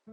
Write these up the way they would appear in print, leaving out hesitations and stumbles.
Hi,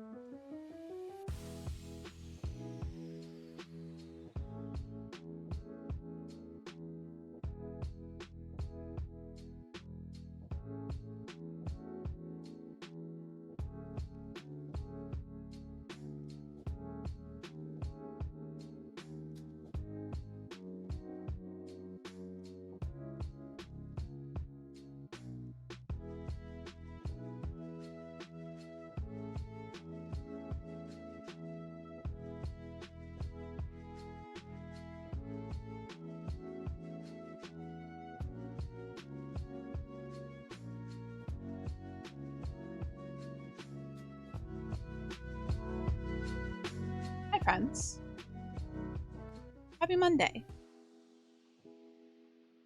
friends. Happy Monday.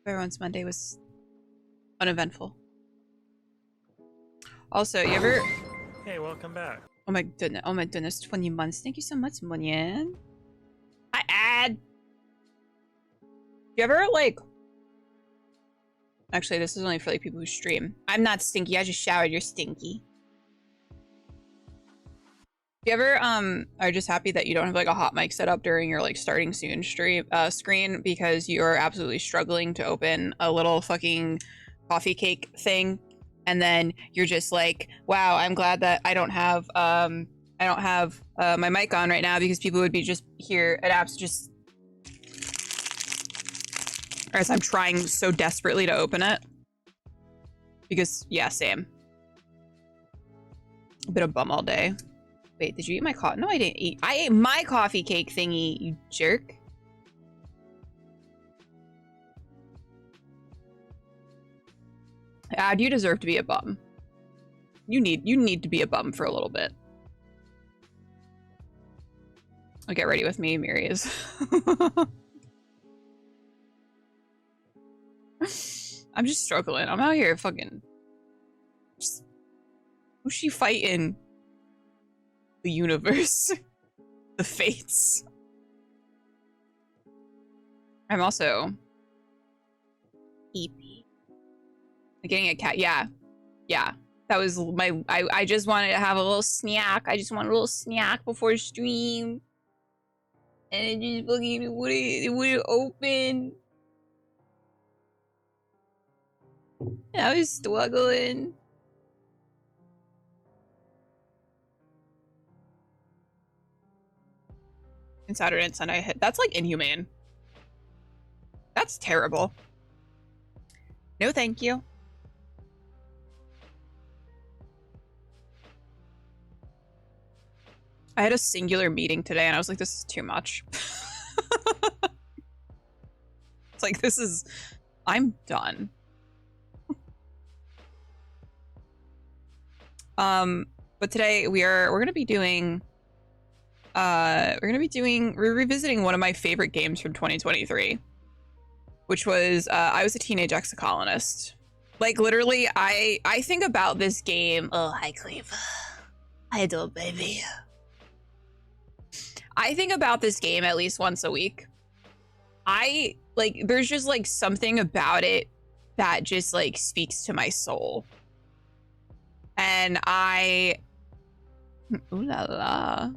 Everyone's Monday was uneventful. Also, you ever... Hey, welcome back. Oh my goodness, 20 months. Thank you so much, Munyan. Hi, Ad. You ever, like... Actually, this is only for, like, people who stream. I'm not stinky. I just showered. You're stinky. You ever, are just happy that you don't have, like, a hot mic set up during your, like, starting soon screen because you're absolutely struggling to open a little fucking coffee cake thing, and then you're just like, wow, I'm glad that I don't have my mic on right now because people would be just here at apps just... As I'm trying so desperately to open it. Because, yeah, same. A bit of bum all day. Wait, did you eat my coffee? No, I didn't eat. I ate my coffee cake thingy, you jerk. Ad, you deserve to be a bum. You need to be a bum for a little bit. I'll get ready with me, Miri is. I'm just struggling. I'm out here fucking... Who's she fighting? The universe. The fates. I'm also... EP. Getting a cat. Yeah. Yeah. That was my... I just wanted to have a little snack. I just wanted a little snack before stream. And it just fucking... It wouldn't open. And I was struggling. And Saturday and Sunday I hit. That's like inhumane. That's terrible. No, thank you. I had a singular meeting today and I was like, this is too much. It's like, this is... I'm done. But today we're gonna be doing we're revisiting one of my favorite games from 2023, which was I was a Teenage Exocolonist. Like literally, I think about this game. Oh, hi Cleve. Hi, little baby. I think about this game at least once a week. There's just like something about it that just like speaks to my soul. And ooh la la.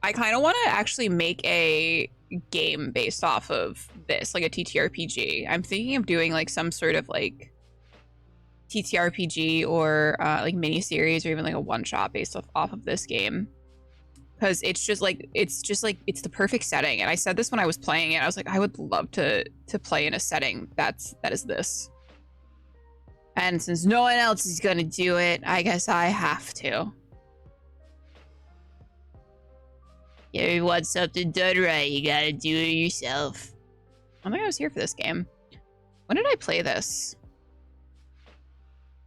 I kind of want to actually make a game based off of this, like a TTRPG. I'm thinking of doing like some sort of like TTRPG or like mini series or even like a one shot based off of this game. Because it's the perfect setting. And I said this when I was playing it. I was like, I would love to play in a setting that is this. And since no one else is gonna do it, I guess I have to. If you want something done right, you gotta do it yourself. I don't think I was here for this game. When did I play this?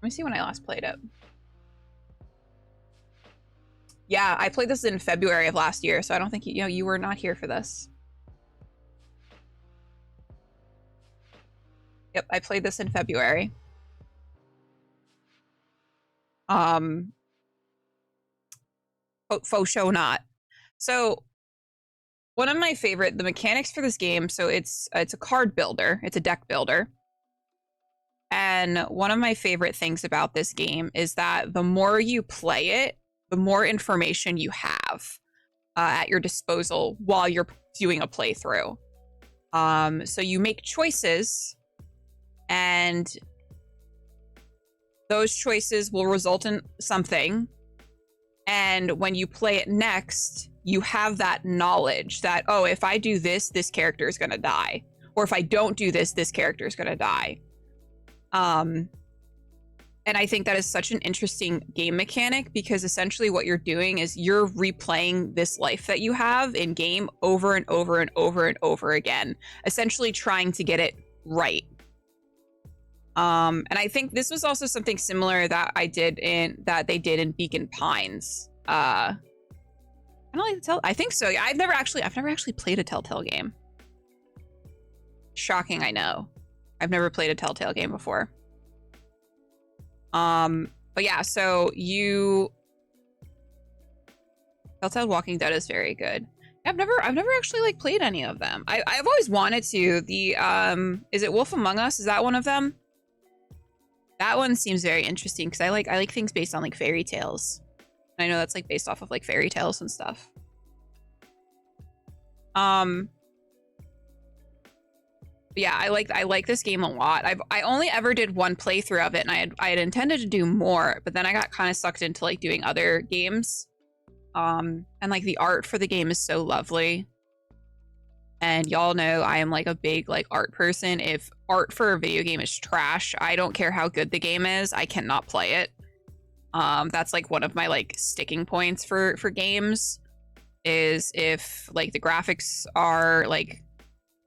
Let me see when I last played it. Yeah, I played this in February of last year, so I don't think you were not here for this. Yep, I played this in February. Faux show not. So one of my favorite, the mechanics for this game, so it's a card builder, it's a deck builder. And one of my favorite things about this game is that the more you play it, the more information you have at your disposal while you're doing a playthrough. So you make choices, and those choices will result in something. And when you play it next, you have that knowledge that, oh, if I do this, this character is going to die. Or if I don't do this, this character is going to die. And I think that is such an interesting game mechanic, because essentially what you're doing is you're replaying this life that you have in game over and over and over and over again, essentially trying to get it right. And I think this was also something similar that they did in Beacon Pines. I don't like to tell. I think so. Yeah, I've never actually played a Telltale game. Shocking, I know. I've never played a Telltale game before. But yeah, so Telltale Walking Dead is very good. I've never actually like played any of them. I've always wanted to. Is it Wolf Among Us? Is that one of them? That one seems very interesting, because I like things based on like fairy tales. I know that's like based off of like fairy tales and stuff. Yeah, I like this game a lot. I only ever did one playthrough of it, and I had intended to do more, but then I got kind of sucked into like doing other games. And like the art for the game is so lovely. And y'all know I am like a big like art person. If art for a video game is trash, I don't care how good the game is, I cannot play it. That's like one of my like sticking points for games, is if like the graphics are like,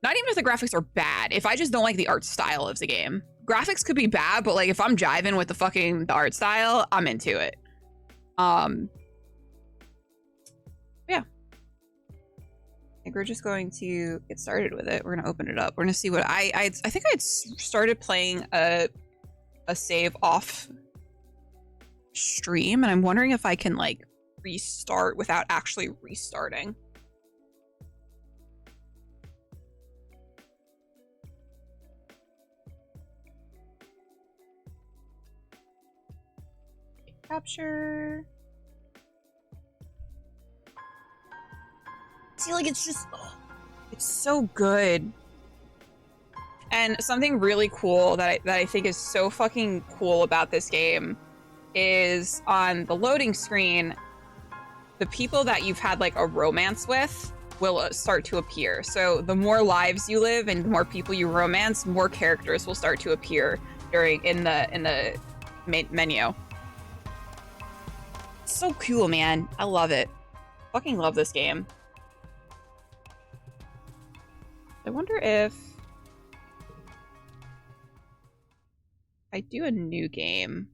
not even if the graphics are bad, if I just don't like the art style of the game. Graphics could be bad, but like if I'm jiving with the art style, I'm into it. Yeah. I think we're just going to get started with it. We're going to open it up. We're going to see what I think I'd started playing a save off stream, and I'm wondering if I can like restart without actually restarting. Capture. See, like, it's just, it's so good. And something really cool that I think is so fucking cool about this game is on the loading screen, the people that you've had like a romance with will start to appear. So the more lives you live and the more people you romance, more characters will start to appear in the menu. It's so cool, man. I love it. Fucking love this game. I wonder if I do a new game,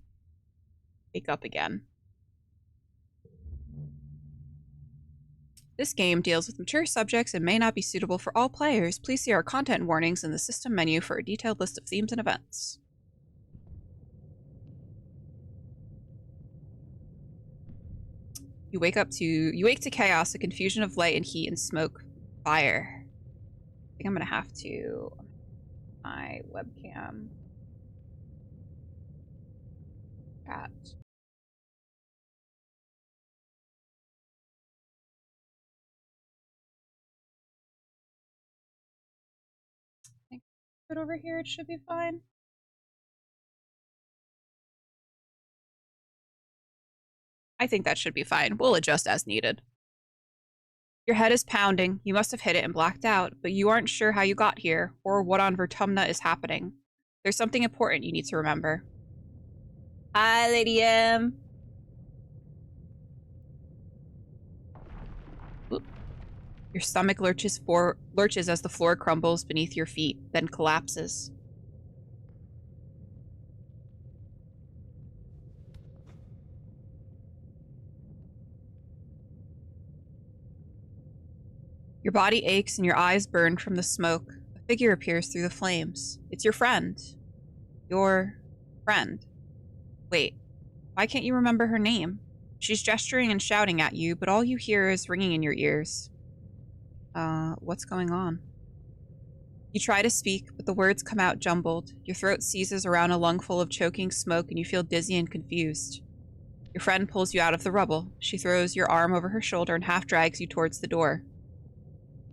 wake up again. This game deals with mature subjects and may not be suitable for all players. Please see our content warnings in the system menu for a detailed list of themes and events. You wake to chaos, a confusion of light and heat and smoke, fire. I think I'm gonna have to my webcam chat. I think put over here, it should be fine. I think that should be fine. We'll adjust as needed. Your head is pounding. You must have hit it and blacked out, but you aren't sure how you got here or what on Vertumna is happening. There's something important you need to remember. Hi, Lady M. Your stomach lurches as the floor crumbles beneath your feet, then collapses. Your body aches and your eyes burn from the smoke. A figure appears through the flames. It's your friend. Your friend. Wait, why can't you remember her name? She's gesturing and shouting at you, but all you hear is ringing in your ears. What's going on? You try to speak, but the words come out jumbled. Your throat seizes around a lung full of choking smoke and you feel dizzy and confused. Your friend pulls you out of the rubble. She throws your arm over her shoulder and half drags you towards the door.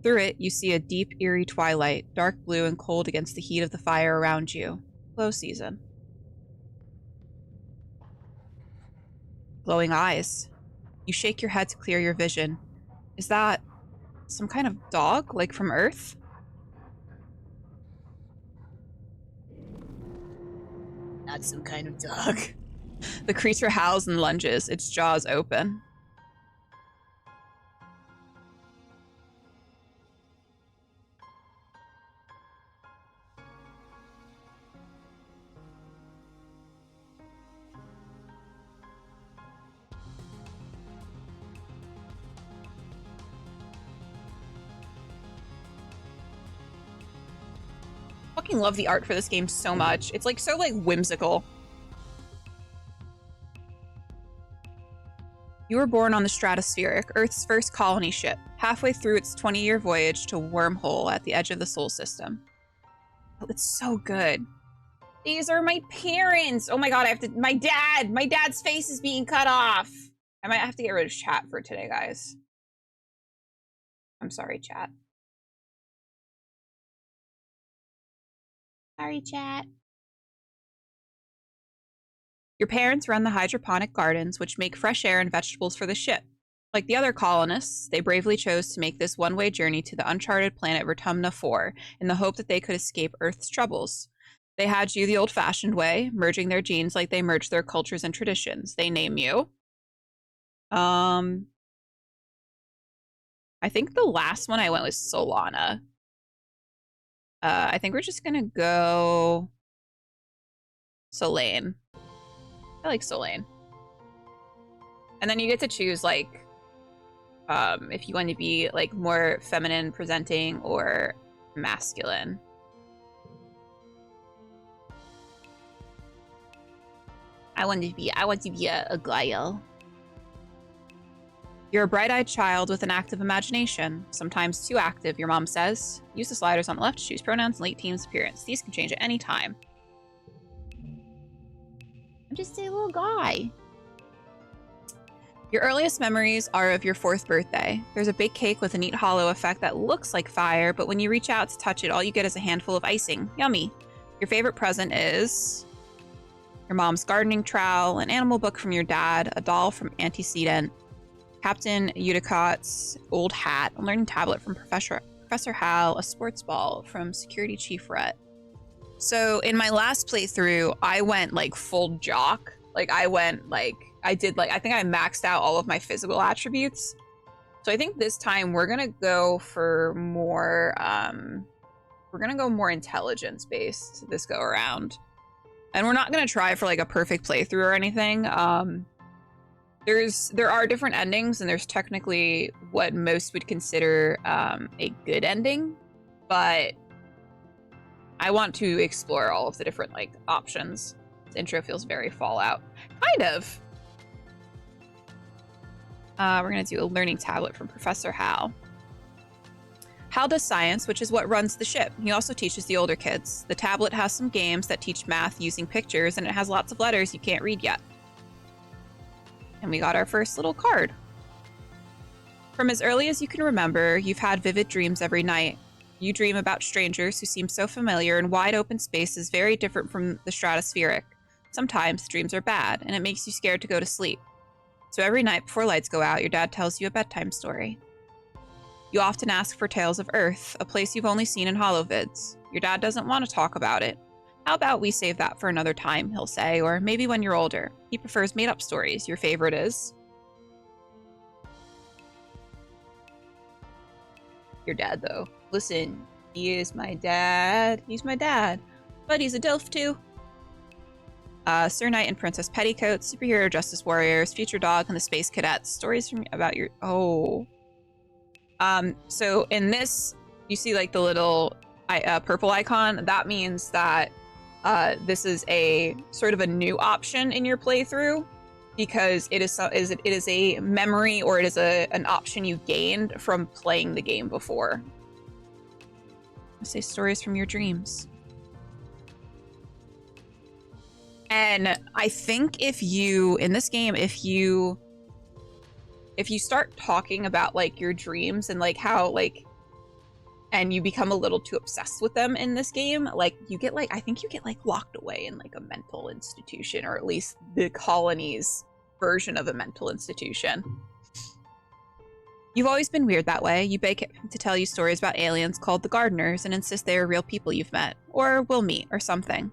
Through it, you see a deep, eerie twilight, dark blue and cold against the heat of the fire around you. Low season. Glowing eyes. You shake your head to clear your vision. Is that some kind of dog, like from Earth? Not some kind of dog. The creature howls and lunges, its jaws open. Fucking love the art for this game so much. It's like so like whimsical. You were born on the Stratospheric, Earth's first colony ship, halfway through its 20-year voyage to Wormhole at the edge of the Sol System. Oh, it's so good. These are my parents. Oh my god, I have to. My dad's face is being cut off. I might have to get rid of chat for today, guys. I'm sorry, chat. Sorry, chat. Your parents run the hydroponic gardens, which make fresh air and vegetables for the ship. Like the other colonists, they bravely chose to make this one-way journey to the uncharted planet Vertumna 4 in the hope that they could escape Earth's troubles. They had you the old-fashioned way, merging their genes like they merged their cultures and traditions. They name you. I think the last one I went was Solana. I think we're just gonna go Solane. I like Solane. And then you get to choose, like, if you want to be, like, more feminine presenting or masculine. I want to be a Guile. You're a bright-eyed child with an active imagination, sometimes too active, your mom says. Use the sliders on the left to choose pronouns and late teens appearance. These can change at any time. I'm just a little guy. Your earliest memories are of your 4th birthday. There's a big cake with a neat hollow effect that looks like fire, but when you reach out to touch it, all you get is a handful of icing. Yummy. Your favorite present is your mom's gardening trowel, an animal book from your dad, a doll from Antecedent, Captain Eudicott's old hat, a learning tablet from Professor Hal, a sports ball from Security Chief Rhett. So in my last playthrough, I went like full jock. Like I went like, I think I maxed out all of my physical attributes. So I think this time we're gonna go for more, more intelligence based this go around. And we're not gonna try for like a perfect playthrough or anything. There are different endings, and there's technically what most would consider a good ending, but I want to explore all of the different like options. This intro feels very Fallout, kind of. We're gonna do a learning tablet from Professor Hal. Hal does science, which is what runs the ship. He also teaches the older kids. The tablet has some games that teach math using pictures, and it has lots of letters you can't read yet. And we got our first little card. From as early as you can remember, you've had vivid dreams every night. You dream about strangers who seem so familiar, and wide open spaces very different from the stratospheric. Sometimes dreams are bad, and it makes you scared to go to sleep. So every night before lights go out, your dad tells you a bedtime story. You often ask for tales of Earth, a place you've only seen in holovids. Your dad doesn't want to talk about it. How about we save that for another time, he'll say, or maybe when you're older. He prefers made-up stories. Your favorite is? Your dad, though. Listen, he is my dad. He's my dad. But he's a DILF, too. Sir Knight and Princess Petticoat, Superhero Justice Warriors, Future Dog, and the Space Cadets. Stories from about your... Oh. So in this, you see, like, the little purple icon. That means that this is a sort of a new option in your playthrough, because it is a memory, or it is an option you gained from playing the game before. I say stories from your dreams. And I think if you, in this game, if you start talking about like your dreams and like how like, and you become a little too obsessed with them in this game, like you get like, I think you get like locked away in like a mental institution, or at least the colony's version of a mental institution. You've always been weird that way. You beg him to tell you stories about aliens called the Gardeners and insist they are real people you've met, or will meet, or something.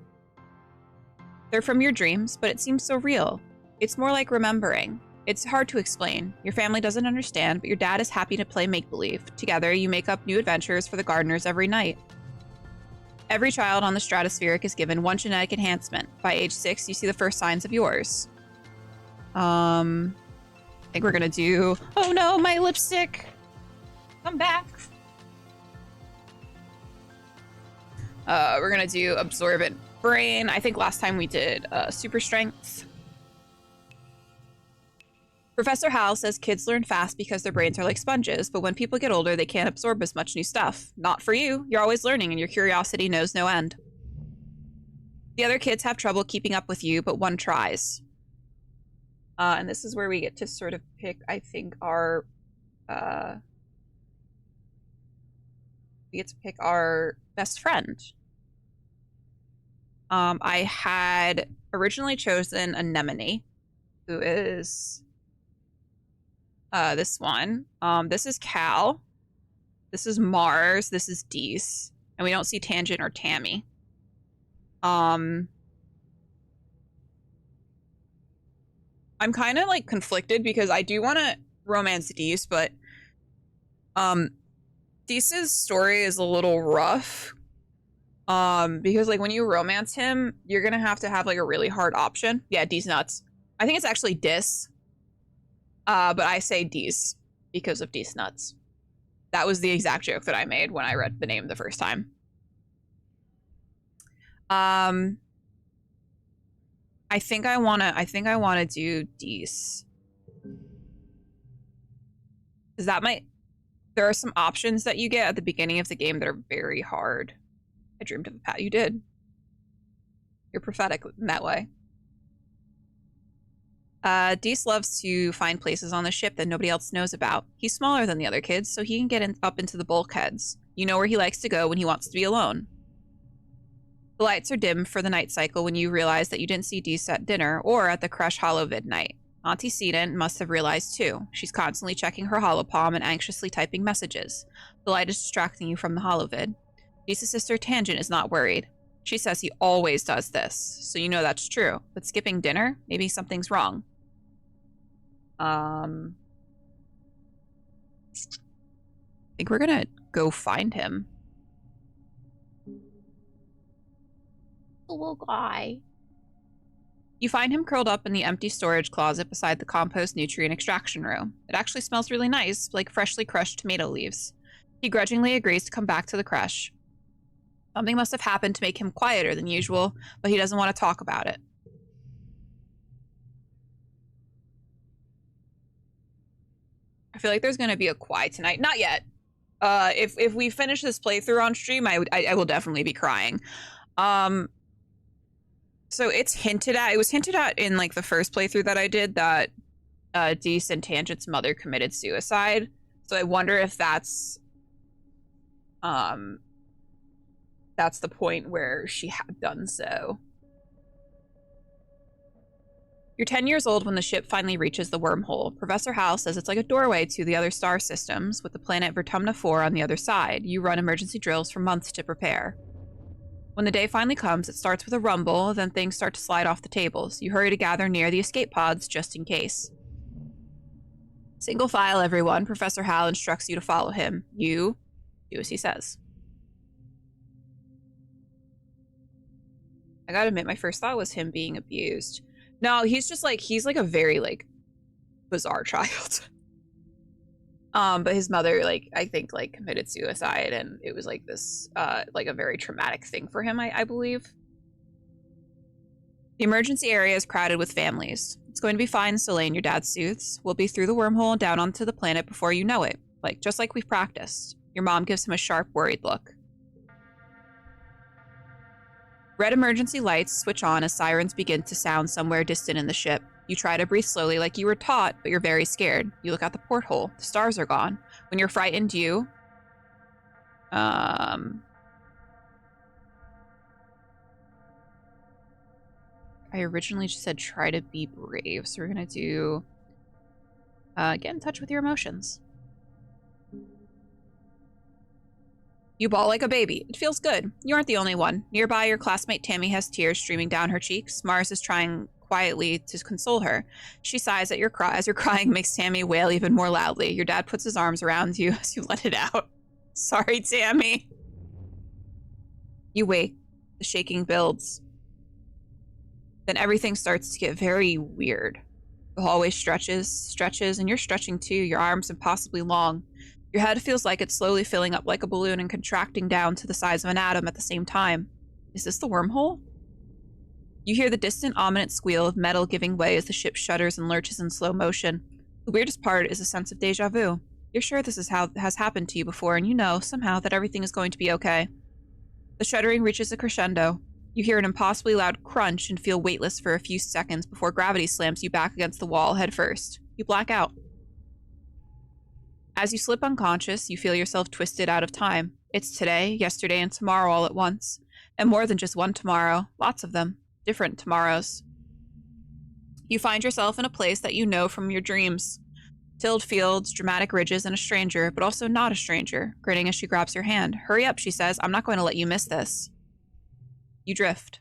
They're from your dreams, but it seems so real. It's more like remembering. It's hard to explain. Your family doesn't understand, but your dad is happy to play make-believe. Together, you make up new adventures for the Gardeners every night. Every child on the Stratospheric is given one genetic enhancement. By age 6, you see the first signs of yours. I think we're gonna do... Oh no, my lipstick! Come back! We're gonna do Absorbent Brain. I think last time we did Super Strength. Professor Hal says kids learn fast because their brains are like sponges, but when people get older, they can't absorb as much new stuff. Not for you. You're always learning and your curiosity knows no end. The other kids have trouble keeping up with you, but one tries. And this is where we get to sort of pick, I think, our... we get to pick our best friend. I had originally chosen Anemone, who is... this one. This is Cal. This is Mars. This is Dees. And we don't see Tangent or Tammy. I'm kind of like conflicted because I do want to romance Dees, but Dees's story is a little rough. Because like when you romance him, you're gonna have to have like a really hard option. Yeah, Dees nuts. I think it's actually Dis. But I say Dees because of Dees nuts. That was the exact joke that I made when I read the name the first time. I think I wanna do Dees. Because that might... There are some options that you get at the beginning of the game that are very hard. I dreamed of a pat. You did. You're prophetic in that way. Dees loves to find places on the ship that nobody else knows about. He's smaller than the other kids, so he can get up into the bulkheads. You know where he likes to go when he wants to be alone. The lights are dim for the night cycle when you realize that you didn't see Dees at dinner or at the Crush Holovid night. Auntie Seaton must have realized too. She's constantly checking her holopalm and anxiously typing messages. The light is distracting you from the holovid. Dees' sister Tangent is not worried. She says he always does this, so you know that's true. But skipping dinner? Maybe something's wrong. I think we're gonna go find him. Little guy. You find him curled up in the empty storage closet beside the compost nutrient extraction room. It actually smells really nice, like freshly crushed tomato leaves. He grudgingly agrees to come back to the crush. Something must have happened to make him quieter than usual, but he doesn't want to talk about it. I feel like there's going to be a quiet tonight. Not yet. If we finish this playthrough on stream, I will definitely be crying. So it's hinted at. It was hinted at in like the first playthrough that I did that Dees and Tangent's mother committed suicide. So I wonder if that's the point where she had done so. You're 10 years old when the ship finally reaches the wormhole. Professor Hal says it's like a doorway to the other star systems, with the planet Vertumna 4 on the other side. You run emergency drills for months to prepare. When the day finally comes, it starts with a rumble, then things start to slide off the tables. You hurry to gather near the escape pods, just in case. Single file, everyone. Professor Hal instructs you to follow him. You do as he says. I gotta admit, my first thought was him being abused. No, he's just like, he's like a very like bizarre child. But his mother, like, I think like committed suicide, and it was like this like a very traumatic thing for him, I believe. The emergency area is crowded with families. It's going to be fine, Soleil, your dad soothes. We'll be through the wormhole and down onto the planet before you know it. Like, just like we've practiced. Your mom gives him a sharp, worried look. Red emergency lights switch on as sirens begin to sound somewhere distant in the ship. You try to breathe slowly like you were taught, but you're very scared. You look out the porthole. The stars are gone. When you're frightened, you... I originally just said try to be brave, so we're gonna do... get in touch with your emotions. You bawl like a baby. It feels good. You aren't the only one. Nearby, your classmate Tammy has tears streaming down her cheeks. Mars is trying quietly to console her. She sighs at your cry as your crying makes Tammy wail even more loudly. Your dad puts his arms around you as you let it out. Sorry, Tammy. You wake. The shaking builds. Then everything starts to get very weird. The hallway stretches, and you're stretching too, your arms impossibly long. Your head feels like it's slowly filling up like a balloon and contracting down to the size of an atom at the same time. Is this the wormhole? You hear the distant, ominous squeal of metal giving way as the ship shudders and lurches in slow motion. The weirdest part is a sense of deja vu. You're sure this is how has happened to you before, and you know, somehow, that everything is going to be okay. The shuddering reaches a crescendo. You hear an impossibly loud crunch and feel weightless for a few seconds before gravity slams you back against the wall head first. You black out. As you slip unconscious, you feel yourself twisted out of time. It's today, yesterday, and tomorrow all at once. And more than just one tomorrow. Lots of them. Different tomorrows. You find yourself in a place that you know from your dreams. Tilled fields, dramatic ridges, and a stranger, but also not a stranger, grinning as she grabs your hand. Hurry up, she says. I'm not going to let you miss this. You drift.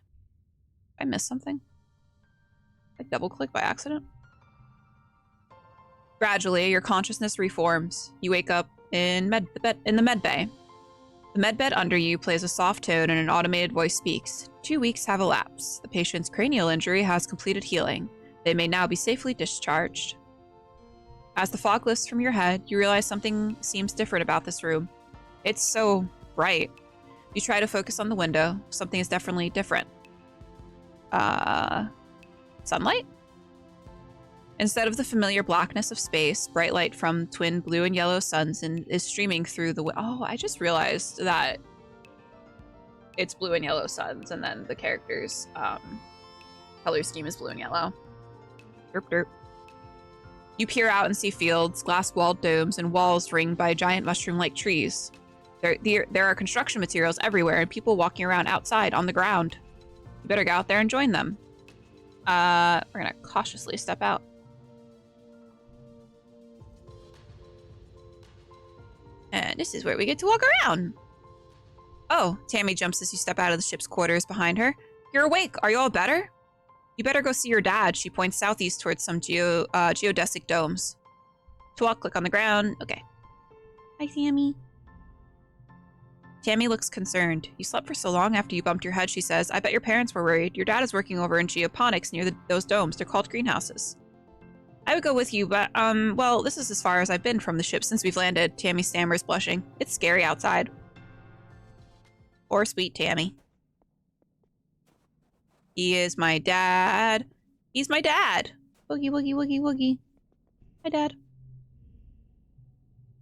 Did I miss something? I double-click by accident? Gradually, your consciousness reforms. You wake up in the med bay. The med bed under you plays a soft tone and an automated voice speaks. 2 weeks have elapsed. The patient's cranial injury has completed healing. They may now be safely discharged. As the fog lifts from your head, you realize something seems different about this room. It's so bright. You try to focus on the window. Something is definitely different. Sunlight? Instead of the familiar blackness of space, bright light from twin blue and yellow suns is streaming through the... Oh, I just realized that it's blue and yellow suns, and then the character's color scheme is blue and yellow. Derp derp. You peer out and see fields, glass-walled domes, and walls ringed by giant mushroom-like trees. There are construction materials everywhere and people walking around outside on the ground. You better go out there and join them. We're gonna cautiously step out. And this is where we get to walk around. Oh, Tammy jumps as you step out of the ship's quarters behind her. You're awake. Are you all better? You better go see your dad. She points southeast towards some geodesic domes. To walk, click on the ground. Okay. Hi, Tammy. Tammy looks concerned. You slept for so long after you bumped your head, she says. I bet your parents were worried. Your dad is working over in geoponics near those domes. They're called greenhouses. I would go with you, but, well, this is as far as I've been from the ship since we've landed. Tammy stammers, blushing. It's scary outside. Poor sweet Tammy. He is my dad. He's my dad. Woogie, woogie, woogie, woogie. Hi, Dad.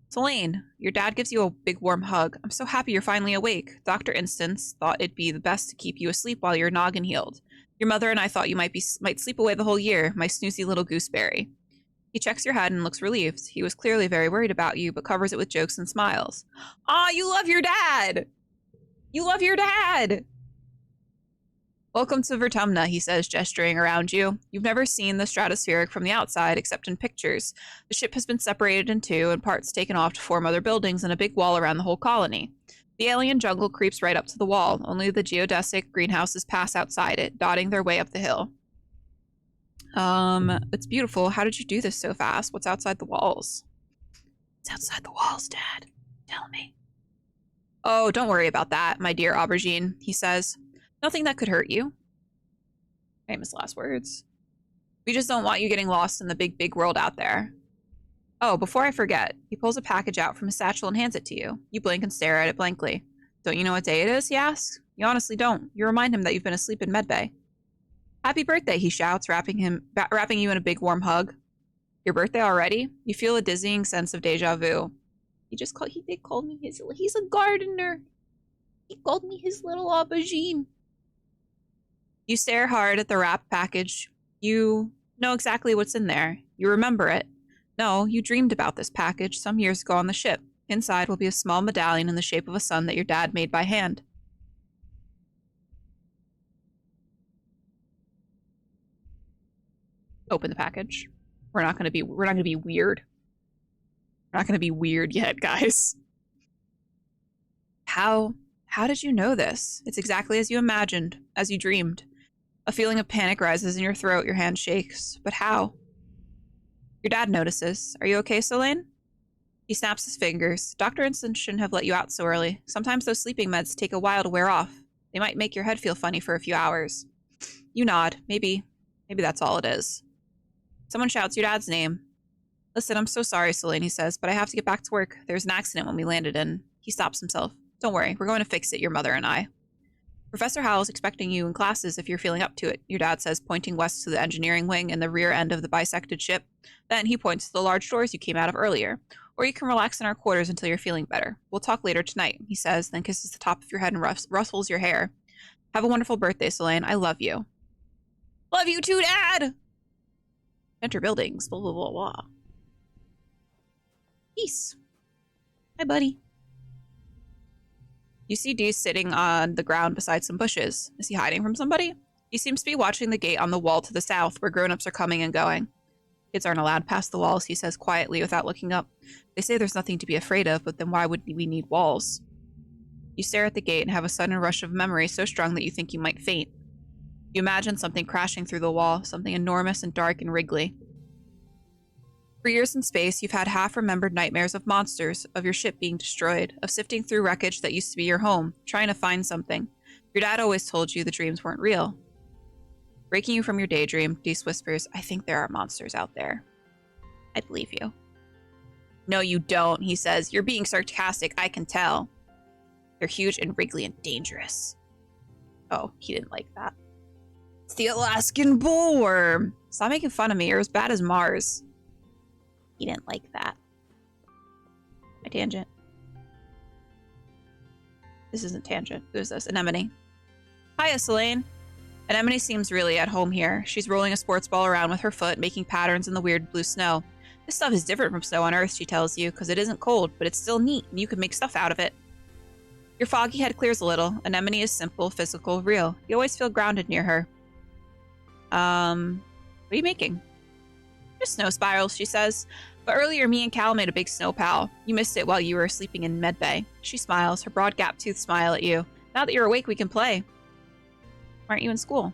Selene, your dad gives you a big warm hug. I'm so happy you're finally awake. Dr. Instance thought it'd be the best to keep you asleep while your noggin healed. Your mother and I thought you might sleep away the whole year, my snoozy little gooseberry. He checks your head and looks relieved. He was clearly very worried about you, but covers it with jokes and smiles. Aw, you love your dad! You love your dad! Welcome to Vertumna, he says, gesturing around you. You've never seen the stratospheric from the outside, except in pictures. The ship has been separated in two, and parts taken off to form other buildings and a big wall around the whole colony. The alien jungle creeps right up to the wall. Only the geodesic greenhouses pass outside it, dotting their way up the hill. It's beautiful. How did you do this so fast? What's outside the walls? It's outside the walls, Dad. Tell me. Oh, don't worry about that, my dear aubergine, he says. Nothing that could hurt you. Famous last words. We just don't want you getting lost in the big, big world out there. Oh, before I forget, he pulls a package out from his satchel and hands it to you. You blink and stare at it blankly. Don't you know what day it is, he asks. You honestly don't. You remind him that you've been asleep in medbay. Happy birthday, he shouts, wrapping you in a big warm hug. Your birthday already? You feel a dizzying sense of deja vu. He did call me he's a gardener. He called me his little aubergine. You stare hard at the wrapped package. You know exactly what's in there. You remember it. No, you dreamed about this package some years ago on the ship. Inside will be a small medallion in the shape of a sun that your dad made by hand. Open the package. We're not gonna be weird. We're not gonna be weird yet, guys. How did you know this? It's exactly as you imagined, as you dreamed. A feeling of panic rises in your throat, your hand shakes. But how? Your dad notices. Are you okay, Selene? He snaps his fingers. Dr. Instant shouldn't have let you out so early. Sometimes those sleeping meds take a while to wear off. They might make your head feel funny for a few hours. You nod. Maybe that's all it is. Someone shouts your dad's name. Listen, I'm so sorry, Selene, he says, but I have to get back to work. There was an accident when we landed and he stops himself. Don't worry, we're going to fix it, your mother and I. Professor Howell's expecting you in classes if you're feeling up to it, your dad says, pointing west to the engineering wing and the rear end of the bisected ship. Then he points to the large doors you came out of earlier. Or you can relax in our quarters until you're feeling better. We'll talk later tonight, he says, then kisses the top of your head and rustles your hair. Have a wonderful birthday, Selene. I love you. Love you too, Dad! Enter buildings, blah, blah, blah, blah. Peace. Hi, buddy. You see Dee sitting on the ground beside some bushes. Is he hiding from somebody? He seems to be watching the gate on the wall to the south, where grown-ups are coming and going. Kids aren't allowed past the walls, he says quietly without looking up. They say there's nothing to be afraid of, but then why would we need walls? You stare at the gate and have a sudden rush of memory so strong that you think you might faint. You imagine something crashing through the wall, something enormous and dark and wriggly. For years in space, you've had half-remembered nightmares of monsters, of your ship being destroyed, of sifting through wreckage that used to be your home, trying to find something. Your dad always told you the dreams weren't real. Breaking you from your daydream, Deese whispers, I think there are monsters out there. I believe you. No, you don't, he says. You're being sarcastic, I can tell. They're huge and wriggly and dangerous. Oh, he didn't like that. It's the Alaskan bullworm. Stop making fun of me. You're as bad as Mars. He didn't like that. My tangent. This isn't tangent. Who's this? Anemone. Hiya, Selene. Anemone seems really at home here. She's rolling a sports ball around with her foot, making patterns in the weird blue snow. This stuff is different from snow on Earth, she tells you, because it isn't cold, but it's still neat, and you can make stuff out of it. Your foggy head clears a little. Anemone is simple, physical, real. You always feel grounded near her. What are you making? Just snow spirals, she says. But earlier, me and Cal made a big snow pal. You missed it while you were sleeping in medbay. She smiles, her broad gap-toothed smile at you. Now that you're awake, we can play. Aren't you in school?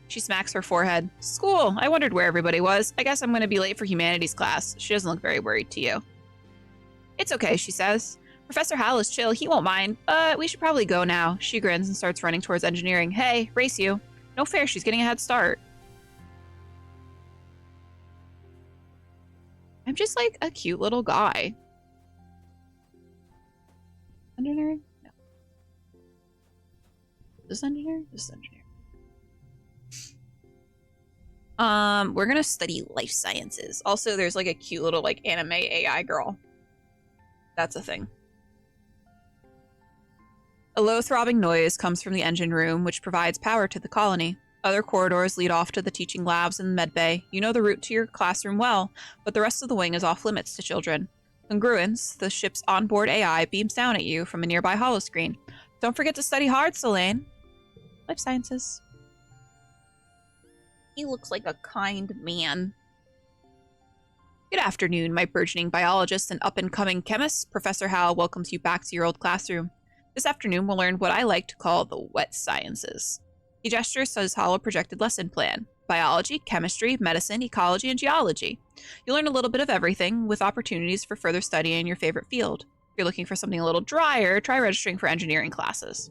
She smacks her forehead. School! I wondered where everybody was. I guess I'm going to be late for humanities class. She doesn't look very worried to you. It's okay, she says. Professor Howell is chill. He won't mind. But we should probably go now. She grins and starts running towards engineering. Hey, race you. No fair, she's getting a head start. I'm just like a cute little guy. Engineering? No. This engineering? This engineering. We're gonna study life sciences. Also, there's like a cute little like anime AI girl. That's a thing. A low throbbing noise comes from the engine room, which provides power to the colony. Other corridors lead off to the teaching labs and medbay. You know the route to your classroom well, but the rest of the wing is off limits to children. Congruence, the ship's onboard AI, beams down at you from a nearby holoscreen. Don't forget to study hard, Selene. Life sciences. He looks like a kind man. Good afternoon, my burgeoning biologist and up-and-coming chemist. Professor Howell welcomes you back to your old classroom. This afternoon, we'll learn what I like to call the wet sciences. He gestures to his hollow projected lesson plan. Biology, chemistry, medicine, ecology, and geology. You'll learn a little bit of everything, with opportunities for further study in your favorite field. If you're looking for something a little drier, try registering for engineering classes.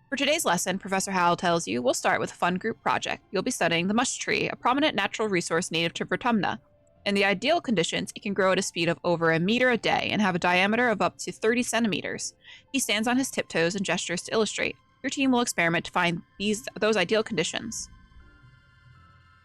For today's lesson, Professor Howell tells you, we'll start with a fun group project. You'll be studying the mush tree, a prominent natural resource native to Vertumna. In the ideal conditions, it can grow at a speed of over 1 meter a day and have a diameter of up to 30 centimeters. He stands on his tiptoes and gestures to illustrate. Your team will experiment to find those ideal conditions.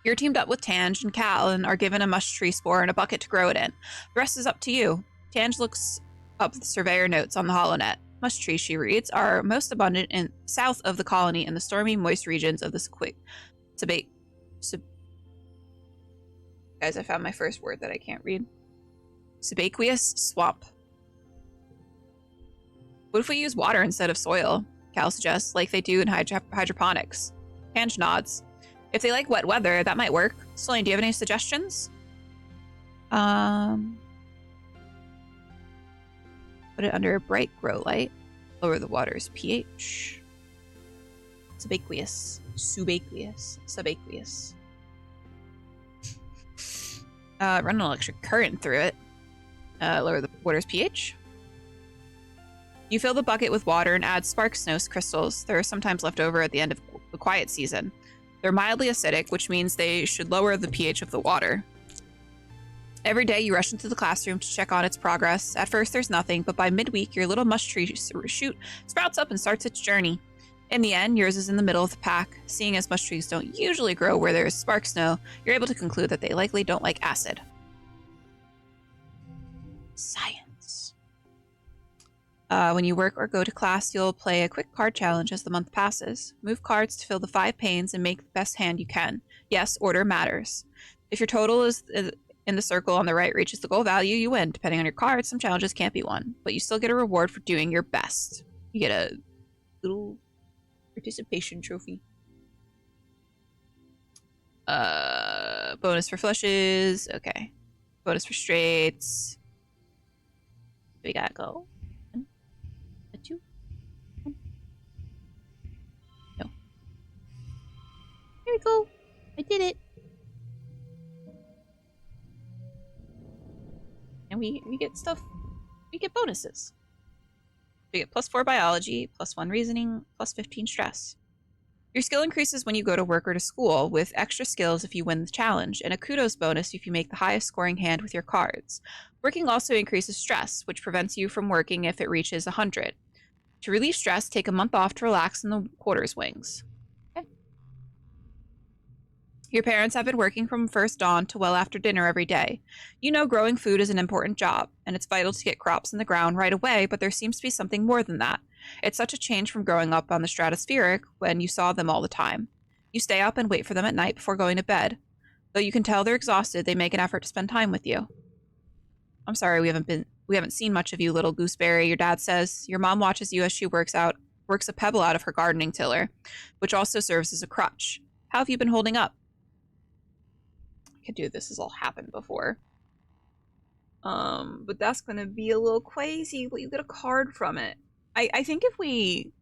You're teamed up with Tange and Cal and are given a mush tree spore and a bucket to grow it in. The rest is up to you. Tange looks up the surveyor notes on the holonet. Mush trees, she reads, are most abundant in south of the colony in the stormy, moist regions of the Guys, I found my first word that I can't read. Subaqueous swamp. What if we use water instead of soil? Cal suggests, like they do in hydroponics. Pange nods. If they like wet weather, that might work. Celine, do you have any suggestions? Put it under a bright grow light. Lower the water's pH. Subaqueous. Run an electric current through it. Lower the water's pH. You fill the bucket with water and add spark snow crystals. They're sometimes left over at the end of the quiet season. They're mildly acidic, which means they should lower the pH of the water. Every day you rush into the classroom to check on its progress. At first there's nothing, but by midweek your little mush tree shoot sprouts up and starts its journey. In the end, yours is in the middle of the pack. Seeing as mush trees don't usually grow where there is spark snow, you're able to conclude that they likely don't like acid. Science. When you work or go to class, you'll play a quick card challenge as the month passes. Move cards to fill the 5 panes and make the best hand you can. Yes, order matters. If your total is in the circle on the right reaches the goal value, you win. Depending on your cards, some challenges can't be won, but you still get a reward for doing your best. You get a little participation trophy. Bonus for flushes. Okay. Bonus for straights. We gotta go. 1, 2. 1. No. There we go. I did it. And we get stuff. We get bonuses. We get +4 biology, +1 reasoning, +15 stress. Your skill increases when you go to work or to school, with extra skills if you win the challenge, and a kudos bonus if you make the highest scoring hand with your cards. Working also increases stress, which prevents you from working if it reaches 100. To relieve stress, take a month off to relax in the quarters wings. Okay. Your parents have been working from first dawn to well after dinner every day. You know growing food is an important job, and it's vital to get crops in the ground right away, but there seems to be something more than that. It's such a change from growing up on the stratospheric when you saw them all the time. You stay up and wait for them at night before going to bed. Though you can tell they're exhausted, they make an effort to spend time with you. I'm sorry we haven't seen much of you, little gooseberry, your dad says. Your mom watches you as she works a pebble out of her gardening tiller, which also serves as a crutch. How have you been holding up? Dude, this has all happened before. But that's gonna be a little crazy, but you get a card from it. I think if we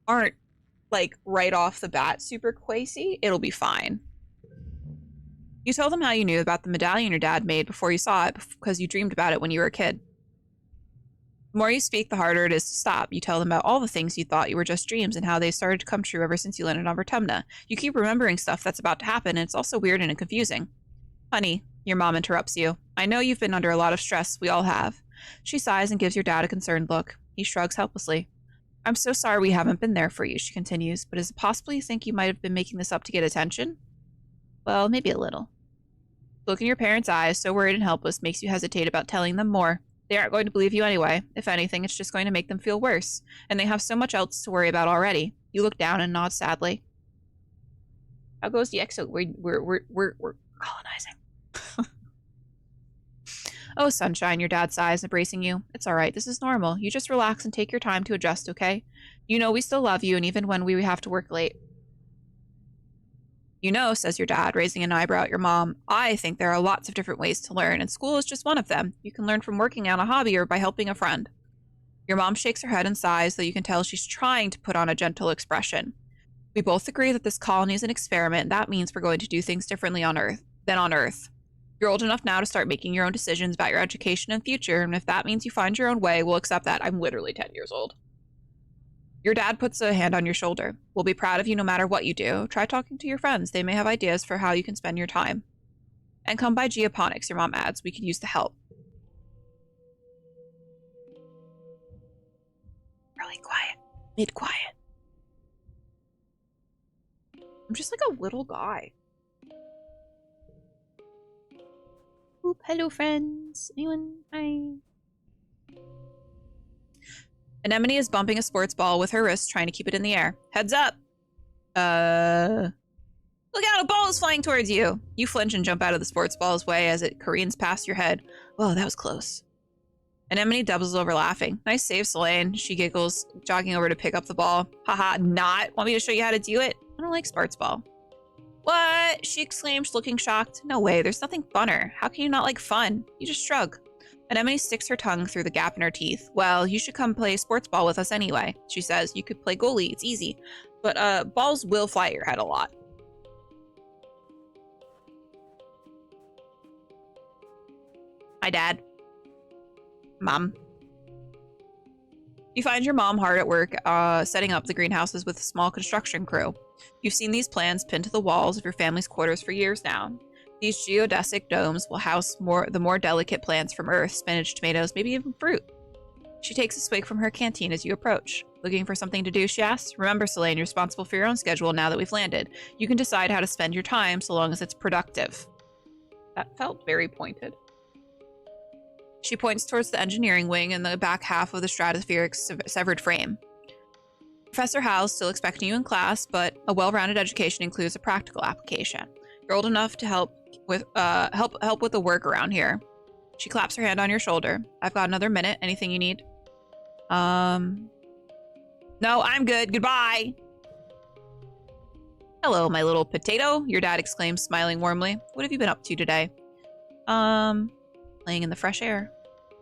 aren't, like, right off the bat super quasi, it'll be fine. You tell them how you knew about the medallion your dad made before you saw it, because you dreamed about it when you were a kid. The more you speak, the harder it is to stop. You tell them about all the things you thought you were just dreams and how they started to come true ever since you landed on Vertemna. You keep remembering stuff that's about to happen, and it's also weird and confusing. Honey, your mom interrupts you. I know you've been under a lot of stress. We all have. She sighs and gives your dad a concerned look. He shrugs helplessly. I'm so sorry we haven't been there for you, she continues, but is it possible you think you might have been making this up to get attention? Well, maybe a little. The look in your parents' eyes, so worried and helpless, makes you hesitate about telling them more. They aren't going to believe you anyway. If anything, it's just going to make them feel worse, and they have so much else to worry about already. You look down and nod sadly. How goes the exo? We're colonizing. Oh, sunshine, your dad sighs, embracing you. It's all right. This is normal. You just relax and take your time to adjust, okay? You know we still love you, and even when we have to work late. You know, says your dad, raising an eyebrow at your mom, I think there are lots of different ways to learn, and school is just one of them. You can learn from working on a hobby or by helping a friend. Your mom shakes her head and sighs, though you can tell she's trying to put on a gentle expression. We both agree that this colony is an experiment, and that means we're going to do things differently on Earth. You're old enough now to start making your own decisions about your education and future, and if that means you find your own way, we'll accept that. I'm literally 10 years old. Your dad puts a hand on your shoulder. We'll be proud of you no matter what you do. Try talking to your friends. They may have ideas for how you can spend your time. And come by geoponics, your mom adds. We could use the help. Really quiet. Mid-quiet. I'm just like a little guy. Oop, hello friends. Anyone? Hi. Anemone is bumping a sports ball with her wrist, trying to keep it in the air. Heads up! Look out, a ball is flying towards you! You flinch and jump out of the sports ball's way as it careens past your head. Whoa, that was close. Anemone doubles over laughing. Nice save, Selene. She giggles, jogging over to pick up the ball. Haha, not. Want me to show you how to do it? I don't like sports ball. What? She exclaims, looking shocked. No way, there's nothing funner. How can you not like fun? You just shrug. Anemone sticks her tongue through the gap in her teeth. Well, you should come play sports ball with us anyway, she says. You could play goalie, it's easy. But balls will fly at your head a lot. Hi, Dad. Mom. You find your mom hard at work setting up the greenhouses with a small construction crew. You've seen these plans pinned to the walls of your family's quarters for years now. These geodesic domes will house the more delicate plants from Earth, spinach, tomatoes, maybe even fruit. She takes a swig from her canteen as you approach. Looking for something to do, she asks. Remember, Selene, you're responsible for your own schedule now that we've landed. You can decide how to spend your time so long as it's productive. That felt very pointed. She points towards the engineering wing and the back half of the stratospheric severed frame. Professor Howe's still expecting you in class, but a well-rounded education includes a practical application. You're old enough to help with the work around here. She claps her hand on your shoulder. I've got another minute. Anything you need? No, I'm good. Goodbye. Hello, my little potato, your dad exclaims, smiling warmly. What have you been up to today? Playing in the fresh air.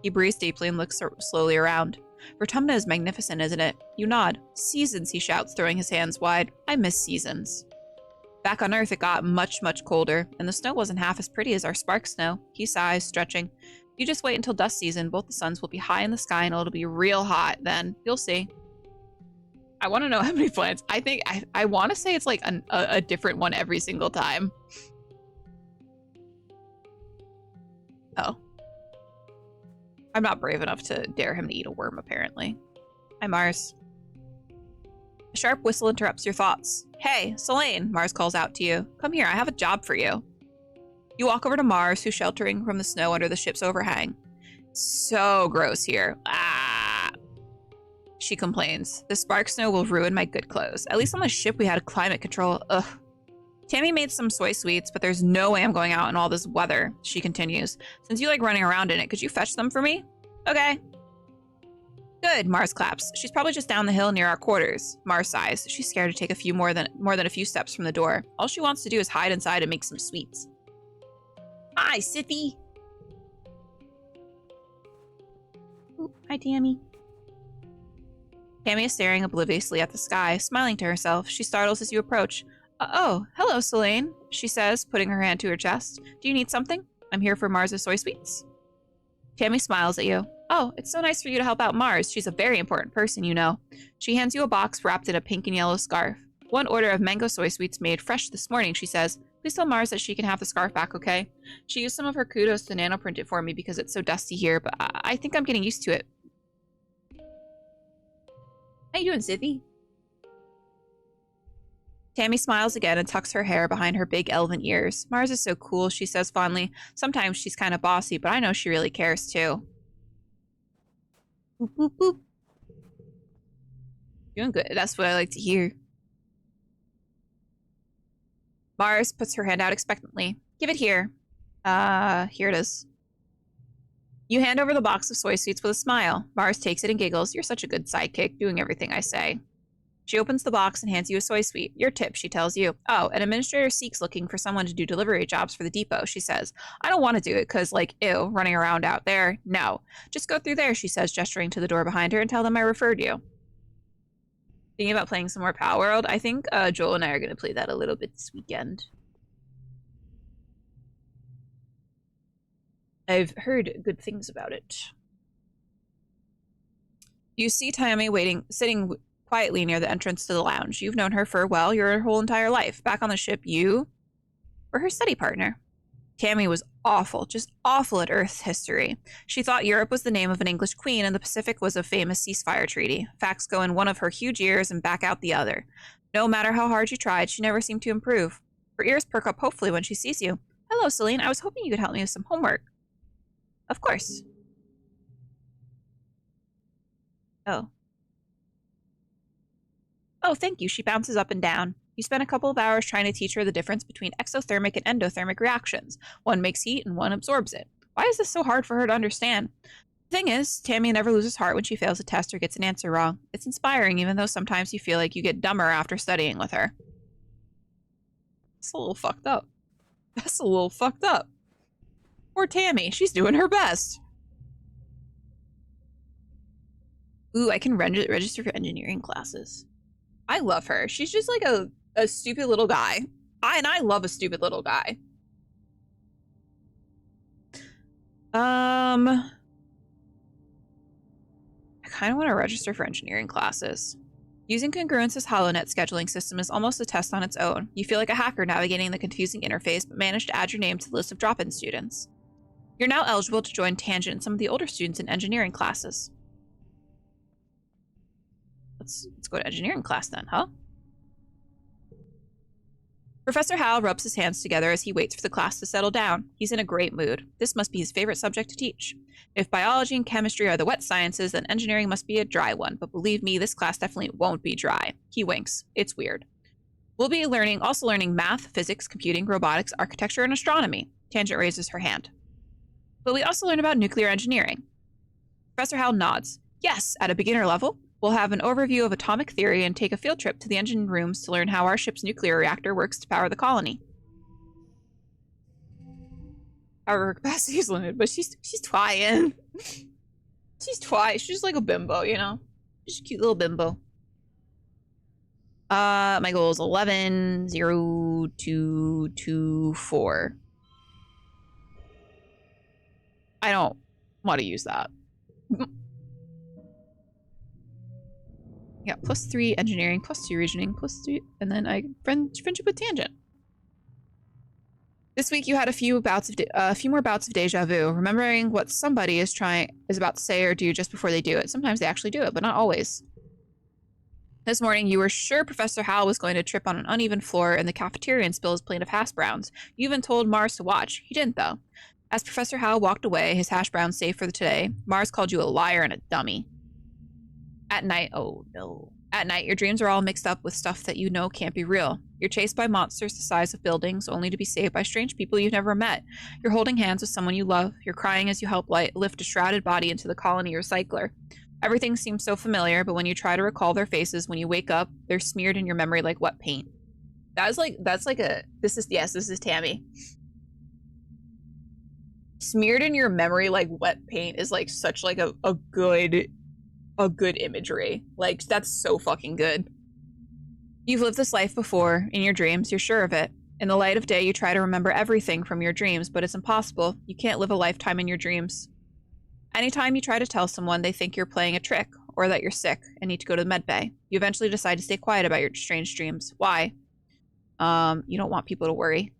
He breathes deeply and looks slowly around. Vertumna is magnificent, isn't it? You nod. Seasons, he shouts, throwing his hands wide. I miss seasons. Back on Earth, it got much, much colder, and the snow wasn't half as pretty as our spark snow. He sighs, stretching. You just wait until dust season. Both the suns will be high in the sky, and it'll be real hot then. You'll see. I want to know how many plants. I think I want to say it's like a different one every single time. Oh. I'm not brave enough to dare him to eat a worm, apparently. Hi, Mars. A sharp whistle interrupts your thoughts. Hey, Selene, Mars calls out to you. Come here, I have a job for you. You walk over to Mars, who's sheltering from the snow under the ship's overhang. So gross here. Ah! She complains. The spark snow will ruin my good clothes. At least on the ship we had climate control. Ugh. Tammy made some soy sweets, but there's no way I'm going out in all this weather, she continues. Since you like running around in it, could you fetch them for me? Okay. Good, Mars claps. She's probably just down the hill near our quarters. Mars sighs. She's scared to take a few more than a few steps from the door. All she wants to do is hide inside and make some sweets. Hi, Sithy. Ooh, hi, Tammy. Tammy is staring obliviously at the sky, smiling to herself. She startles as you approach. Oh, hello, Selene, she says, putting her hand to her chest. Do you need something? I'm here for Mars' soy sweets. Tammy smiles at you. Oh, it's so nice for you to help out Mars. She's a very important person, you know. She hands you a box wrapped in a pink and yellow scarf. One order of mango soy sweets made fresh this morning, she says. Please tell Mars that she can have the scarf back, okay? She used some of her kudos to nanoprint it for me because it's so dusty here, but I think I'm getting used to it. How you doing, Sithy? Tammy smiles again and tucks her hair behind her big elven ears. Mars is so cool, she says fondly. Sometimes she's kind of bossy, but I know she really cares too. Boop, boop, boop. Doing good. That's what I like to hear. Mars puts her hand out expectantly. Give it here. Here it is. You hand over the box of soy sweets with a smile. Mars takes it and giggles. You're such a good sidekick, doing everything I say. She opens the box and hands you a soy sweet. Your tip, she tells you. Oh, an administrator Seek's looking for someone to do delivery jobs for the depot, she says. I don't want to do it because, like, ew, running around out there. No. Just go through there, she says, gesturing to the door behind her, and tell them I referred you. Thinking about playing some more Power World? I think Joel and I are going to play that a little bit this weekend. I've heard good things about it. You see Tammy sitting quietly near the entrance to the lounge. You've known her for, well, your whole entire life. Back on the ship, you were her study partner. Tammy was awful, just awful at Earth's history. She thought Europe was the name of an English queen and the Pacific was a famous ceasefire treaty. Facts go in one of her huge ears and back out the other. No matter how hard she tried, she never seemed to improve. Her ears perk up hopefully when she sees you. Hello, Selene. I was hoping you could help me with some homework. Of course. Oh. Oh, thank you. She bounces up and down. You spend a couple of hours trying to teach her the difference between exothermic and endothermic reactions. One makes heat and one absorbs it. Why is this so hard for her to understand? The thing is, Tammy never loses heart when she fails a test or gets an answer wrong. It's inspiring, even though sometimes you feel like you get dumber after studying with her. That's a little fucked up. That's a little fucked up. Poor Tammy. She's doing her best. Ooh, I can register for engineering classes. I love her. She's just like a stupid little guy. I love a stupid little guy. I kind of want to register for engineering classes. Using Congruence's HoloNet scheduling system is almost a test on its own. You feel like a hacker navigating the confusing interface, but manage to add your name to the list of drop-in students. You're now eligible to join Tangent and some of the older students in engineering classes. Let's go to engineering class then, huh? Professor Howell rubs his hands together as he waits for the class to settle down. He's in a great mood. This must be his favorite subject to teach. If biology and chemistry are the wet sciences, then engineering must be a dry one. But believe me, this class definitely won't be dry. He winks. It's weird. We'll be also learning math, physics, computing, robotics, architecture, and astronomy. Tangent raises her hand. But we also learn about nuclear engineering. Professor Howell nods. Yes, at a beginner level. We'll have an overview of atomic theory and take a field trip to the engine rooms to learn how our ship's nuclear reactor works to power the colony. Our capacity is limited, but she's trying. She's just like a bimbo, you know? Just a cute little bimbo. My goal is 11,0224. I don't want to use that. Yeah, +3 engineering, +2 reasoning, +3, and then I friendship with Tangent. This week you had a few more bouts of deja vu, remembering what somebody is about to say or do just before they do it. Sometimes they actually do it, but not always. This morning you were sure Professor Howell was going to trip on an uneven floor in the cafeteria and spill his plate of hash browns. You even told Mars to watch. He didn't, though. As Professor Howell walked away, his hash browns safe for the today, Mars called you a liar and a dummy. At night, oh no. At night, your dreams are all mixed up with stuff that you know can't be real. You're chased by monsters the size of buildings, only to be saved by strange people you've never met. You're holding hands with someone you love. You're crying as you help lift a shrouded body into the colony recycler. Everything seems so familiar, but when you try to recall their faces, when you wake up, they're smeared in your memory like wet paint. This is Tammy. Smeared in your memory like wet paint is like such like a good imagery. Like, that's so fucking good. You've lived this life before. In your dreams, you're sure of it. In the light of day, you try to remember everything from your dreams, but it's impossible. You can't live a lifetime in your dreams. Anytime you try to tell someone, they think you're playing a trick, or that you're sick and need to go to the med bay. You eventually decide to stay quiet about your strange dreams. Why? You don't want people to worry.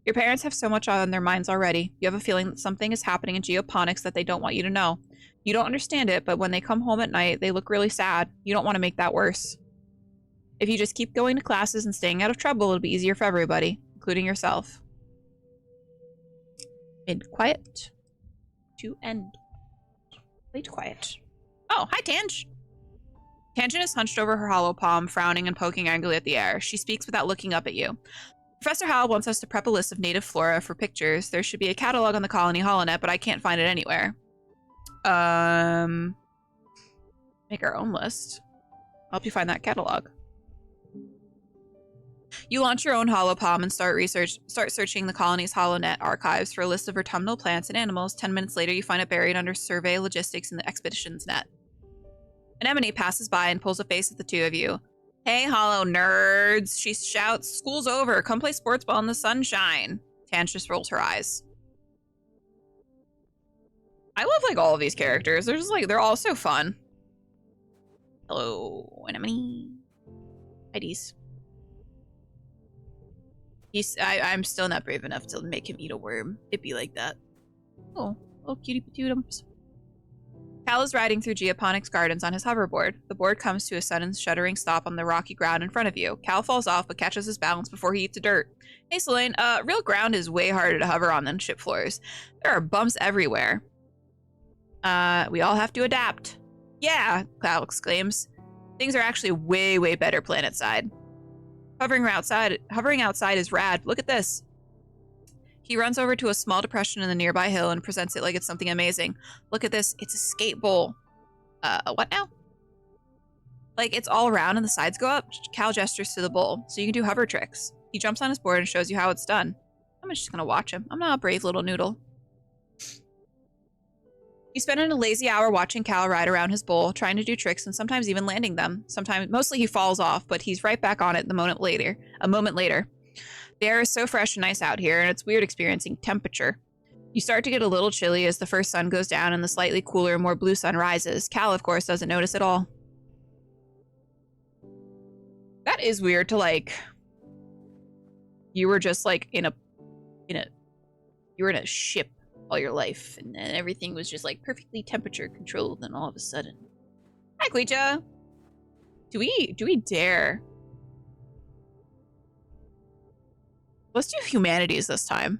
Your parents have so much on their minds already. You have a feeling that something is happening in geoponics that they don't want you to know. You don't understand it, but when they come home at night, they look really sad. You don't want to make that worse. If you just keep going to classes and staying out of trouble, it'll be easier for everybody, including yourself. Mid quiet to end. Late quiet. Oh, hi, Tange. Tangent is hunched over her hollow palm, frowning and poking angrily at the air. She speaks without looking up at you. Professor Howell wants us to prep a list of native flora for pictures. There should be a catalog on the colony holonet, but I can't find it anywhere. Make our own list. I'll help you find that catalog. You launch your own holopalm and start searching the colony's holonet archives for a list of autumnal plants and animals. 10 minutes later, you find it buried under survey logistics in the expedition's net. Anemone passes by and pulls a face at the two of you. Hey, holo nerds, she shouts. School's over. Come play sports ball in the sunshine. Tange just rolls her eyes. I love, like, all of these characters. They're just, like, they're all so fun. Hello, Anemone. IDs. I'm still not brave enough to make him eat a worm. It'd be like that. Oh, little cutie patootumps. Cal is riding through Geoponics Gardens on his hoverboard. The board comes to a sudden shuddering stop on the rocky ground in front of you. Cal falls off but catches his balance before he eats the dirt. Hey, Selene, real ground is way harder to hover on than ship floors. There are bumps everywhere. We all have to adapt. Yeah, Cal exclaims. Things are actually way, way better planet-side. Hovering outside is rad. Look at this. He runs over to a small depression in the nearby hill and presents it like it's something amazing. Look at this. It's a skate bowl. What now? Like, it's all around and the sides go up. Cal gestures to the bowl, so you can do hover tricks. He jumps on his board and shows you how it's done. I'm just gonna watch him. I'm not a brave little noodle. You spend a lazy hour watching Cal ride around his bowl, trying to do tricks and sometimes even landing them. Mostly he falls off, but he's right back on it a moment later. The air is so fresh and nice out here, and it's weird experiencing temperature. You start to get a little chilly as the first sun goes down and the slightly cooler, more blue sun rises. Cal, of course, doesn't notice at all. That is weird to, like... You were just, like, you were in a ship all your life, and then everything was just, like, perfectly temperature controlled, and all of a sudden... Hi, Queecha! Do we dare? Let's do humanities this time.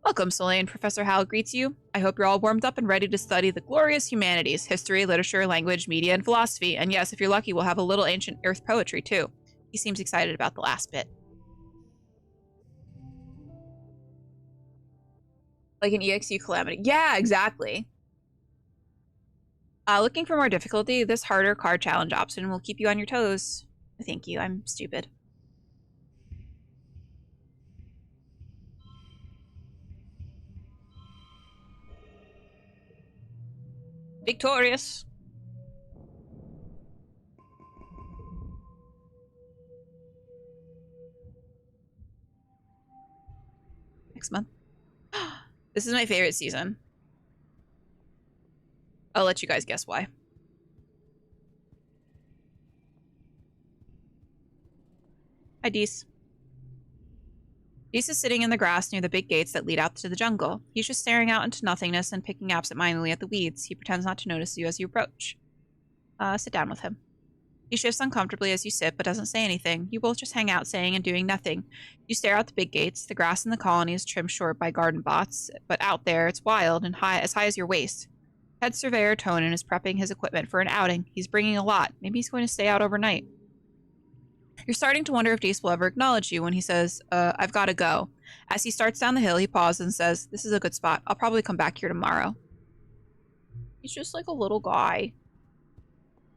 Welcome, Soleil. Professor Hal greets you. I hope you're all warmed up and ready to study the glorious humanities, history, literature, language, media, and philosophy. And yes, if you're lucky, we'll have a little ancient Earth poetry, too. He seems excited about the last bit. Like an EXU calamity. Yeah, exactly. Looking for more difficulty, this harder card challenge option will keep you on your toes. Thank you, I'm stupid. Victorious. Next month. This is my favorite season. I'll let you guys guess why. Hi, Dees. Dees is sitting in the grass near the big gates that lead out to the jungle. He's just staring out into nothingness and picking absentmindedly at the weeds. He pretends not to notice you as you approach. Sit down with him. He shifts uncomfortably as you sit, but doesn't say anything. You both just hang out, saying and doing nothing. You stare out the big gates. The grass in the colony is trimmed short by garden bots, but out there it's wild and high as your waist. Head surveyor Tonin is prepping his equipment for an outing. He's bringing a lot. Maybe he's going to stay out overnight. You're starting to wonder if Dees will ever acknowledge you when he says, I've got to go. As he starts down the hill, he pauses and says, this is a good spot. I'll probably come back here tomorrow. He's just like a little guy.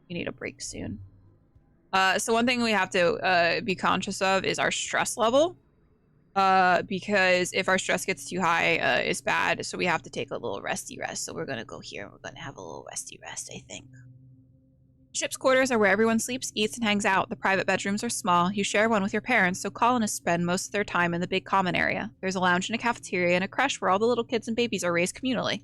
You need a break soon. So one thing we have to be conscious of is our stress level. Because if our stress gets too high, it's bad. So we have to take a little resty rest. So we're going to go here. We're going to have a little resty rest, I think. Ship's quarters are where everyone sleeps, eats, and hangs out. The private bedrooms are small. You share one with your parents, so colonists spend most of their time in the big common area. There's a lounge and a cafeteria and a creche where all the little kids and babies are raised communally.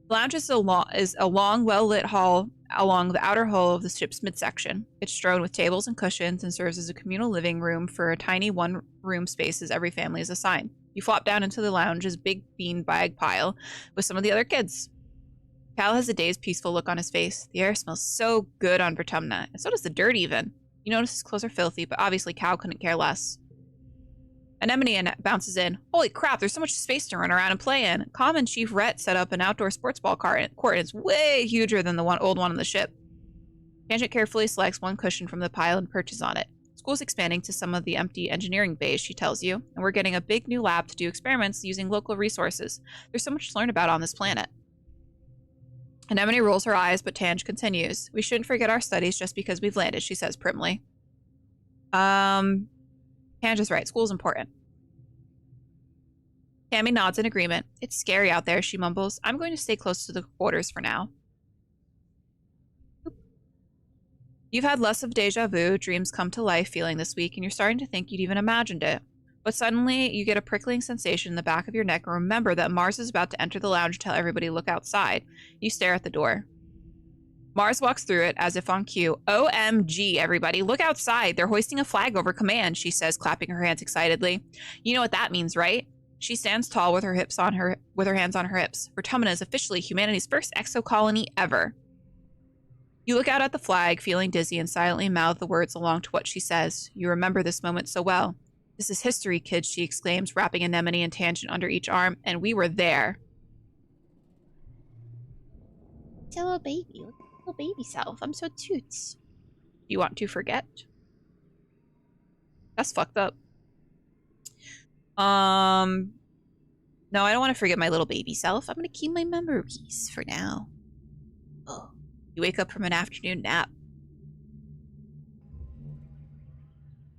The lounge is a long, well-lit hall along the outer hull of the ship's midsection. It's strewn with tables and cushions and serves as a communal living room for a tiny one-room spaces every family is assigned. You flop down into the lounge's big beanbag pile with some of the other kids. Cal has a dazed, peaceful look on his face. The air smells so good on Vertumna, and so does the dirt even. You notice his clothes are filthy, but obviously Cal couldn't care less. Anemone bounces in. Holy crap, there's so much space to run around and play in. Common Chief Rhett set up an outdoor sports ball court, and it's way huger than the old one on the ship. Tangent carefully selects one cushion from the pile and perches on it. School's expanding to some of the empty engineering bays, she tells you, and we're getting a big new lab to do experiments using local resources. There's so much to learn about on this planet. Anemone rolls her eyes, but Tange continues. We shouldn't forget our studies just because we've landed, she says primly. Tange is right. School's important. Tammy nods in agreement. It's scary out there, she mumbles. I'm going to stay close to the quarters for now. You've had less of deja vu, dreams come to life feeling this week, and you're starting to think you'd even imagined it. But suddenly, you get a prickling sensation in the back of your neck and remember that Mars is about to enter the lounge and tell everybody look outside. You stare at the door. Mars walks through it as if on cue. OMG, everybody, look outside. They're hoisting a flag over command, she says, clapping her hands excitedly. You know what that means, right? She stands tall with her hands on her hips. Vertumna is officially humanity's first exocolony ever. You look out at the flag, feeling dizzy, and silently mouth the words along to what she says. You remember this moment so well. This is history, kids, she exclaims, wrapping Anemone and Tangent under each arm, and we were there. It's a little baby. Look at the little baby self. I'm so toots. Do you want to forget? That's fucked up. No, I don't want to forget my little baby self. I'm gonna keep my memories for now. Oh, you wake up from an afternoon nap.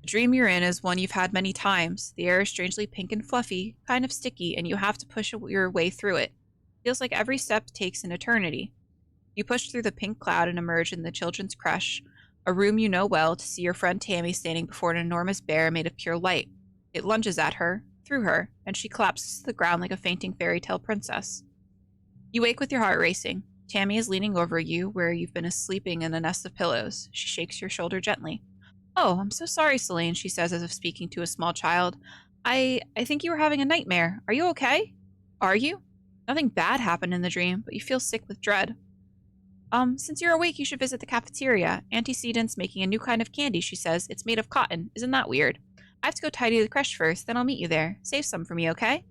The dream you're in is one you've had many times. The air is strangely pink and fluffy, kind of sticky, and you have to push your way through it. Feels like every step takes an eternity. You push through the pink cloud and emerge in the children's creche, a room you know well, to see your friend Tammy standing before an enormous bear made of pure light. It lunges at her, through her, and she collapses to the ground like a fainting fairy tale princess. You wake with your heart racing. Tammy is leaning over you where you've been sleeping in a nest of pillows. She shakes your shoulder gently. Oh, I'm so sorry, Celine, she says as if speaking to a small child. I think you were having a nightmare. Are you okay? Are you? Nothing bad happened in the dream, but you feel sick with dread. Since you're awake, you should visit the cafeteria. Auntie Seden's making a new kind of candy, she says. It's made of cotton. Isn't that weird? I have to go tidy the creche first, then I'll meet you there. Save some for me, okay?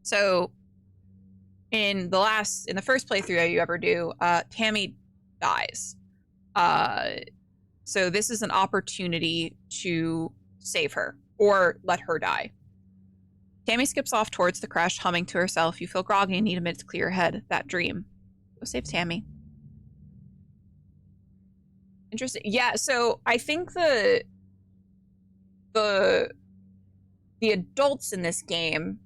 So, in the first playthrough that you ever do, Tammy dies. So this is an opportunity to save her, or let her die. Tammy skips off towards the creche, humming to herself. You feel groggy and need a minute to clear your head. That dream. Go save Tammy. Interesting. Yeah, so I think the adults in this game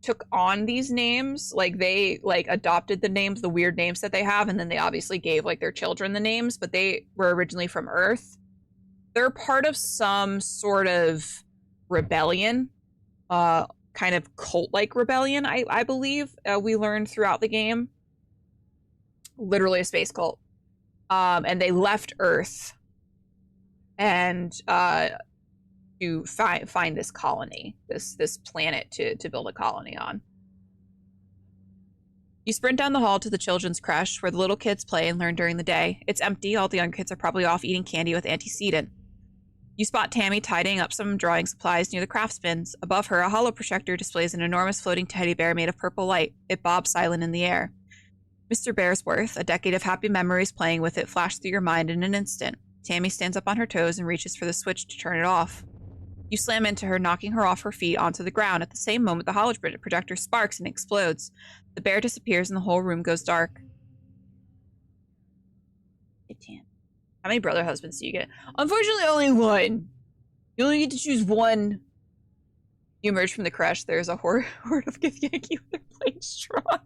took on these names. Like, they adopted the names, the weird names that they have, and then they obviously gave their children the names, but they were originally from Earth. They're part of some sort of rebellion, kind of cult-like rebellion, I believe. We learned throughout the game. Literally a space cult. And they left Earth and to find this colony, this planet to build a colony on. You sprint down the hall to the children's creche where the little kids play and learn during the day. It's empty. All the young kids are probably off eating candy with Auntie Seden. You spot Tammy tidying up some drawing supplies near the craft bins. Above her, a holo projector displays an enormous floating teddy bear made of purple light. It bobs silent in the air. Mr. Bearsworth, a decade of happy memories playing with it, flashed through your mind in an instant. Tammy stands up on her toes and reaches for the switch to turn it off. You slam into her, knocking her off her feet onto the ground. At the same moment, the holo projector sparks and explodes. The bear disappears and the whole room goes dark. How many brother husbands do you get? Unfortunately, only one. You only get to choose one. You emerge from the creche. There's a horde of Githyanki with their plates strong.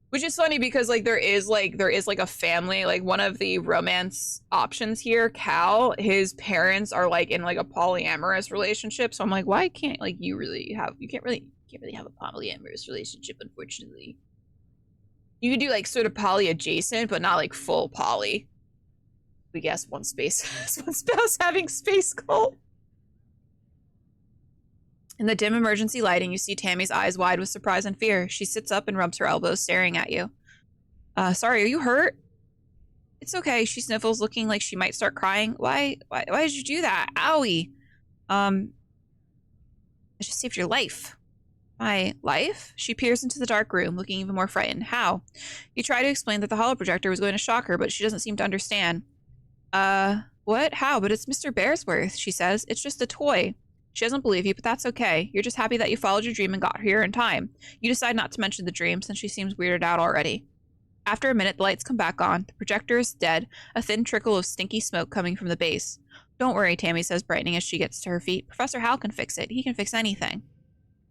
Which is funny because there is a family, one of the romance options here, Cal, his parents are in a polyamorous relationship. So I'm like, why can't you can't really have a polyamorous relationship, unfortunately. You could do sort of poly adjacent, but not full poly. We guess one spouse having space cult. In the dim emergency lighting, you see Tammy's eyes wide with surprise and fear. She sits up and rubs her elbows, staring at you. Sorry, are you hurt? It's okay, she sniffles, looking like she might start crying. Why did you do that? Owie. I just saved your life. My life? She peers into the dark room, looking even more frightened. How? You try to explain that the holo projector was going to shock her, but she doesn't seem to understand. What? How? But it's Mr. Bearsworth, she says. It's just a toy. She doesn't believe you, but that's okay. You're just happy that you followed your dream and got here in time. You decide not to mention the dream since she seems weirded out already. After a minute, the lights come back on. The projector is dead, a thin trickle of stinky smoke coming from the base. Don't worry, Tammy says, brightening as she gets to her feet. Professor Hal can fix it. He can fix anything.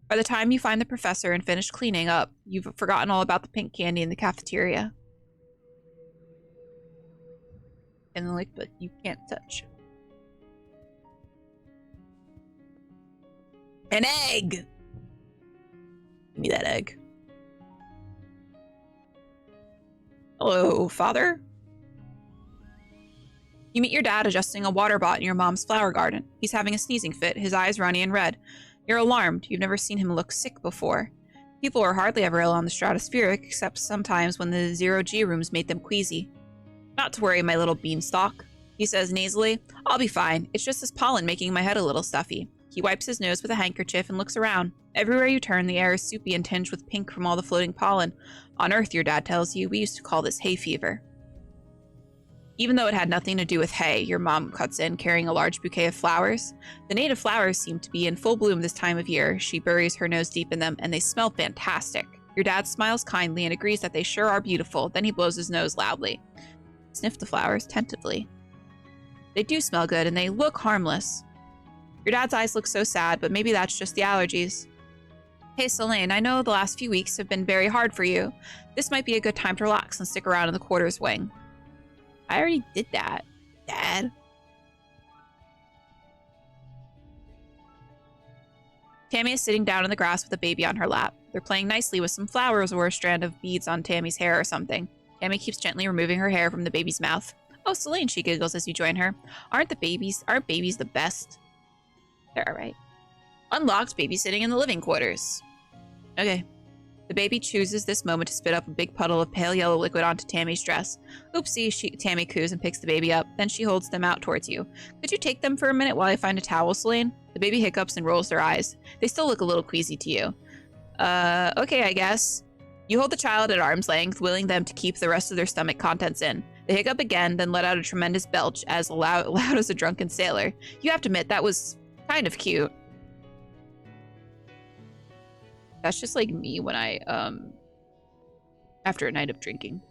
By the time you find the professor and finish cleaning up, you've forgotten all about the pink candy in the cafeteria. And but you can't touch. An egg! Give me that egg. Hello, father? You meet your dad adjusting a water bot in your mom's flower garden. He's having a sneezing fit, his eyes runny and red. You're alarmed. You've never seen him look sick before. People are hardly ever ill on the stratospheric, except sometimes when the zero-G rooms made them queasy. Not to worry, my little beanstalk, he says nasally. I'll be fine. It's just this pollen making my head a little stuffy. He wipes his nose with a handkerchief and looks around. Everywhere you turn, the air is soupy and tinged with pink from all the floating pollen. On Earth, your dad tells you, we used to call this hay fever. Even though it had nothing to do with hay, your mom cuts in, carrying a large bouquet of flowers. The native flowers seem to be in full bloom this time of year. She buries her nose deep in them, and they smell fantastic. Your dad smiles kindly and agrees that they sure are beautiful. Then he blows his nose loudly. Sniff the flowers tentatively. They do smell good, and they look harmless. Your dad's eyes look so sad, but maybe that's just the allergies. Hey, Selene, I know the last few weeks have been very hard for you. This might be a good time to relax and stick around in the quarters wing. I already did that, Dad. Tammy is sitting down in the grass with a baby on her lap. They're playing nicely with some flowers or a strand of beads on Tammy's hair or something. Tammy keeps gently removing her hair from the baby's mouth. Oh, Selene, she giggles as you join her. Aren't babies the best? They're all right. Unlocked babysitting in the living quarters. Okay. The baby chooses this moment to spit up a big puddle of pale yellow liquid onto Tammy's dress. Oopsie, Tammy coos and picks the baby up. Then she holds them out towards you. Could you take them for a minute while I find a towel, Selene? The baby hiccups and rolls their eyes. They still look a little queasy to you. Okay, I guess. You hold the child at arm's length, willing them to keep the rest of their stomach contents in. They hiccup again, then let out a tremendous belch, as loud as a drunken sailor. You have to admit, that was kind of cute. That's just like me when I, after a night of drinking.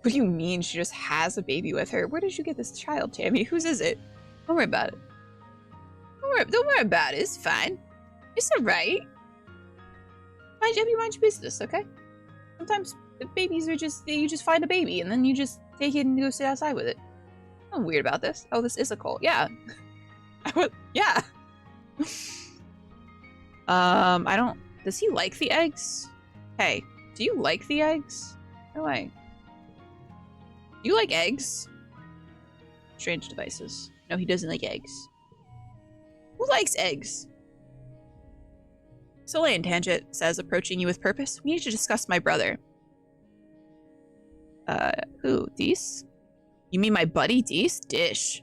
What do you mean she just has a baby with her? Where did you get this child, Tammy? Whose is it? Don't worry about it. Don't worry about it. It's fine. It's alright. Mind your business, okay? Sometimes the babies are just, you just find a baby and then you just take it and go sit outside with it. I'm weird about this. Oh, this is a cult. Yeah. Yeah. I don't... Does he like the eggs? Hey, do you like the eggs? No way. Do you like eggs? Strange devices. No, he doesn't like eggs. Who likes eggs? Selene, Tangent says, approaching you with purpose. We need to discuss my brother. Who? Dees? You mean my buddy Dees? Dish.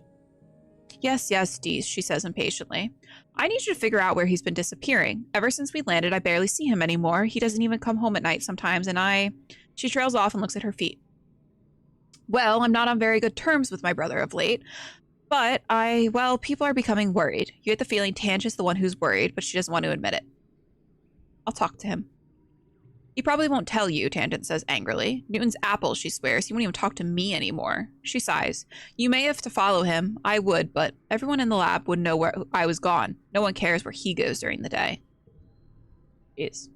Yes, Dees, she says impatiently. I need you to figure out where he's been disappearing. Ever since we landed, I barely see him anymore. He doesn't even come home at night sometimes, and She trails off and looks at her feet. Well, I'm not on very good terms with my brother of late, but people are becoming worried. You get the feeling Tangent's the one who's worried, but she doesn't want to admit it. I'll talk to him. He probably won't tell you, Tangent says angrily. Newton's apple, she swears. He won't even talk to me anymore. She sighs. You may have to follow him. I would, but everyone in the lab would know where I was gone. No one cares where he goes during the day. Jeez.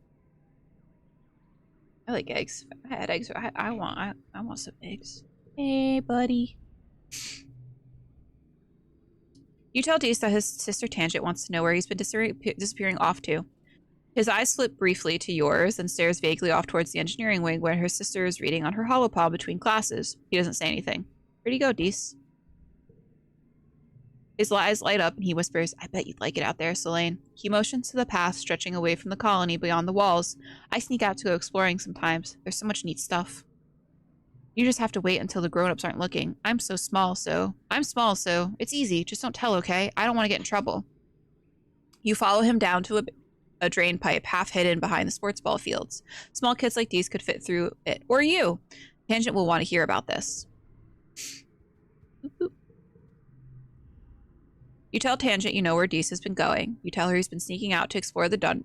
I like eggs. If I had eggs, I want some eggs. Hey, buddy. You tell Dees that his sister Tangent wants to know where he's been disappearing off to. His eyes flip briefly to yours and stares vaguely off towards the engineering wing where her sister is reading on her holopod between classes. He doesn't say anything. Where'd he go, Dees? His eyes light up and he whispers, I bet you'd like it out there, Selene. He motions to the path stretching away from the colony beyond the walls. I sneak out to go exploring sometimes. There's so much neat stuff. You just have to wait until the grown-ups aren't looking. I'm small, so it's easy. Just don't tell, okay? I don't want to get in trouble. You follow him down to a drain pipe half hidden behind the sports ball fields. Small kids like these could fit through it. Or you. Tangent will want to hear about this. You tell Tangent you know where Dees has been going. You tell her he's been sneaking out to explore the jungle,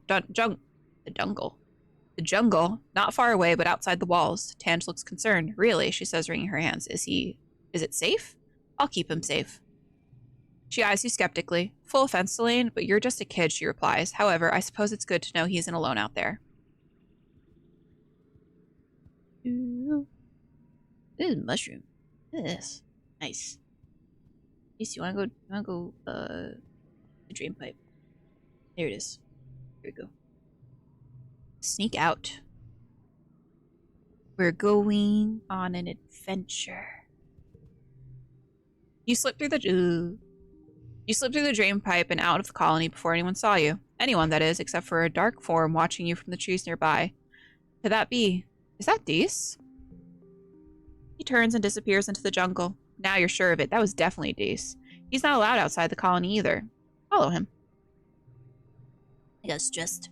not far away, but outside the walls. Tangent looks concerned. Really, she says, wringing her hands. Is it safe? I'll keep him safe. She eyes you skeptically. Full offense, Selene, but you're just a kid, she replies. However, I suppose it's good to know he isn't alone out there. Ooh. This is a mushroom. This. Nice. Yes, you wanna go, the drain pipe. There it is. Here we go. Sneak out. We're going on an adventure. You slip through the drain pipe and out of the colony before anyone saw you. Anyone, that is, except for a dark form watching you from the trees nearby. Could that be? Is that Dees? He turns and disappears into the jungle. Now you're sure of it. That was definitely Dees. He's not allowed outside the colony either. Follow him. I guess just.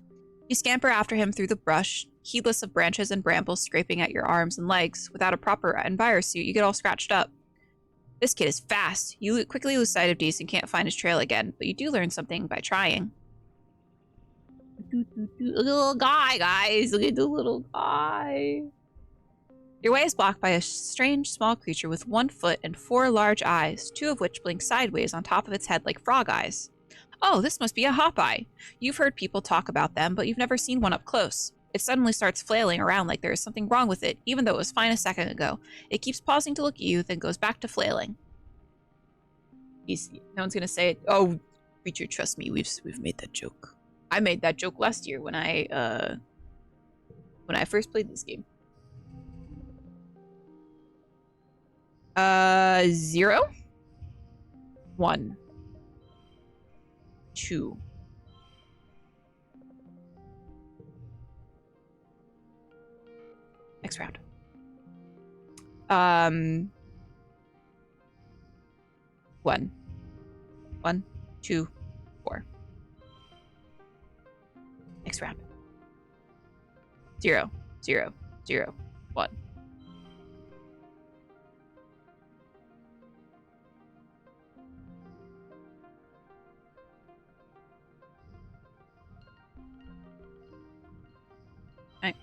You scamper after him through the brush, heedless of branches and brambles scraping at your arms and legs. Without a proper envirosuit, you get all scratched up. This kid is fast. You quickly lose sight of Dees and can't find his trail again, but you do learn something by trying. Little guy, guys. Look at the little guy. Your way is blocked by a strange small creature with 1 foot and 4 large eyes, 2 of which blink sideways on top of its head like frog eyes. Oh, this must be a hop-eye. You've heard people talk about them, but you've never seen one up close. It suddenly starts flailing around like there is something wrong with it, even though it was fine a second ago. It keeps pausing to look at you, then goes back to flailing. No one's gonna say it. Oh, creature, trust me, we've made that joke. I made that joke last year when I first played this game. 0, 1, 2. Next round. 1, 2, 4. Next round. 0, 0, 0, 1. Right.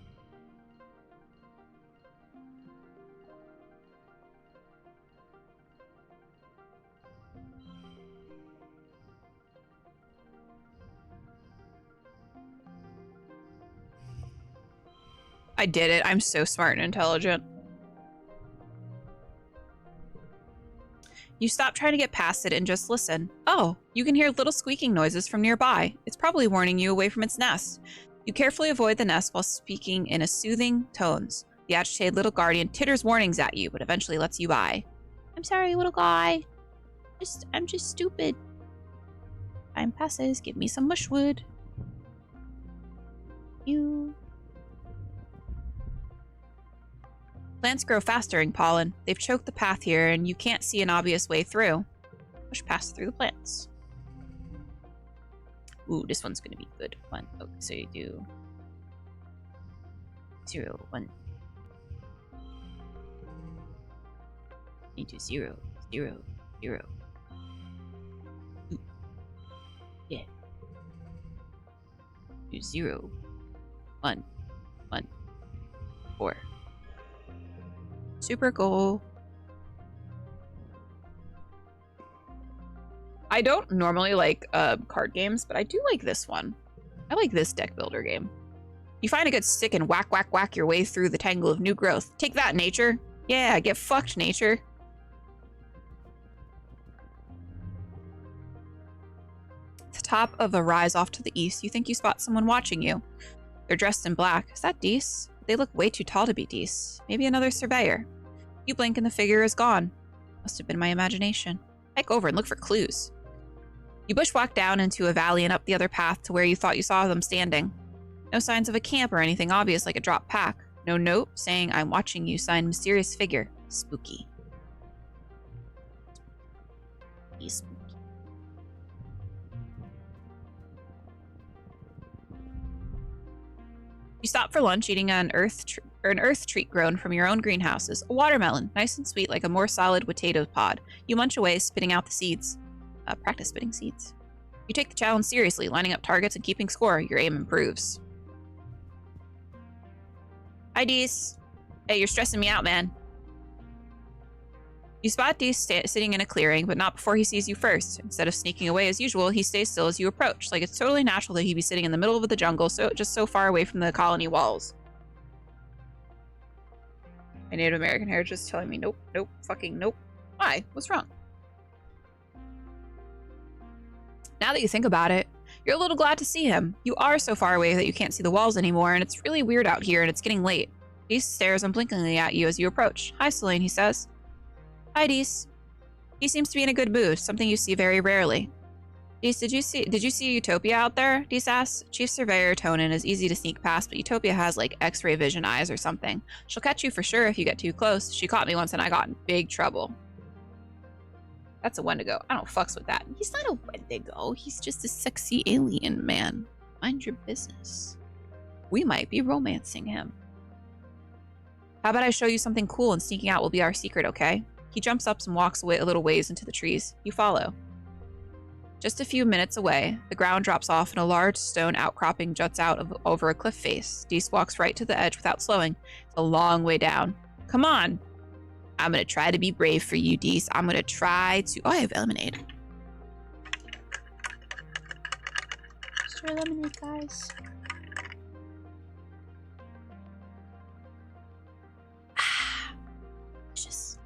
I did it. I'm so smart and intelligent. You stop trying to get past it and just listen. Oh, you can hear little squeaking noises from nearby. It's probably warning you away from its nest. You carefully avoid the nest while speaking in a soothing tones. The agitated little guardian titters warnings at you, but eventually lets you by. I'm sorry, little guy. I'm just stupid. Time passes. Give me some mushwood. You. Plants grow fast during pollen. They've choked the path here, and you can't see an obvious way through. Push past through the plants. Ooh, this one's gonna be good. 1. Okay, so you do 0, 1. You do 0, 0, 0. Ooh. Yeah. Do 0, 1, 1, 4. Super goal. I don't normally like card games, but I do like this one. I like this deck builder game. You find a good stick and whack, whack, whack your way through the tangle of new growth. Take that, nature. Yeah, get fucked, nature. At the top of a rise off to the east, you think you spot someone watching you. They're dressed in black. Is that Dees? They look way too tall to be Dees. Maybe another surveyor. You blink and the figure is gone. Must have been my imagination. Hike over and look for clues. You bushwhack down into a valley and up the other path to where you thought you saw them standing. No signs of a camp or anything obvious like a dropped pack. No note saying I'm watching you, signed mysterious figure. Spooky. He's spooky. You stop for lunch eating an earth treat grown from your own greenhouses. A watermelon, nice and sweet like a more solid potato pod. You munch away, spitting out the seeds. Practice spitting seeds. You take the challenge seriously, lining up targets and keeping score. Your aim improves. Hi, Dees. Hey, you're stressing me out, man. You spot Dees sitting in a clearing, but not before he sees you first. Instead of sneaking away as usual, he stays still as you approach, like it's totally natural that he'd be sitting in the middle of the jungle, just so far away from the colony walls. My Native American heritage is telling me nope, nope, fucking nope. Why? What's wrong? Now that you think about it, you're a little glad to see him. You are so far away that you can't see the walls anymore, and it's really weird out here, and it's getting late. Dees stares unblinkingly at you as you approach. Hi, Selene, he says. Hi, Dees. He seems to be in a good mood, something you see very rarely. Dees, did you see Utopia out there? Dees asks. Chief Surveyor Tonin is easy to sneak past, but Utopia has like X-ray vision eyes or something. She'll catch you for sure if you get too close. She caught me once and I got in big trouble. That's a Wendigo. I don't fucks with that. He's not a Wendigo. He's just a sexy alien man. Mind your business. We might be romancing him. How about I show you something cool and sneaking out will be our secret, okay? He jumps up and walks away a little ways into the trees. You follow. Just a few minutes away, the ground drops off and a large stone outcropping juts out over a cliff face. Dees walks right to the edge without slowing. It's a long way down. Come on. I'm going to try to be brave for you, Dees. I'm going to try to... Oh, I have lemonade. Just try lemonade, guys. Just...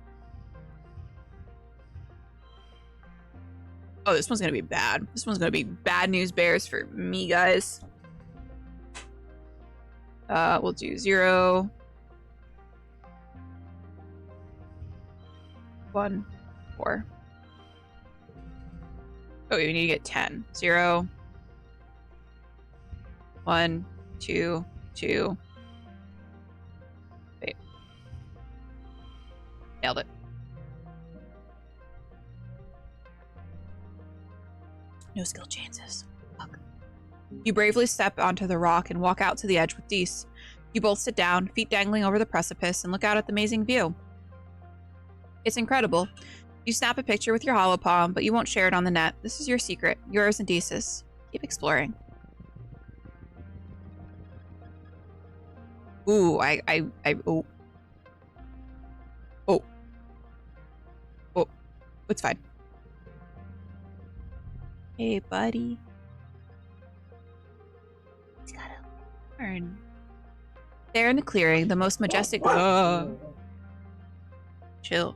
Oh, this one's going to be bad. This one's going to be bad news bears for me, guys. We'll do 0... 1, 4. Oh, we need to get 10. 0, 1, 2, 2. Wait. Nailed it. No skill chances. Fuck. You bravely step onto the rock and walk out to the edge with Dees. You both sit down, feet dangling over the precipice, and look out at the amazing view. It's incredible. You snap a picture with your hollow palm, but you won't share it on the net. This is your secret, yours and Dees's. Keep exploring. Ooh, oh. Oh. Oh. It's fine. Hey, buddy. He's gotta learn. There in the clearing, the most majestic... Chill.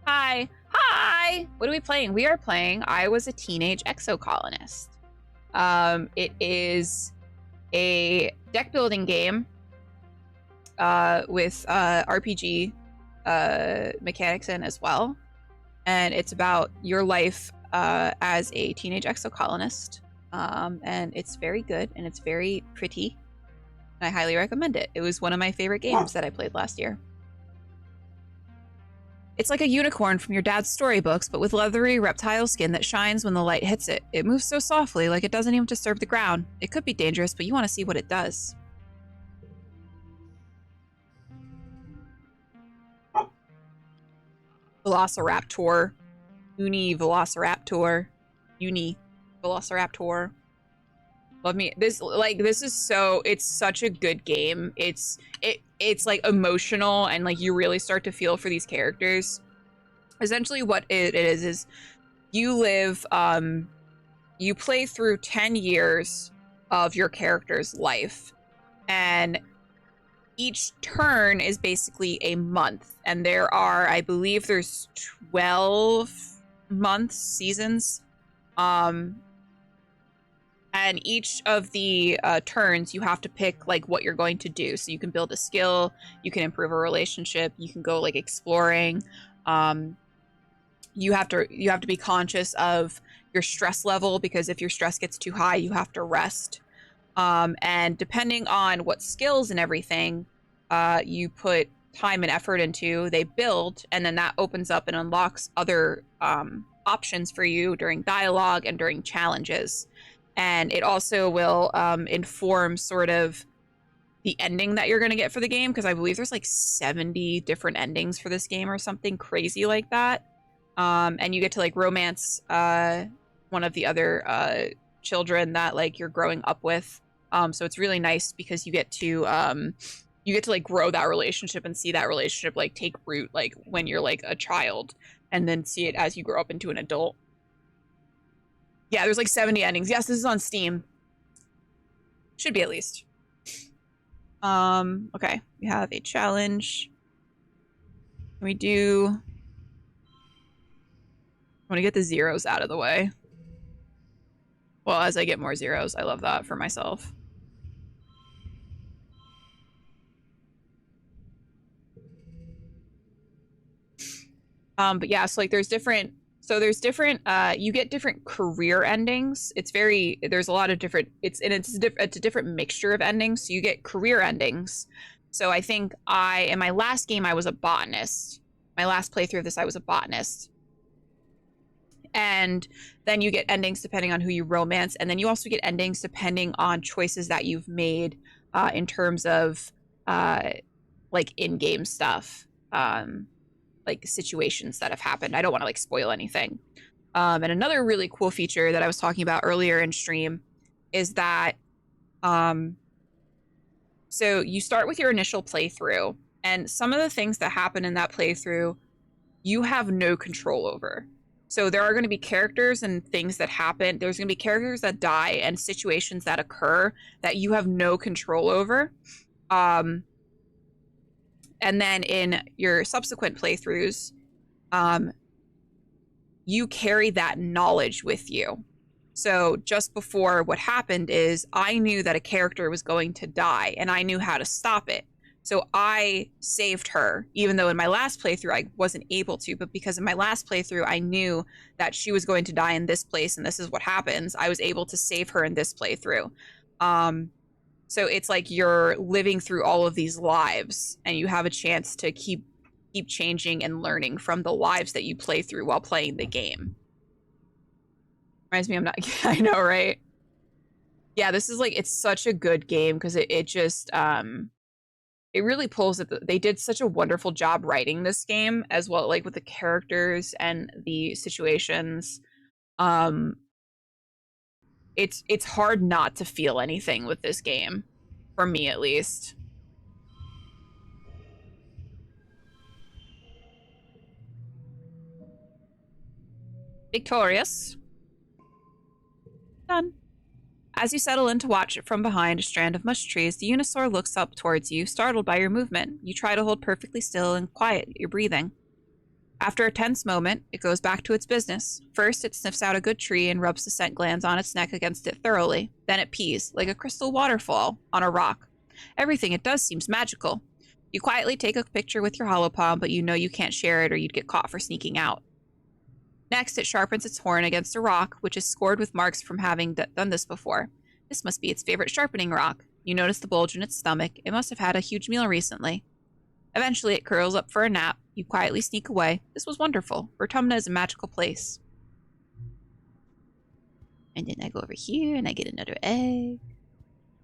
Hi. Hi! What are we playing? We are playing I Was a Teenage Exocolonist. It is a deck building game with RPG mechanics in as well. And it's about your life as a teenage exocolonist. And it's very good and it's very pretty. I highly recommend it. It was one of my favorite games that I played last year. It's like a unicorn from your dad's storybooks, but with leathery reptile skin that shines when the light hits it. It moves so softly, like it doesn't even disturb the ground. It could be dangerous, but you want to see what it does. Velociraptor. Velociraptor. Velociraptor. Love me. This is so, it's such a good game. It's like emotional and like you really start to feel for these characters. Essentially what it is you live, you play through 10 years of your character's life, and each turn is basically a month, and there are, I believe there's 12 months, seasons, and each of the turns, you have to pick like what you're going to do. So you can build a skill, you can improve a relationship, you can go like exploring. You have to be conscious of your stress level, because if your stress gets too high, you have to rest. And depending on what skills and everything you put time and effort into, they build, and then that opens up and unlocks other options for you during dialogue and during challenges. And it also will inform sort of the ending that you're going to get for the game, because I believe there's like 70 different endings for this game or something crazy like that. And you get to like romance one of the other children that like you're growing up with. So it's really nice because you get to like grow that relationship and see that relationship like take root like when you're like a child, and then see it as you grow up into an adult. Yeah, there's like 70 endings. Yes, this is on Steam. Should be at least. Okay. We have a challenge. Can we do... I want to get the zeros out of the way. Well, as I get more zeros, I love that for myself. But yeah, so like there's different So there's different you get different career endings. There's a lot of different it's a different mixture of endings. So you get career endings. So I think in my last game I was a botanist. My last playthrough of this I was a botanist. And then you get endings depending on who you romance, and then you also get endings depending on choices that you've made in terms of like in-game stuff. Like situations that have happened. I don't want to like spoil anything. And another really cool feature that I was talking about earlier in stream is that so you start with your initial playthrough, and some of the things that happen in that playthrough you have no control over. So there are going to be characters and things that happen. There's going to be characters that die and situations that occur that you have no control over. And then in your subsequent playthroughs, you carry that knowledge with you. So just before what happened is I knew that a character was going to die and I knew how to stop it. So I saved her, even though in my last playthrough I wasn't able to, but because in my last playthrough I knew that she was going to die in this place and this is what happens, I was able to save her in this playthrough. So it's like you're living through all of these lives and you have a chance to keep changing and learning from the lives that you play through while playing the game. Reminds me I'm not I know, right? Yeah, this is like it's such a good game because it just it really pulls at they did such a wonderful job writing this game as well, like with the characters and the situations. It's hard not to feel anything with this game, for me at least. Victorious. Done. As you settle in to watch it from behind a strand of mush trees, the Unisaur looks up towards you, startled by your movement. You try to hold perfectly still and quiet your breathing. After a tense moment, it goes back to its business. First, it sniffs out a good tree and rubs the scent glands on its neck against it thoroughly. Then it pees, like a crystal waterfall, on a rock. Everything it does seems magical. You quietly take a picture with your holopalm, but you know you can't share it or you'd get caught for sneaking out. Next, it sharpens its horn against a rock, which is scored with marks from having done this before. This must be its favorite sharpening rock. You notice the bulge in its stomach. It must have had a huge meal recently. Eventually, it curls up for a nap. You quietly sneak away. This was wonderful. Vertumna is a magical place. And then I go over here and I get another egg.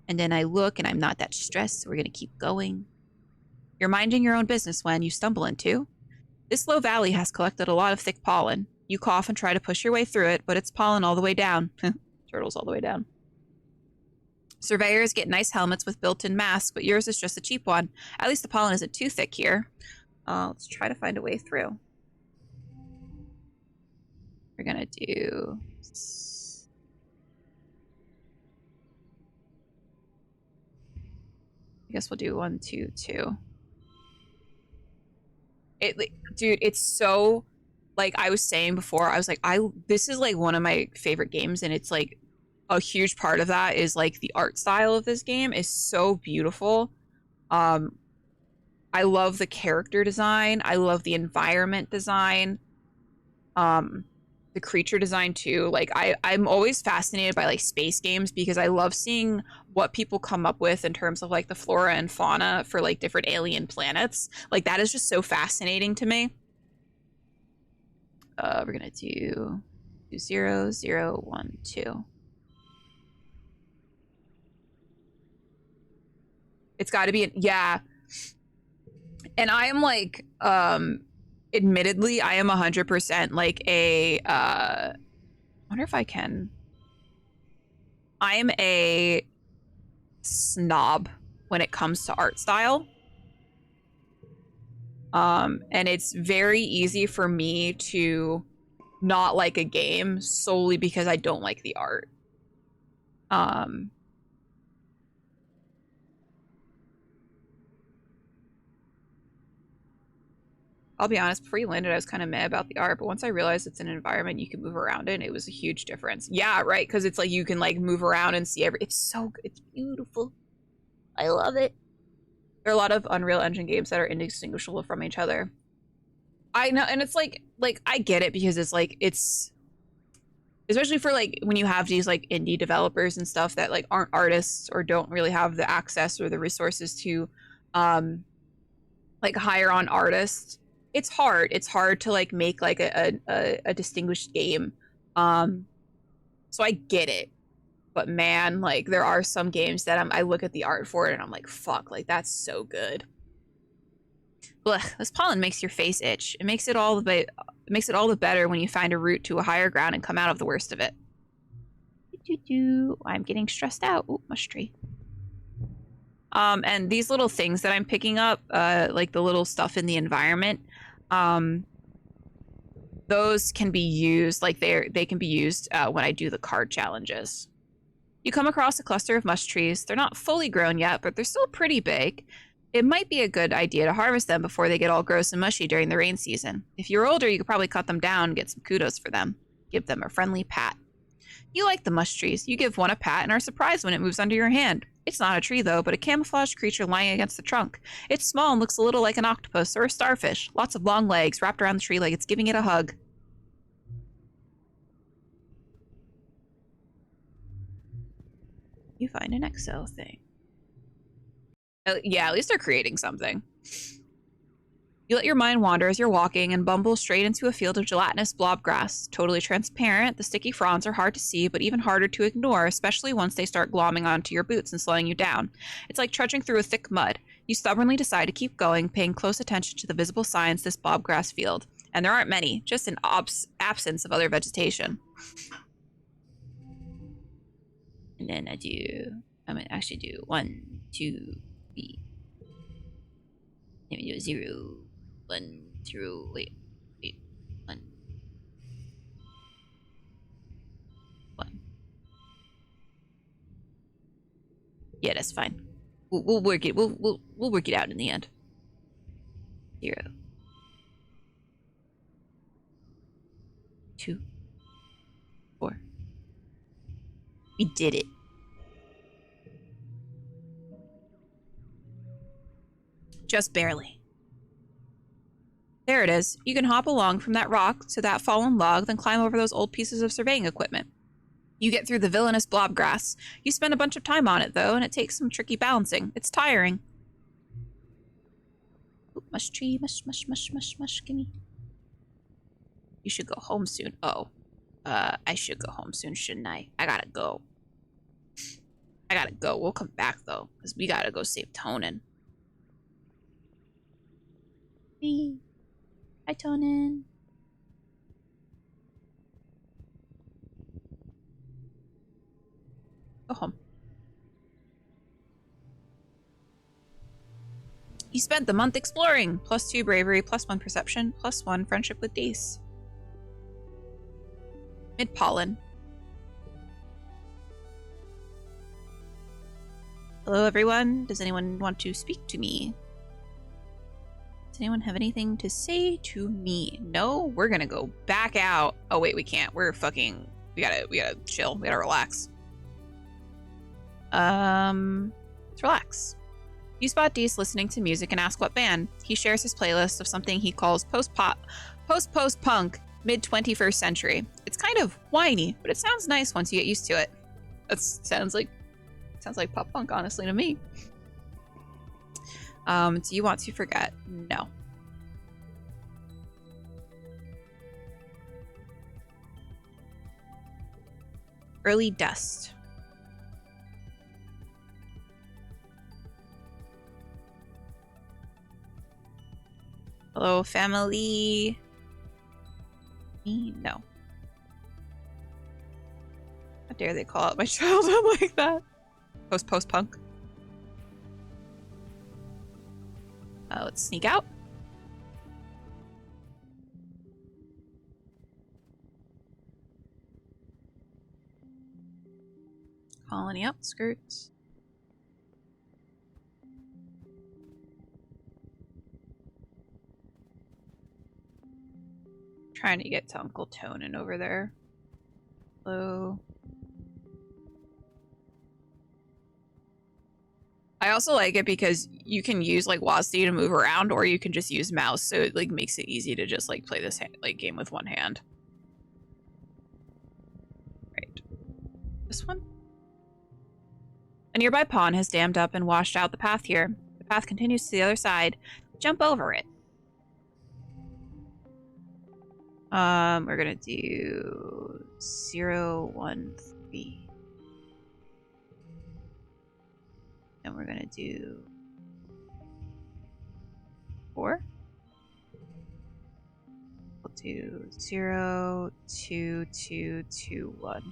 And then I look and I'm not that stressed, so we're going to keep going. You're minding your own business when you stumble into. This low valley has collected a lot of thick pollen. You cough and try to push your way through it, but it's pollen all the way down. Turtles all the way down. Surveyors get nice helmets with built-in masks, but yours is just a cheap one. At least the pollen isn't too thick here. Let's try to find a way through. We're gonna do... I guess we'll do 1, 2, 2. Dude, it's so... Like I was saying before, I was like, this is like one of my favorite games, and it's like a huge part of that is like the art style of this game is so beautiful. I love the character design. I love the environment design. The creature design too. Like I'm always fascinated by like space games because I love seeing what people come up with in terms of like the flora and fauna for like different alien planets. Like that is just so fascinating to me. We're gonna do 0, 0, 1, 2. It's got to be yeah. And I am like, admittedly, I am 100% like a. I wonder if I can. I am a snob when it comes to art style. And it's very easy for me to not like a game solely because I don't like the art. I'll be honest, before you landed, I was kind of mad about the art, but once I realized it's an environment you can move around in, it was a huge difference. Yeah, right, because it's like you can like move around and see it's so good. It's beautiful. I love it. There are a lot of Unreal Engine games that are indistinguishable from each other. I know, and it's like I get it because it's like it's especially for like when you have these like indie developers and stuff that like aren't artists or don't really have the access or the resources to um like hire on artists. It's hard to like make like a distinguished game. um so I get it, but man, like there are some games that I look at the art for it and I'm like, fuck, like that's so good. Blech, this pollen makes your face itch. It makes it all the better when you find a route to a higher ground and come out of the worst of it. I'm getting stressed out. Ooh, mush tree. And these little things that I'm picking up, like the little stuff in the environment, those can be used, like they can be used when I do the card challenges. You come across a cluster of mush trees. They're not fully grown yet, but they're still pretty big. It might be a good idea to harvest them before they get all gross and mushy during the rain season. If you're older, you could probably cut them down and get some kudos for them. Give them a friendly pat. You like the mush trees. You give one a pat and are surprised when it moves under your hand. It's not a tree, though, but a camouflaged creature lying against the trunk. It's small and looks a little like an octopus or a starfish. Lots of long legs wrapped around the tree like it's giving it a hug. You find an Excel thing. Yeah, at least they're creating something. You let your mind wander as you're walking and bumble straight into a field of gelatinous blob grass. Totally transparent, the sticky fronds are hard to see, but even harder to ignore, especially once they start glomming onto your boots and slowing you down. It's like trudging through a thick mud. You stubbornly decide to keep going, paying close attention to the visible signs this bobgrass field. And there aren't many, just an absence of other vegetation. And then I'm gonna actually do 1, 2, 3. Let me do 0, 1, 0, wait, 1. 1. Yeah, that's fine. We'll work it. We'll work it out in the end. 0, 2, 4. We did it. Just barely. There it is. You can hop along from that rock to that fallen log, then climb over those old pieces of surveying equipment. You get through the villainous blobgrass. You spend a bunch of time on it, though, and it takes some tricky balancing. It's tiring. Ooh, mush tree, mush, mush, mush, mush, mush, gimme. You should go home soon. Oh. I should go home soon, shouldn't I? I gotta go. We'll come back, though, because we gotta go save Tonin. Hi, Tonin. Go home. You spent the month exploring. +2 bravery, +1 perception, +1 friendship with Dace. Mid-pollen. Hello, everyone. Does anyone want to speak to me? Does anyone have anything to say to me? No? We're gonna go back out. Oh, wait, we can't. We're fucking... We gotta chill. We gotta relax. Let's relax. You spot Deese listening to music and ask what band. He shares his playlist of something he calls post-punk, mid-21st century. It's kind of whiny, but it sounds nice once you get used to it. That sounds like pop punk, honestly, to me. Do you want to forget? No. Early dust. Hello, family. Me? No. How dare they call out my childhood like that? Post-punk. Let's sneak out. Colony outskirts. Trying to get to Uncle Tonin over there. Hello. I also like it because you can use like WASD to move around, or you can just use mouse, so it like makes it easy to just like play this game with one hand. Right. This one? A nearby pond has dammed up and washed out the path here. The path continues to the other side. Jump over it. We're gonna do 0, 1, 3. And we're gonna do 4. We'll do 0, 2, 2, 2, 1.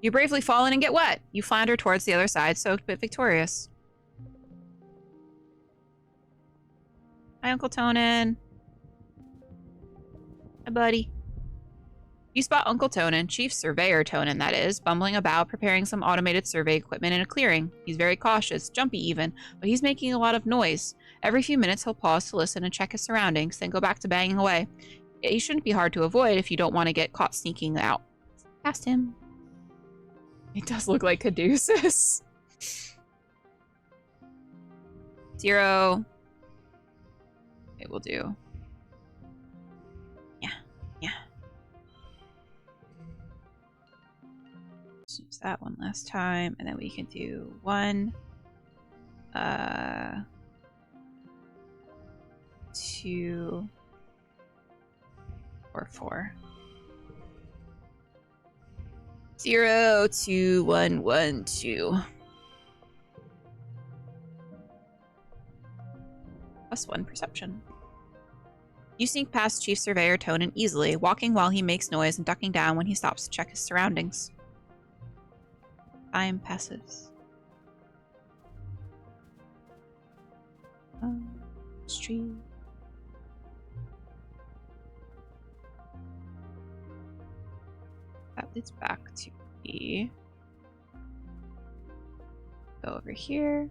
You bravely fall in and get wet. You flounder towards the other side, soaked but victorious. Hi, Uncle Tonin. Hi, buddy. You spot Uncle Tonin, Chief Surveyor Tonin, that is, bumbling about, preparing some automated survey equipment in a clearing. He's very cautious, jumpy even, but he's making a lot of noise. Every few minutes, he'll pause to listen and check his surroundings, then go back to banging away. He shouldn't be hard to avoid if you don't want to get caught sneaking out. Past him. It does look like Caduceus. 0. It will do. Yeah. Let's use that one last time, and then we can do 1, 2, or 4. 0, 2, 1, 1, 2. +1 perception. You sneak past Chief Surveyor Tonin easily, walking while he makes noise and ducking down when he stops to check his surroundings. Time passes. Street. That leads back to the... Go over here.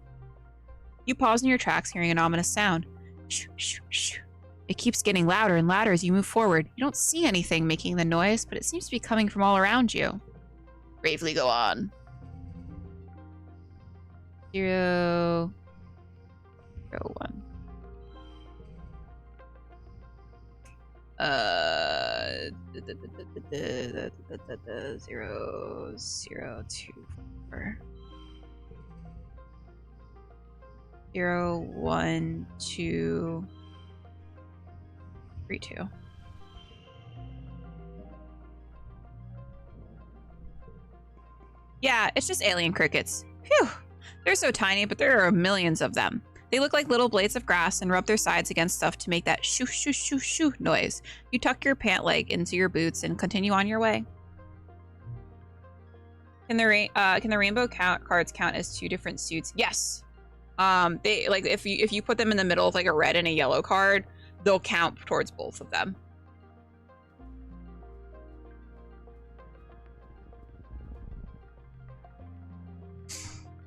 You pause in your tracks, hearing an ominous sound. Shoo, shoo, shoo. It keeps getting louder and louder as you move forward. You don't see anything making the noise, but it seems to be coming from all around you. Bravely go on. 0, 0, 1. 0, 0, 2, 4. 0, 1, 2, 3, 2. Yeah, it's just alien crickets. Phew. They're so tiny, but there are millions of them. They look like little blades of grass and rub their sides against stuff to make that shoo shoo shoo shoo noise. You tuck your pant leg into your boots and continue on your way. Can the rainbow cards count as 2 different suits? Yes. They like if you put them in the middle of like a red and a yellow card, they'll count towards both of them.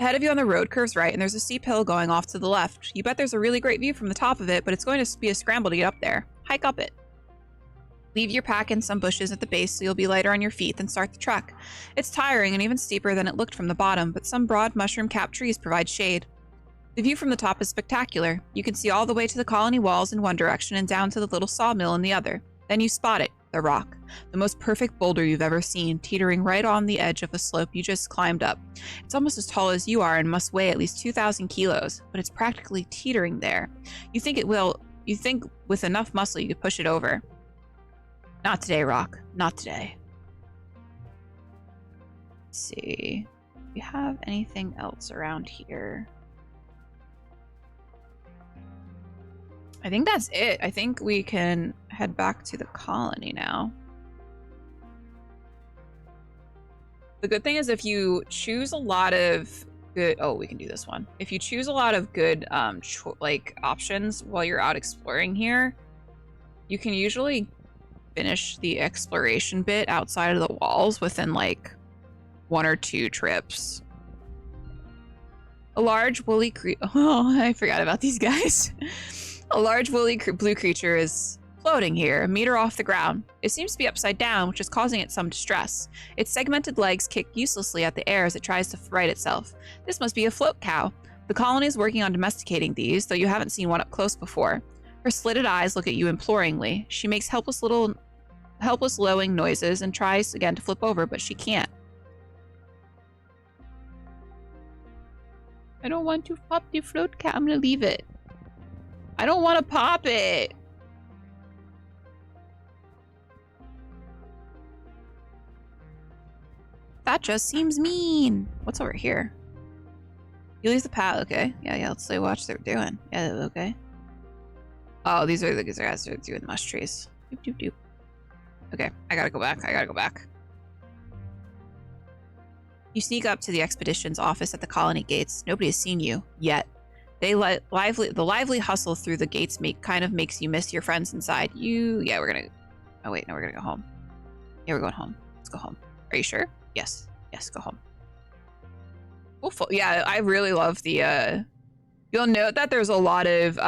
Ahead of you on the road curves right, and there's a steep hill going off to the left. You bet there's a really great view from the top of it, but it's going to be a scramble to get up there. Hike up it. Leave your pack in some bushes at the base so you'll be lighter on your feet, then start the trek. It's tiring and even steeper than it looked from the bottom, but some broad mushroom-capped trees provide shade. The view from the top is spectacular. You can see all the way to the colony walls in one direction and down to the little sawmill in the other. Then you spot it, the rock. The most perfect boulder you've ever seen, teetering right on the edge of a slope you just climbed up. It's almost as tall as you are and must weigh at least 2,000 kilos, but it's practically teetering there. You think with enough muscle you could push it over. Not today, Rock. Not today. Let's see. Do we have anything else around here? I think that's it. I think we can head back to the colony now. The good thing is if you choose a lot of good... Oh, we can do this one. If you choose a lot of good options while you're out exploring here, you can usually finish the exploration bit outside of the walls within like 1 or 2 trips. A large woolly creature... Oh, I forgot about these guys. A large woolly blue creature is Floating here, a meter off the ground. It seems to be upside down, which is causing it some distress. Its segmented legs kick uselessly at the air as it tries to right itself. This must be a float cow. The colony is working on domesticating these, though you haven't seen one up close before. Her slitted eyes look at you imploringly. She makes helpless lowing noises and tries again to flip over, but she can't. I don't want to pop the float cow. I'm gonna leave it. I don't want to pop it. That just seems mean. What's over here? You leave the path. Okay. Yeah, let's say watch what they're doing. Yeah, okay. Oh, these are the guys that are doing the mush trees. Doop, doop, doop. Okay, I gotta go back. You sneak up to the expedition's office at the colony gates. Nobody has seen you yet. The lively hustle through the gates kind of makes you miss your friends inside. We're gonna. Oh wait, no, we're gonna go home. Yeah, we're going home. Let's go home. Are you sure? Yes, go home. Yeah, I really love the. You'll note that there's a lot of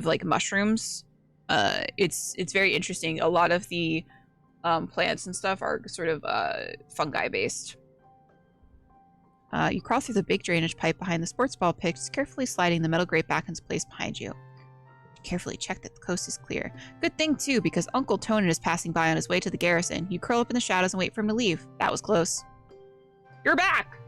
like mushrooms. It's very interesting. A lot of the plants and stuff are sort of fungi based. You crawl through the big drainage pipe behind the sports ball pitch, carefully sliding the metal grate back into place behind you. Carefully check that the coast is clear. Good thing, too, because Uncle Tonin is passing by on his way to the garrison. You curl up in the shadows and wait for him to leave. That was close. You're back!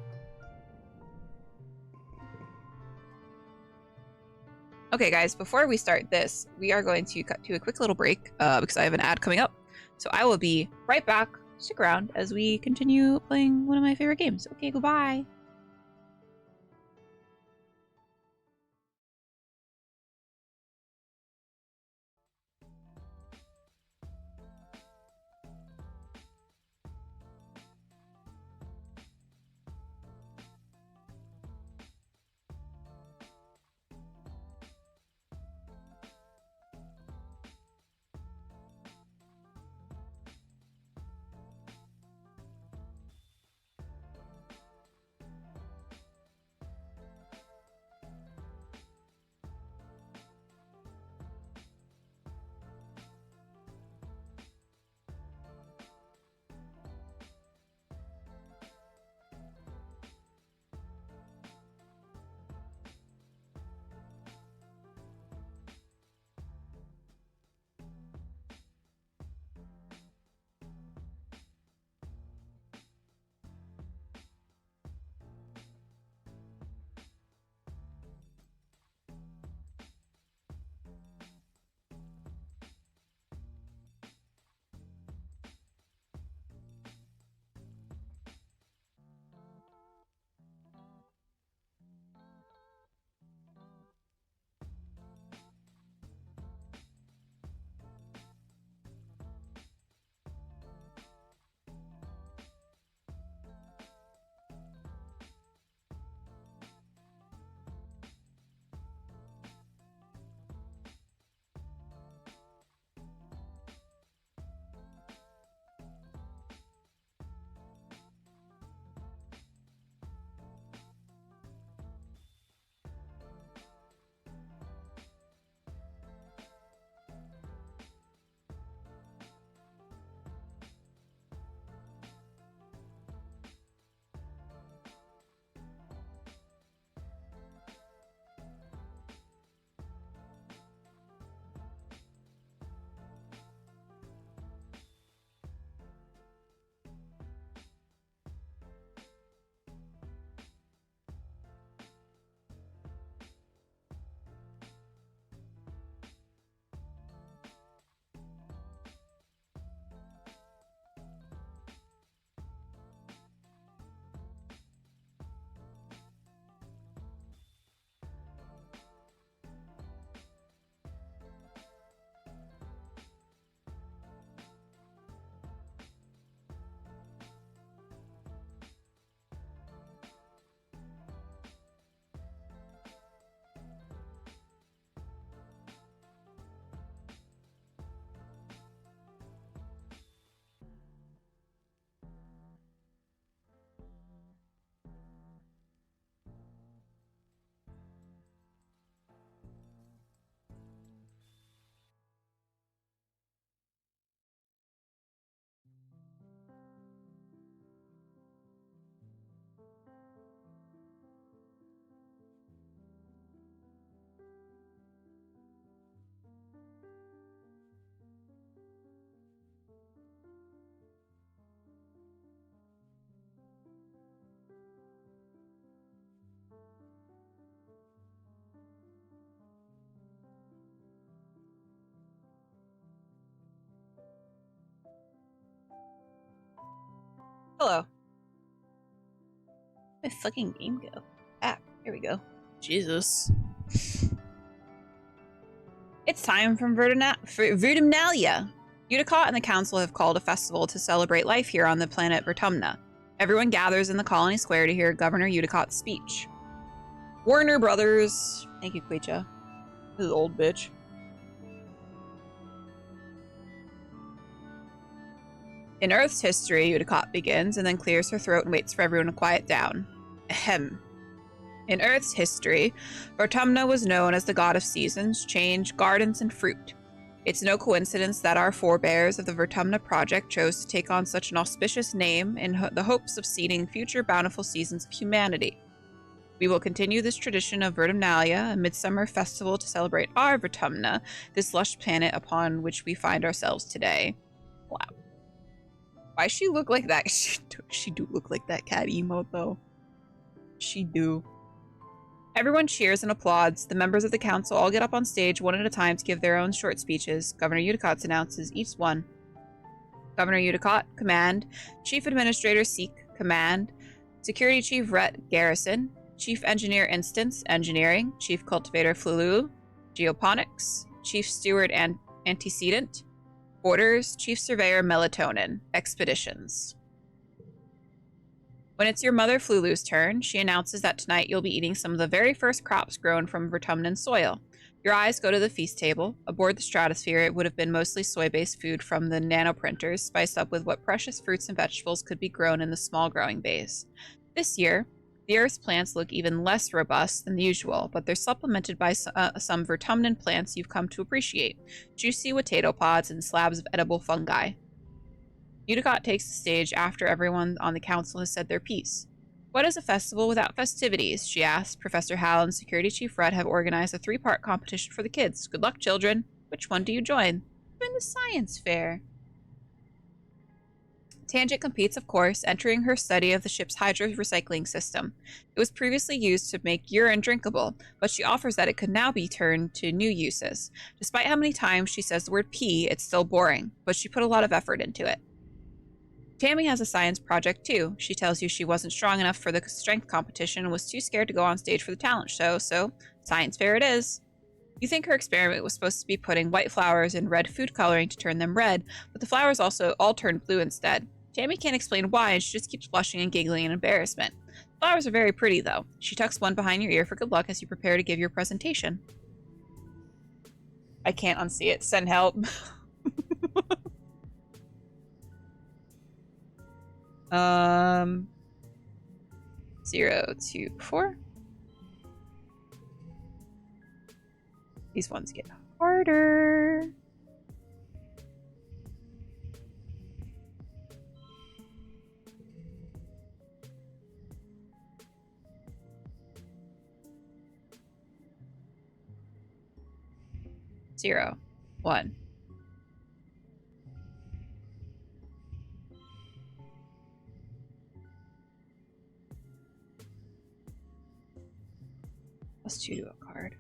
Okay, guys, before we start this, we are going to cut to a quick little break because I have an ad coming up. So I will be right back. Stick around as we continue playing one of my favorite games. Okay, goodbye. Hello. My fucking game go? Ah, here we go. Jesus. It's time for Vertumnalia. Utica and the council have called a festival to celebrate life here on the planet Vertumna. Everyone gathers in the colony square to hear Governor Uticot's speech. Warner Brothers. Thank you, Queecha. This is old bitch. In Earth's history, Uticott begins and then clears her throat and waits for everyone to quiet down. Ahem. In Earth's history, Vertumna was known as the god of seasons, change, gardens, and fruit. It's no coincidence that our forebears of the Vertumna Project chose to take on such an auspicious name in the hopes of seeding future bountiful seasons of humanity. We will continue this tradition of Vertumnalia, a midsummer festival to celebrate our Vertumna, this lush planet upon which we find ourselves today. Wow. Why she look like that? She do look like that cat emote, though. She do. Everyone cheers and applauds. The members of the council all get up on stage one at a time to give their own short speeches. Governor Uticott announces each one. Governor Uticott, command. Chief Administrator Seek, command. Security Chief Rhett, garrison. Chief Engineer Instance, engineering. Chief Cultivator Flulu, geoponics. Chief Steward and antecedent. Orders. Chief Surveyor Melatonin, expeditions. When it's your mother Flulu's turn, she announces that tonight you'll be eating some of the very first crops grown from Vertumnan soil. Your eyes go to the feast table. Aboard the Stratosphere, it would have been mostly soy-based food from the nanoprinters, spiced up with what precious fruits and vegetables could be grown in the small growing bays. This year, the Earth's plants look even less robust than usual, but they're supplemented by some Vertumnan plants you've come to appreciate. Juicy potato pods and slabs of edible fungi. Uticott takes the stage after everyone on the council has said their piece. What is a festival without festivities? She asked. Professor Hal and Security Chief Red have organized a 3-part competition for the kids. Good luck, children. Which one do you join? Join the science fair. Tangent competes, of course, entering her study of the ship's hydro recycling system. It was previously used to make urine drinkable, but she offers that it could now be turned to new uses. Despite how many times she says the word pee, it's still boring, but she put a lot of effort into it. Tammy has a science project too. She tells you she wasn't strong enough for the strength competition and was too scared to go on stage for the talent show, so science fair it is. You think her experiment was supposed to be putting white flowers in red food coloring to turn them red, but the flowers also all turned blue instead. Tammy can't explain why, and she just keeps blushing and giggling in embarrassment. Flowers are very pretty, though. She tucks one behind your ear for good luck as you prepare to give your presentation. I can't unsee it. Send help. 0, 2, 4. These ones get harder. Zero, 1. +2 to a card.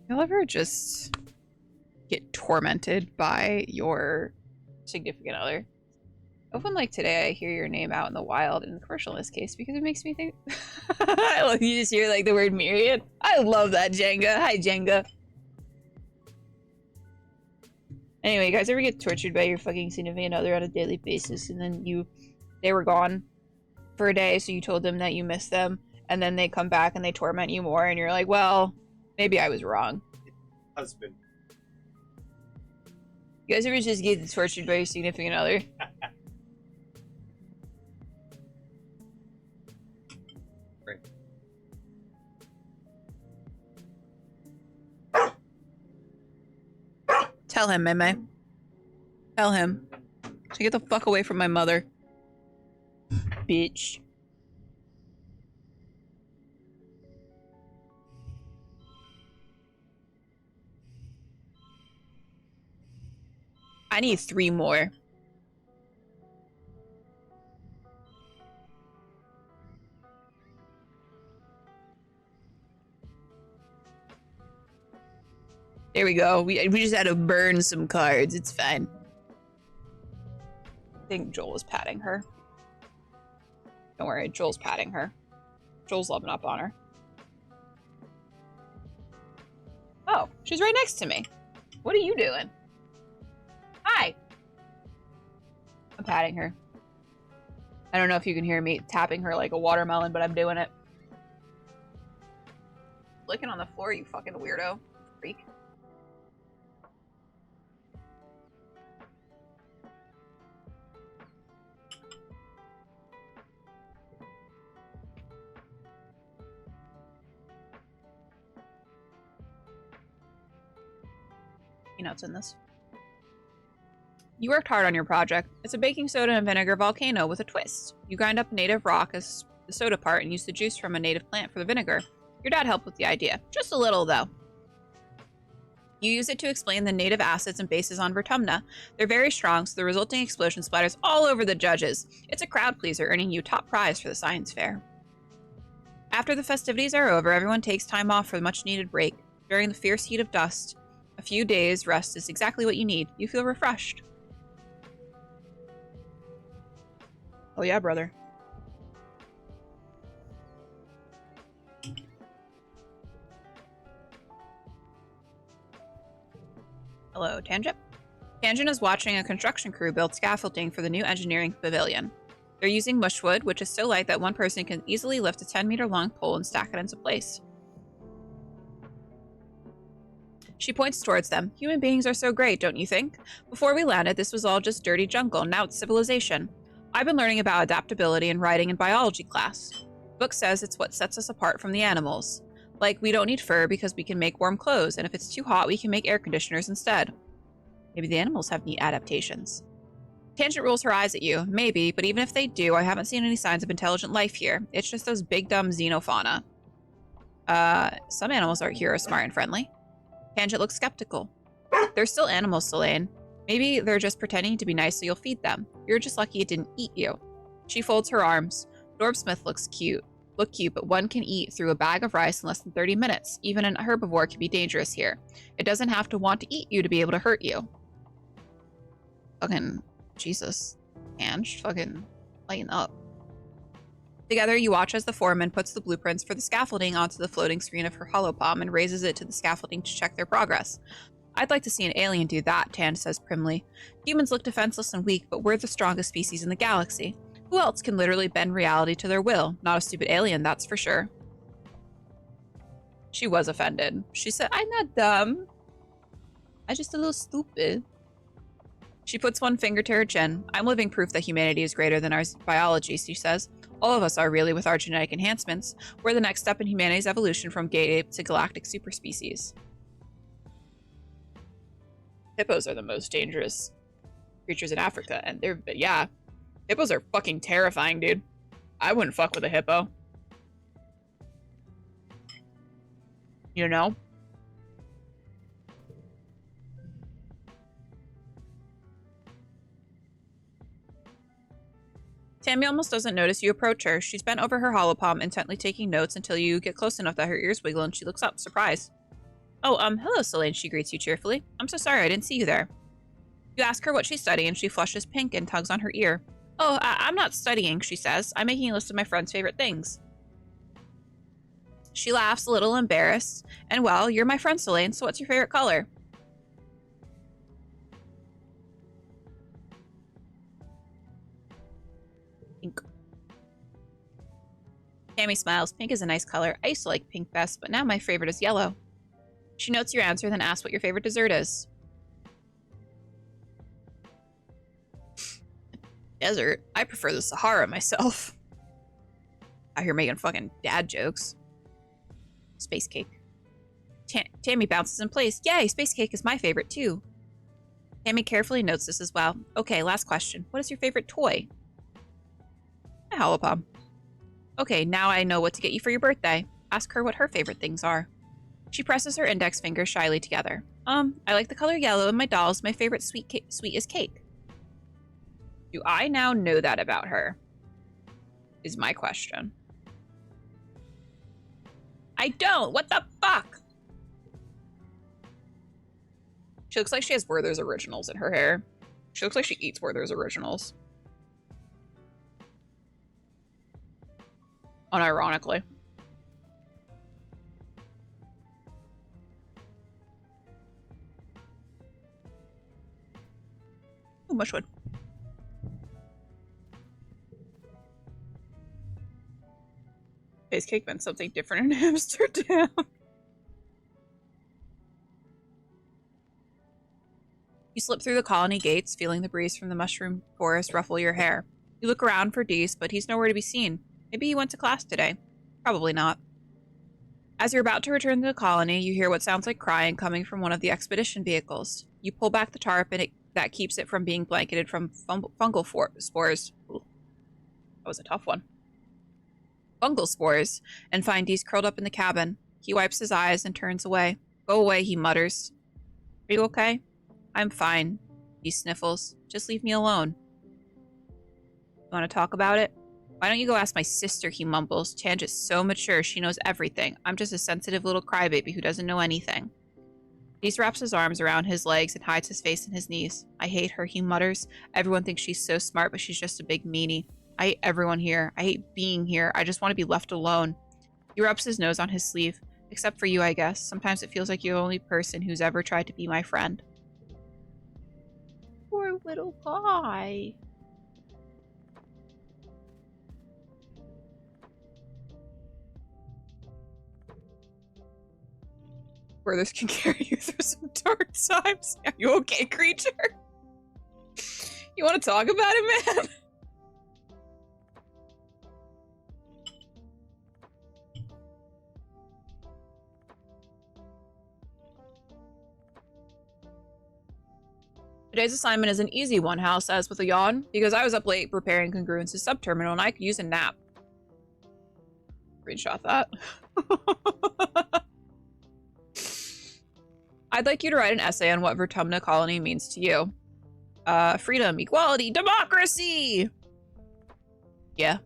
You'll ever just get tormented by your significant other? Often, like today, I hear your name out in the wild, in the commercial in this case, because it makes me think. I love you just hear like the word myriad. I love that, Jenga. Hi, Jenga. Anyway, you guys ever get tortured by your fucking significant other on a daily basis, and then they were gone for a day, so you told them that you missed them, and then they come back and they torment you more, and you're like, well, maybe I was wrong. Husband. You guys ever just get tortured by your significant other? Right. Tell him, Meme. Tell him. So get the fuck away from my mother. Bitch. I need 3 more. There we go. We just had to burn some cards. It's fine. I think Joel is patting her. Don't worry, Joel's patting her. Joel's loving up on her. Oh, she's right next to me. What are you doing? Hi. I'm patting her. I don't know if you can hear me tapping her like a watermelon, but I'm doing it. Licking on the floor, you fucking weirdo. Freak. Notes in this. You worked hard on your project. It's a baking soda and vinegar volcano with a twist. You grind up native rock as the soda part and use the juice from a native plant for the vinegar. Your dad helped with the idea. Just a little, though. You use it to explain the native acids and bases on Vertumna. They're very strong, so the resulting explosion splatters all over the judges. It's a crowd pleaser, earning you top prize for the science fair. After the festivities are over, everyone takes time off for the much-needed break. During the fierce heat of dust, a few days rest is exactly what you need. You feel refreshed. Oh yeah, brother. Hello, Tangent. Tangent is watching a construction crew build scaffolding for the new engineering pavilion. They're using mushwood, which is so light that one person can easily lift a 10-meter-long pole and stack it into place. She points towards them. Human beings are so great, don't you think? Before we landed, this was all just dirty jungle. Now it's civilization. I've been learning about adaptability in writing in biology class. The book says it's what sets us apart from the animals. Like, we don't need fur because we can make warm clothes, and if it's too hot, we can make air conditioners instead. Maybe the animals have neat adaptations. Tangent rolls her eyes at you. Maybe, but even if they do, I haven't seen any signs of intelligent life here. It's just those big dumb xenofauna. Some animals out here are smart and friendly. Tangent looks skeptical. They're still animals, Selene. Maybe they're just pretending to be nice so you'll feed them. You're just lucky it didn't eat you. She folds her arms. Norb Smith looks cute. Look cute, but one can eat through a bag of rice in less than 30 minutes. Even an herbivore can be dangerous here. It doesn't have to want to eat you to be able to hurt you. Fucking Jesus. Ange, fucking lighten up. Together, you watch as the foreman puts the blueprints for the scaffolding onto the floating screen of her holopalm and raises it to the scaffolding to check their progress. I'd like to see an alien do that, Tan says primly. Humans look defenseless and weak, but we're the strongest species in the galaxy. Who else can literally bend reality to their will? Not a stupid alien, that's for sure. She was offended. She said, I'm not dumb. I'm just a little stupid. She puts one finger to her chin. I'm living proof that humanity is greater than our biology, she says. All of us are really with our genetic enhancements. We're the next step in humanity's evolution from gate ape to galactic superspecies. Hippos are the most dangerous creatures in Africa, and they're, yeah. Hippos are fucking terrifying, dude. I wouldn't fuck with a hippo. You know? Tammy almost doesn't notice you approach her. She's bent over her holopalm, intently taking notes until you get close enough that her ears wiggle and she looks up, surprised. Oh, hello, Selene, she greets you cheerfully. I'm so sorry I didn't see you there. You ask her what she's studying and she flushes pink and tugs on her ear. Oh, I'm not studying, she says. I'm making a list of my friend's favorite things. She laughs, a little embarrassed. And well, you're my friend, Selene, so what's your favorite color? Pink. Tammy smiles. Pink is a nice color. I used to like pink best, but now my favorite is yellow. She notes your answer, then asks what your favorite dessert is. Desert? I prefer the Sahara myself. Out here making fucking dad jokes. Space cake. Tammy bounces in place. Yay, space cake is my favorite too. Tammy carefully notes this as well. Okay, last question. What is your favorite toy? My holopalm. Okay, now I know what to get you for your birthday. Ask her what her favorite things are. She presses her index fingers shyly together. I like the color yellow and my doll is my favorite sweet is cake. Do I now know that about her? Is my question. I don't. What the fuck? She looks like she has Werther's Originals in her hair. She looks like she eats Werther's Originals. Unironically. Oh, mushwood. Space cake meant something different in Amsterdam. You slip through the colony gates, feeling the breeze from the mushroom forest ruffle your hair. You look around for Dees, but he's nowhere to be seen. Maybe he went to class today. Probably not. As you're about to return to the colony, you hear what sounds like crying coming from one of the expedition vehicles. You pull back the tarp and that keeps it from being blanketed from fungal spores. Ooh, that was a tough one. Fungal spores, and find Dees curled up in the cabin. He wipes his eyes and turns away. Go away, he mutters. Are you okay? I'm fine. He sniffles. Just leave me alone. You want to talk about it? Why don't you go ask my sister, he mumbles. Tangent's so mature, she knows everything. I'm just a sensitive little crybaby who doesn't know anything. Dees wraps his arms around his legs and hides his face in his knees. I hate her, he mutters. Everyone thinks she's so smart, but she's just a big meanie. I hate everyone here. I hate being here. I just want to be left alone. He rubs his nose on his sleeve. Except for you, I guess. Sometimes it feels like you're the only person who's ever tried to be my friend. Poor little guy. Werther's can carry you through some dark times. Are you okay, creature? You want to talk about it, man? Today's assignment is an easy one, Hal says with a yawn, because I was up late preparing Congruence's subterminal and I could use a nap. Screenshot that. I'd like you to write an essay on what Vertumna Colony means to you. Freedom, equality, democracy! Yeah.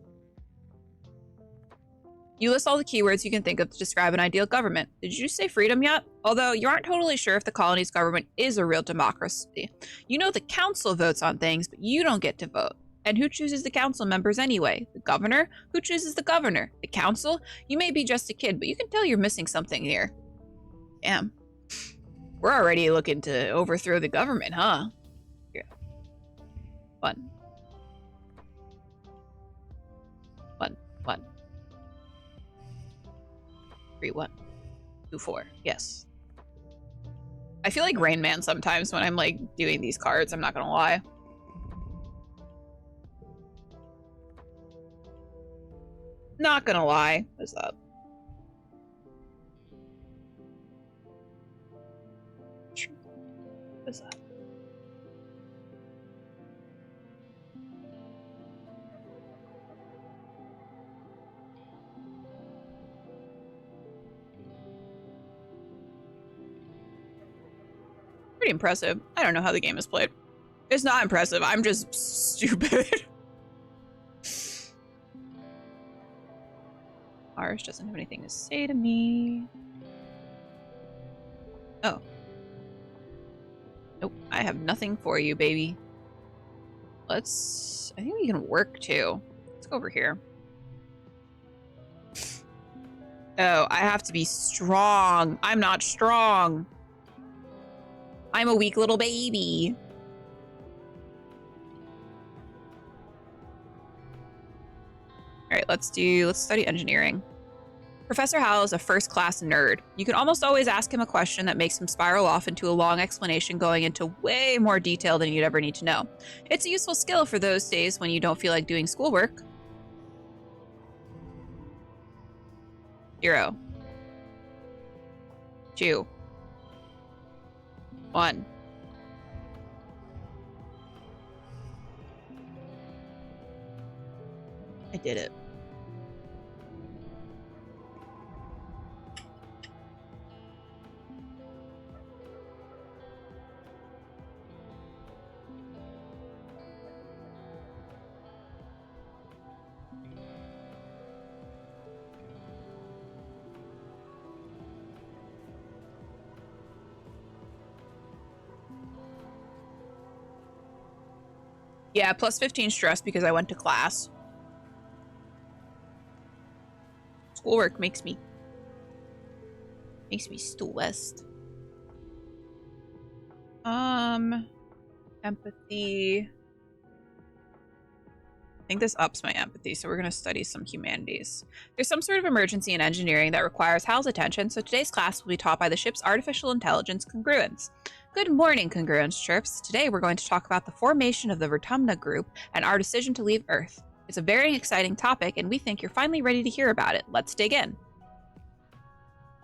You list all the keywords you can think of to describe an ideal government. Did you say freedom yet? Although you aren't totally sure if the colony's government is a real democracy. You know the council votes on things, but you don't get to vote. And who chooses the council members anyway? The governor? Who chooses the governor? The council? You may be just a kid, but you can tell you're missing something here. Damn. We're already looking to overthrow the government, huh? Yeah. One. 3, 1, 2, 4. Yes. I feel like Rain Man sometimes when I'm like doing these cards, I'm not gonna lie. Not gonna lie. What's up? What's up? Pretty impressive. I don't know how the game is played. It's not impressive. I'm just stupid. Ours doesn't have anything to say to me. Oh. Nope. I have nothing for you, baby. Let's... I think we can work, too. Let's go over here. Oh, I have to be strong. I'm not strong. I'm a weak little baby. All right, let's study engineering. Professor Howell is a first-class nerd. You can almost always ask him a question that makes him spiral off into a long explanation going into way more detail than you'd ever need to know. It's a useful skill for those days when you don't feel like doing schoolwork. 0. 2. 1. I did it. Yeah, plus 15 stress because I went to class. Schoolwork makes me stressed. Empathy. I think this ups my empathy, so we're going to study some humanities. There's some sort of emergency in engineering that requires Hal's attention, so today's class will be taught by the ship's artificial intelligence, Congruence. Good morning, Congruence chirps. Today we're going to talk about the formation of the Vertumna group and our decision to leave Earth. It's a very exciting topic, and we think you're finally ready to hear about it. Let's dig in.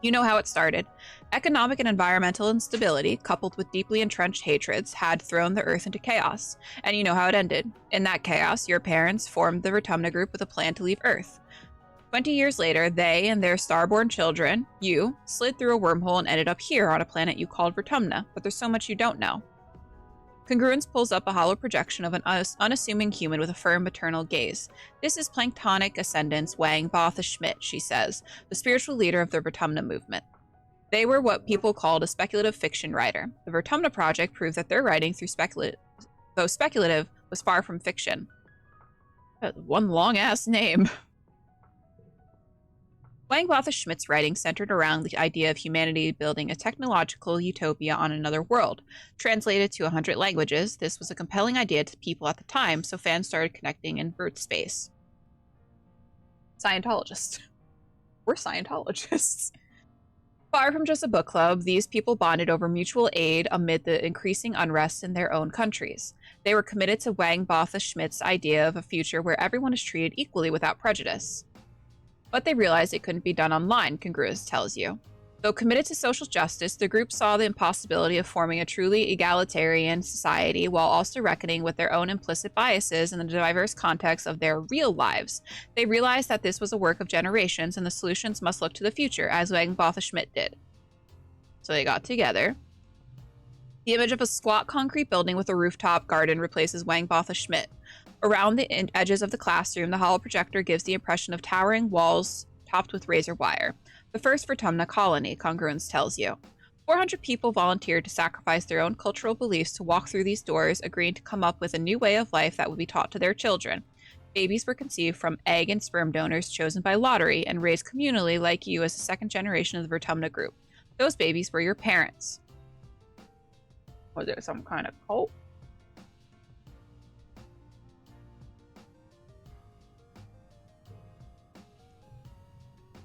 You know how it started. Economic and environmental instability, coupled with deeply entrenched hatreds, had thrown the Earth into chaos. And you know how it ended. In that chaos, your parents formed the Vertumna group with a plan to leave Earth. 20 years later, they and their starborn children, you, slid through a wormhole and ended up here on a planet you called Vertumna, but there's so much you don't know. Congruence pulls up a hollow projection of an unassuming human with a firm maternal gaze. This is Planktonic Ascendant's Wang Botha Schmidt, she says, the spiritual leader of the Vertumna movement. They were what people called a speculative fiction writer. The Vertumna Project proved that their writing, though speculative, was far from fiction. That's one long-ass name. Wang Botha Schmidt's writing centered around the idea of humanity building a technological utopia on another world. Translated to 100 languages, this was a compelling idea to people at the time, so fans started connecting in Vert space. Scientologists. We're Scientologists. Far from just a book club, these people bonded over mutual aid amid the increasing unrest in their own countries. They were committed to Wang Botha Schmidt's idea of a future where everyone is treated equally without prejudice. But they realized it couldn't be done online, Congruence tells you. Though committed to social justice, the group saw the impossibility of forming a truly egalitarian society while also reckoning with their own implicit biases in the diverse context of their real lives. They realized that this was a work of generations and the solutions must look to the future, as Wang Botha Schmidt did. So they got together. The image of a squat concrete building with a rooftop garden replaces Wang Botha Schmidt. Around the edges of the classroom, the hollow projector gives the impression of towering walls topped with razor wire. The first Vertumna colony, Congruence tells you. 400 people volunteered to sacrifice their own cultural beliefs to walk through these doors, agreeing to come up with a new way of life that would be taught to their children. Babies were conceived from egg and sperm donors chosen by lottery and raised communally like you as the second generation of the Vertumna group. Those babies were your parents. Was it some kind of cult?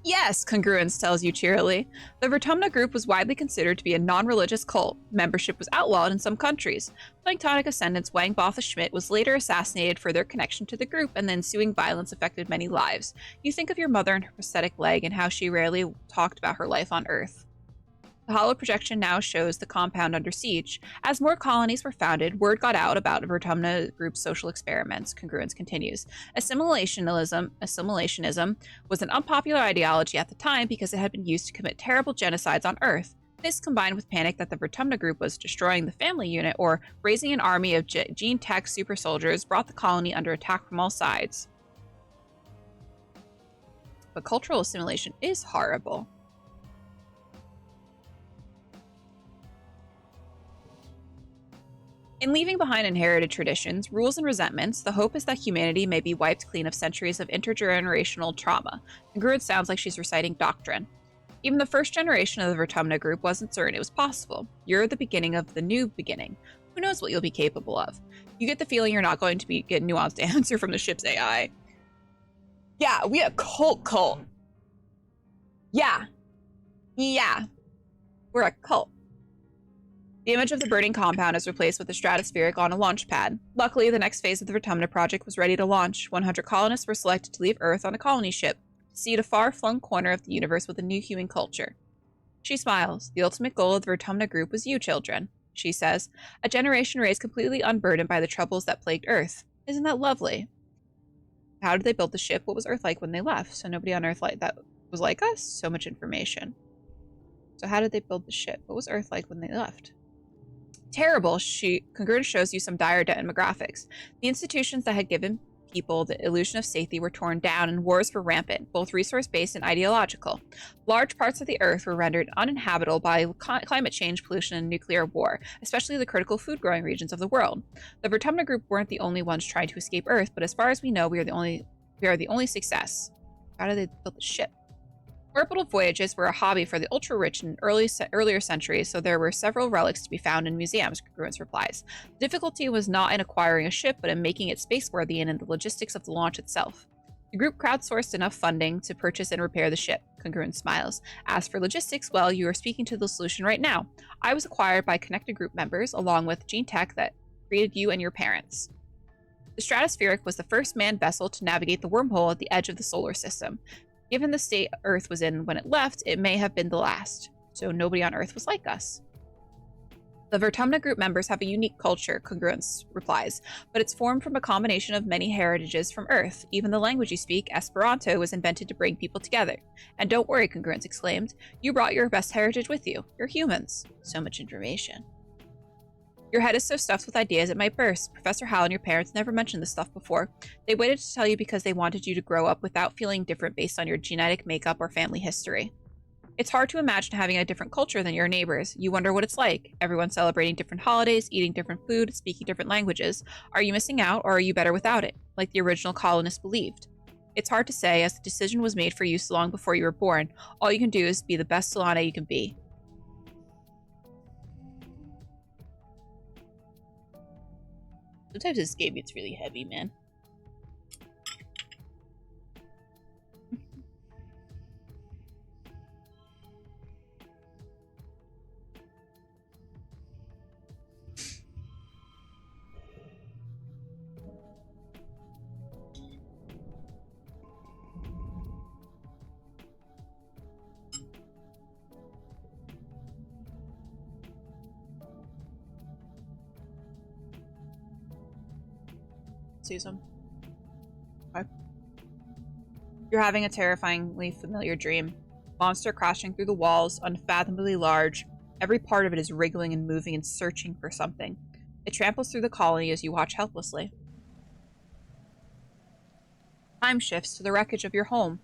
Yes, Congruence tells you cheerily. The Vertumna group was widely considered to be a non-religious cult. Membership was outlawed in some countries. Planktonic Ascendant's Wang Botha Schmidt was later assassinated for their connection to the group, and the ensuing violence affected many lives. You think of your mother and her prosthetic leg and how she rarely talked about her life on Earth. The hollow projection now shows the compound under siege. As more colonies were founded, word got out about Vertumna group's social experiments, Congruence continues. Assimilationism was an unpopular ideology at the time because it had been used to commit terrible genocides on Earth. This, combined with panic that the Vertumna group was destroying the family unit or raising an army of gene-tech super soldiers, brought the colony under attack from all sides. But cultural assimilation is horrible. In leaving behind inherited traditions, rules, and resentments, the hope is that humanity may be wiped clean of centuries of intergenerational trauma. Congruence sounds like she's reciting doctrine. Even the first generation of the Vertumna group wasn't certain it was possible. You're the beginning of the new beginning. Who knows what you'll be capable of? You get the feeling you're not going to get a nuanced answer from the ship's AI. Yeah, we a cult. Yeah. We're a cult. The image of the burning compound is replaced with a stratospheric on a launch pad. Luckily, the next phase of the Vertumna project was ready to launch. 100 colonists were selected to leave Earth on a colony ship, to see a far-flung corner of the universe with a new human culture. She smiles. The ultimate goal of the Vertumna group was you children, she says. A generation raised completely unburdened by the troubles that plagued Earth. Isn't that lovely? How did they build the ship? What was Earth like when they left? So nobody on Earth that was like us? So much information. So how did they build the ship? What was Earth like when they left? Terrible. Congruence shows you some dire demographics. The institutions that had given people, the illusion of safety were torn down and wars were rampant, both resource-based and ideological. Large parts of the Earth were rendered uninhabitable by climate change, pollution, and nuclear war, especially the critical food-growing regions of the world. The Vertumna group weren't the only ones trying to escape Earth, but as far as we know, we are the only success. How did they build the ship? Orbital voyages were a hobby for the ultra-rich in earlier centuries, so there were several relics to be found in museums, Congruence replies. The difficulty was not in acquiring a ship, but in making it spaceworthy and in the logistics of the launch itself. The group crowdsourced enough funding to purchase and repair the ship, Congruence smiles. As for logistics, well, you are speaking to the solution right now. I was acquired by connected group members, along with gene tech that created you and your parents. The Stratospheric was the first manned vessel to navigate the wormhole at the edge of the solar system. Given the state Earth was in when it left, it may have been the last. So nobody on Earth was like us. The Vertumna group members have a unique culture, Congruence replies, but it's formed from a combination of many heritages from Earth. Even the language you speak, Esperanto, was invented to bring people together. And don't worry, Congruence exclaimed. You brought your best heritage with you. You're humans. So much information. Your head is so stuffed with ideas it might burst. Professor Hal and your parents never mentioned this stuff before. They waited to tell you because they wanted you to grow up without feeling different based on your genetic makeup or family history. It's hard to imagine having a different culture than your neighbors. You wonder what it's like. Everyone celebrating different holidays, eating different food, speaking different languages. Are you missing out, or are you better without it, like the original colonists believed? It's hard to say, as the decision was made for you so long before you were born. All you can do is be the best Solana you can be. Sometimes this game gets really heavy, man. Some. Okay. You're having a terrifyingly familiar dream. Monster crashing through the walls, unfathomably large. Every part of it is wriggling and moving and searching for something. It tramples through the colony as you watch helplessly. Time shifts to the wreckage of your home.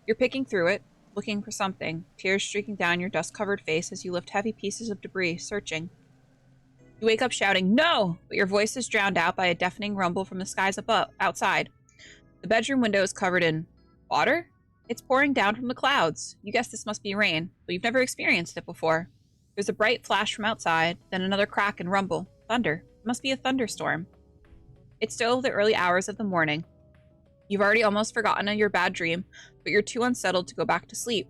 You're picking through it, looking for something, tears streaking down your dust-covered face as you lift heavy pieces of debris, searching. You wake up shouting, "No!" But your voice is drowned out by a deafening rumble from the skies above, outside. The bedroom window is covered in water? It's pouring down from the clouds. You guess this must be rain, but you've never experienced it before. There's a bright flash from outside, then another crack and rumble. Thunder. It must be a thunderstorm. It's still the early hours of the morning. You've already almost forgotten your bad dream, but you're too unsettled to go back to sleep.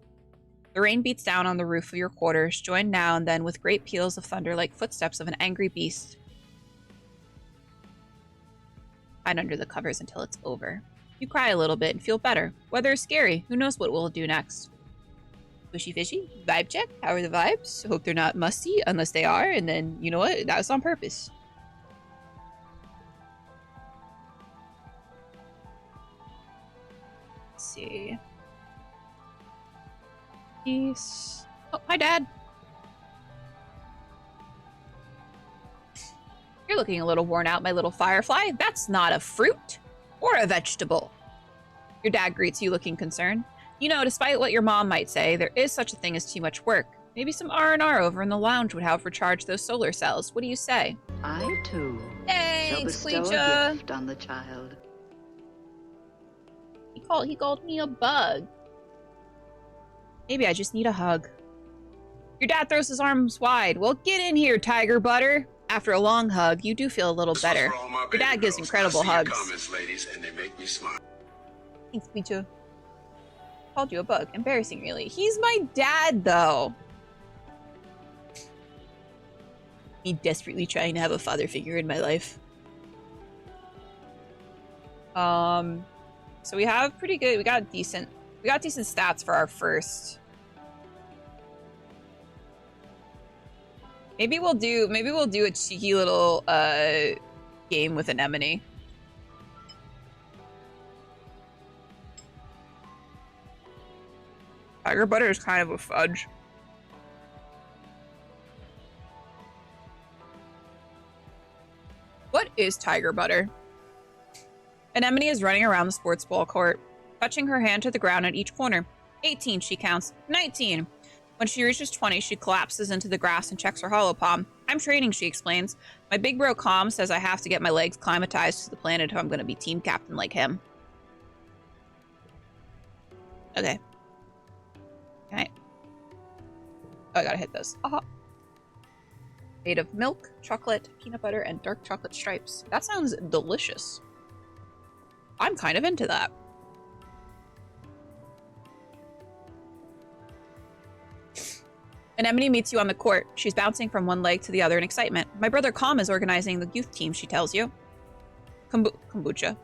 The rain beats down on the roof of your quarters, joined now and then with great peals of thunder like footsteps of an angry beast. Hide under the covers until it's over. You cry a little bit and feel better. Weather is scary. Who knows what we'll do next? Fishy fishy? Vibe check? How are the vibes? Hope they're not musty, unless they are, and then, you know what? That was on purpose. Let's see. Peace. Oh, hi, Dad. You're looking a little worn out, my little firefly. That's not a fruit or a vegetable. Your dad greets you looking concerned. You know, despite what your mom might say, there is such a thing as too much work. Maybe some R&R over in the lounge would help recharge those solar cells. What do you say? I, too, shall Thanks, bestow Fleecha. a gift on the child. He called me a bug. Maybe I just need a hug. Your dad throws his arms wide. Well, get in here, Tiger Butter. After a long hug, you do feel a little better. Your dad gives incredible hugs. Comments, ladies, and they make me smile. Thanks, Pichu. Called you a bug. Embarrassing, really. He's my dad, though. Me desperately trying to have a father figure in my life. So we have pretty good. We got decent stats for our first. Maybe we'll do a cheeky little game with anemone. Tiger Butter is kind of a fudge. What is Tiger Butter? Anemone is running around the sports ball court, touching her hand to the ground at each corner. 18, she counts. 19. When she reaches 20, she collapses into the grass and checks her hollow palm. I'm training, she explains. My big bro Calm says I have to get my legs climatized to the planet if I'm going to be team captain like him. Okay. Alright. Oh, I gotta hit this. Aha. Made of milk, chocolate, peanut butter, and dark chocolate stripes. That sounds delicious. I'm kind of into that. Anemone meets you on the court. She's bouncing from one leg to the other in excitement. My brother Calm is organizing the youth team, she tells you. Kombucha.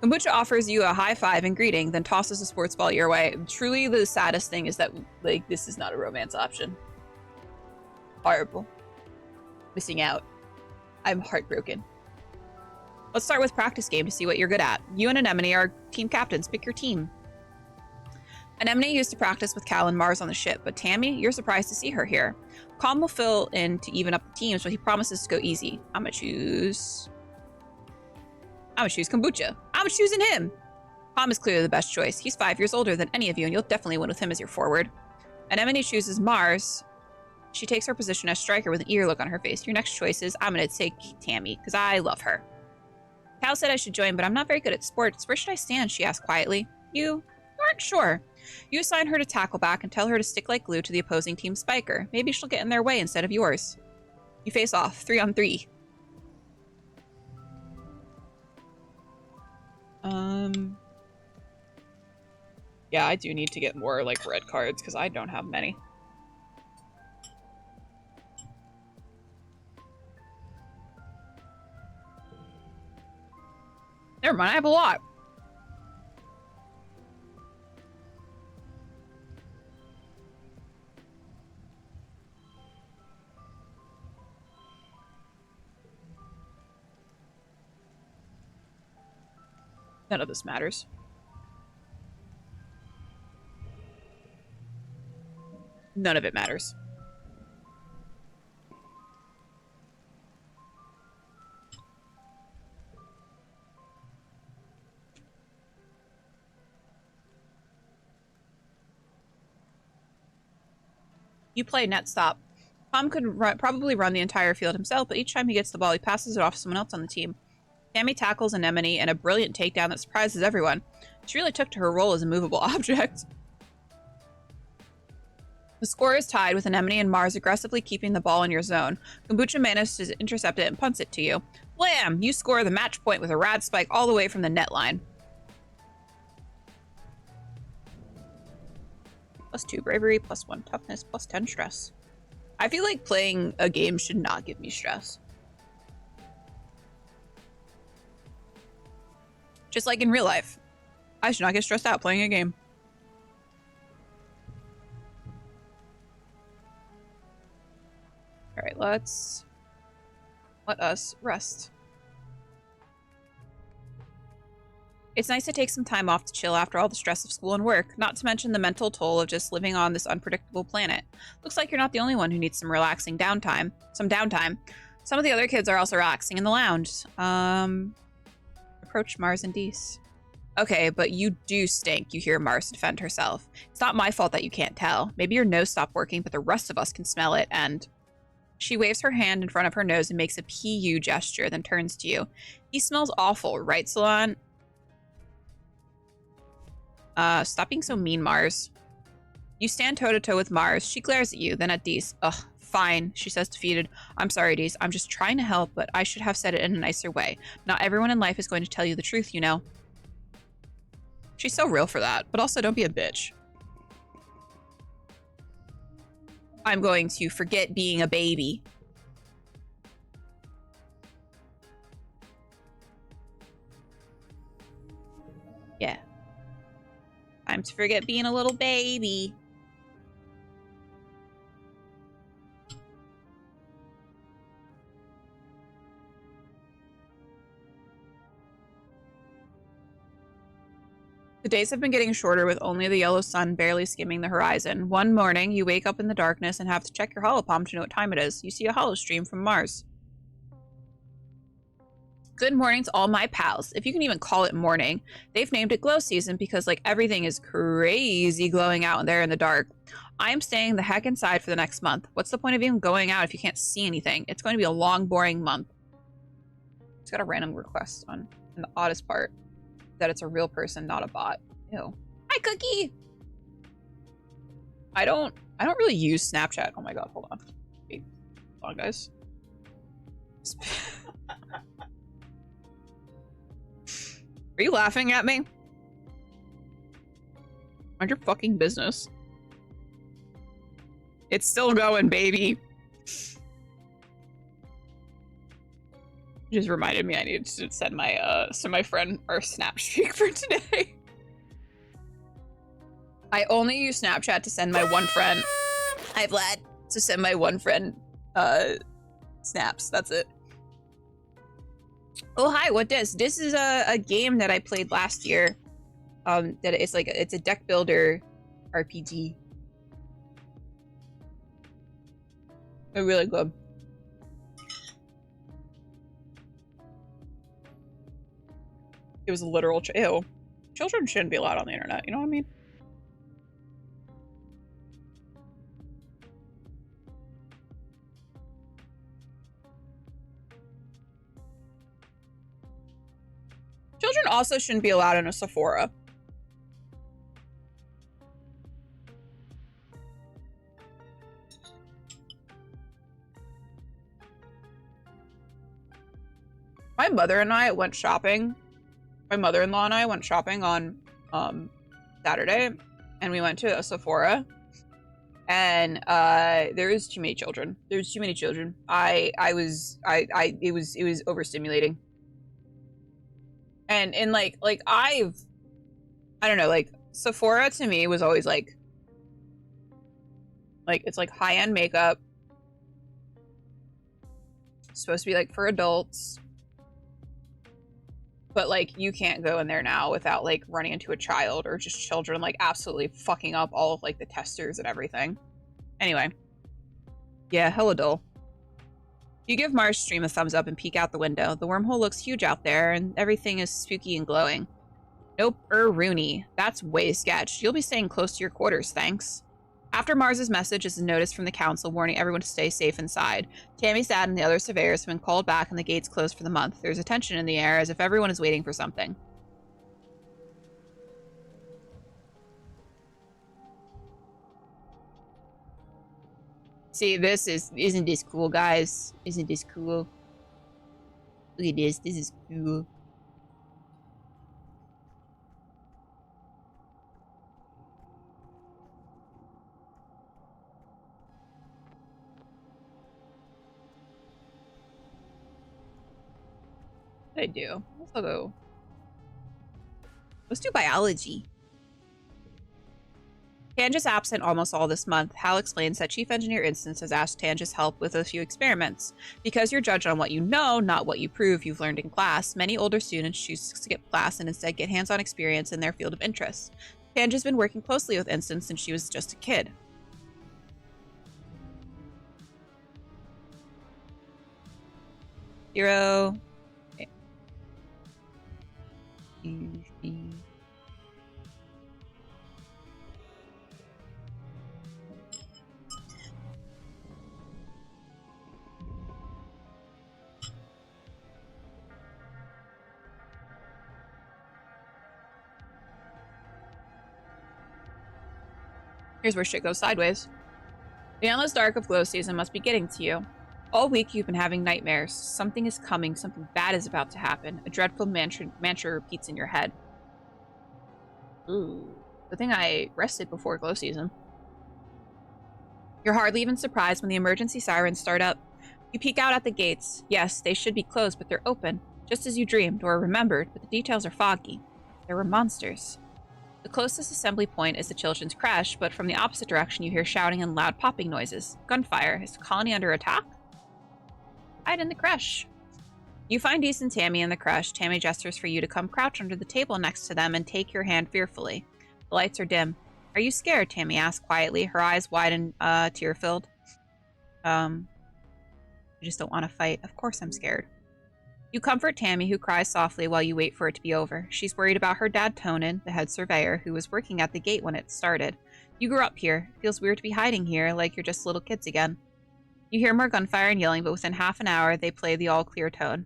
Kombucha offers you a high five and greeting, then tosses a sports ball your way. Truly, the saddest thing is that, like, this is not a romance option. Horrible. Missing out. I'm heartbroken. Let's start with practice game to see what you're good at. You and Anemone are team captains. Pick your team. Anemone used to practice with Cal and Mars on the ship, but Tammy, you're surprised to see her here. Calm will fill in to even up the teams, but he promises to go easy. I'm gonna choose Kombucha. I'm choosing him. Calm is clearly the best choice. He's 5 years older than any of you, and you'll definitely win with him as your forward. Anemone chooses Mars. She takes her position as striker with an eager look on her face. Your next choice is, I'm gonna take Tammy, because I love her. Cal said I should join, but I'm not very good at sports. Where should I stand? She asked quietly. You aren't sure. You assign her to tackle back and tell her to stick like glue to the opposing team's spiker. Maybe she'll get in their way instead of yours. You face off, 3-on-3. Yeah, I do need to get more, like, red cards, because I don't have many. Never mind, I have a lot. None of this matters. None of it matters. You play net stop. Tom could probably run the entire field himself, but each time he gets the ball, he passes it off to someone else on the team. Tammy tackles Anemone in a brilliant takedown that surprises everyone. She really took to her role as a movable object. The score is tied, with Anemone and Mars aggressively keeping the ball in your zone. Kombucha manages to intercept it and punts it to you. Blam! You score the match point with a rad spike all the way from the net line. +2 bravery, +1 toughness, +10 stress. I feel like playing a game should not give me stress. Just like in real life. I should not get stressed out playing a game. Alright, let us rest. It's nice to take some time off to chill after all the stress of school and work, not to mention the mental toll of just living on this unpredictable planet. Looks like you're not the only one who needs some relaxing downtime. Some of the other kids are also relaxing in the lounge. Approach Mars and Dees. Okay, but you do stink, you hear Mars defend herself. It's not my fault that you can't tell. Maybe your nose stopped working, but the rest of us can smell it, and... She waves her hand in front of her nose and makes a PU gesture, then turns to you. He smells awful, right, Salon? Stop being so mean, Mars. You stand toe-to-toe with Mars. She glares at you, then at Dees. Ugh, fine, she says defeated. I'm sorry, Dees. I'm just trying to help, but I should have said it in a nicer way. Not everyone in life is going to tell you the truth, you know. She's so real for that, but also don't be a bitch. I'm going to forget being a baby. Yeah. Time to forget being a little baby. The days have been getting shorter, with only the yellow sun barely skimming the horizon. One morning, you wake up in the darkness and have to check your holopalm to know what time it is. You see a hollow stream from Mars. Good morning to all my pals, if you can even call it morning. They've named it glow season because like everything is crazy glowing out there in the dark. I'm staying the heck inside for the next month. What's the point of even going out if you can't see anything? It's going to be a long, boring month. It's got a random request on, and the oddest part that it's a real person, not a bot. Ew. Hi, Cookie. I don't really use Snapchat. Oh my god, hold on. Wait, hold on, guys. Are you laughing at me? Mind your fucking business. It's still going, baby. Just reminded me I needed to send my friend our snap streak for today. I only use Snapchat to send my one friend. Hi, Vlad. To send my one friend snaps. That's it. Oh, hi, what this? This is a game that I played last year. That it's like, it's a deck builder RPG. They're really good. It was a literal ew. Children shouldn't be allowed on the internet, you know what I mean? Children also shouldn't be allowed in a Sephora. My mother and I went shopping. My mother-in-law and I went shopping on Saturday, and we went to a Sephora. And there was too many children. There was too many children. It was overstimulating. And like I don't know, like Sephora to me was always like it's like high-end makeup. It's supposed to be like for adults. But like you can't go in there now without like running into a child or just children like absolutely fucking up all of like the testers and everything. Anyway. Yeah, hella dull. You give Mars stream a thumbs up and peek out the window. The wormhole looks huge out there, and everything is spooky and glowing. Nope, Rooney. That's way sketch. You'll be staying close to your quarters, thanks. After Mars's message is a notice from the council warning everyone to stay safe inside. Tammy's dad and the other surveyors have been called back and the gates closed for the month. There's a tension in the air as if everyone is waiting for something. See, isn't this cool, guys? Isn't this cool? Look at this is cool. What did I do? Let's do biology. Tanja's absent almost all this month. Hal explains that Chief Engineer Instance has asked Tanja's help with a few experiments. Because you're judged on what you know, not what you prove you've learned in class, many older students choose to skip class and instead get hands-on experience in their field of interest. Tanja's been working closely with Instance since she was just a kid. Hero. Okay. Here's where shit goes sideways. The endless dark of glow season must be getting to you. All week you've been having nightmares. Something is coming. Something bad is about to happen. A dreadful mantra repeats in your head. Ooh. Good thing I rested before glow season. You're hardly even surprised when the emergency sirens start up. You peek out at the gates. Yes, they should be closed, but they're open. Just as you dreamed or remembered, but the details are foggy. There were monsters. The closest assembly point is the children's creche, but from the opposite direction you hear shouting and loud popping noises. Gunfire. Is the colony under attack? Hide in the creche. You find Dees and Tammy in the creche. Tammy gestures for you to come crouch under the table next to them and take your hand fearfully. The lights are dim. Are you scared? Tammy asks quietly, her eyes wide and tear-filled. I just don't want to fight. Of course I'm scared. You comfort Tammy, who cries softly while you wait for it to be over. She's worried about her dad, Tonin, the head surveyor, who was working at the gate when it started. You grew up here. It feels weird to be hiding here, like you're just little kids again. You hear more gunfire and yelling, but within half an hour, they play the all-clear tone.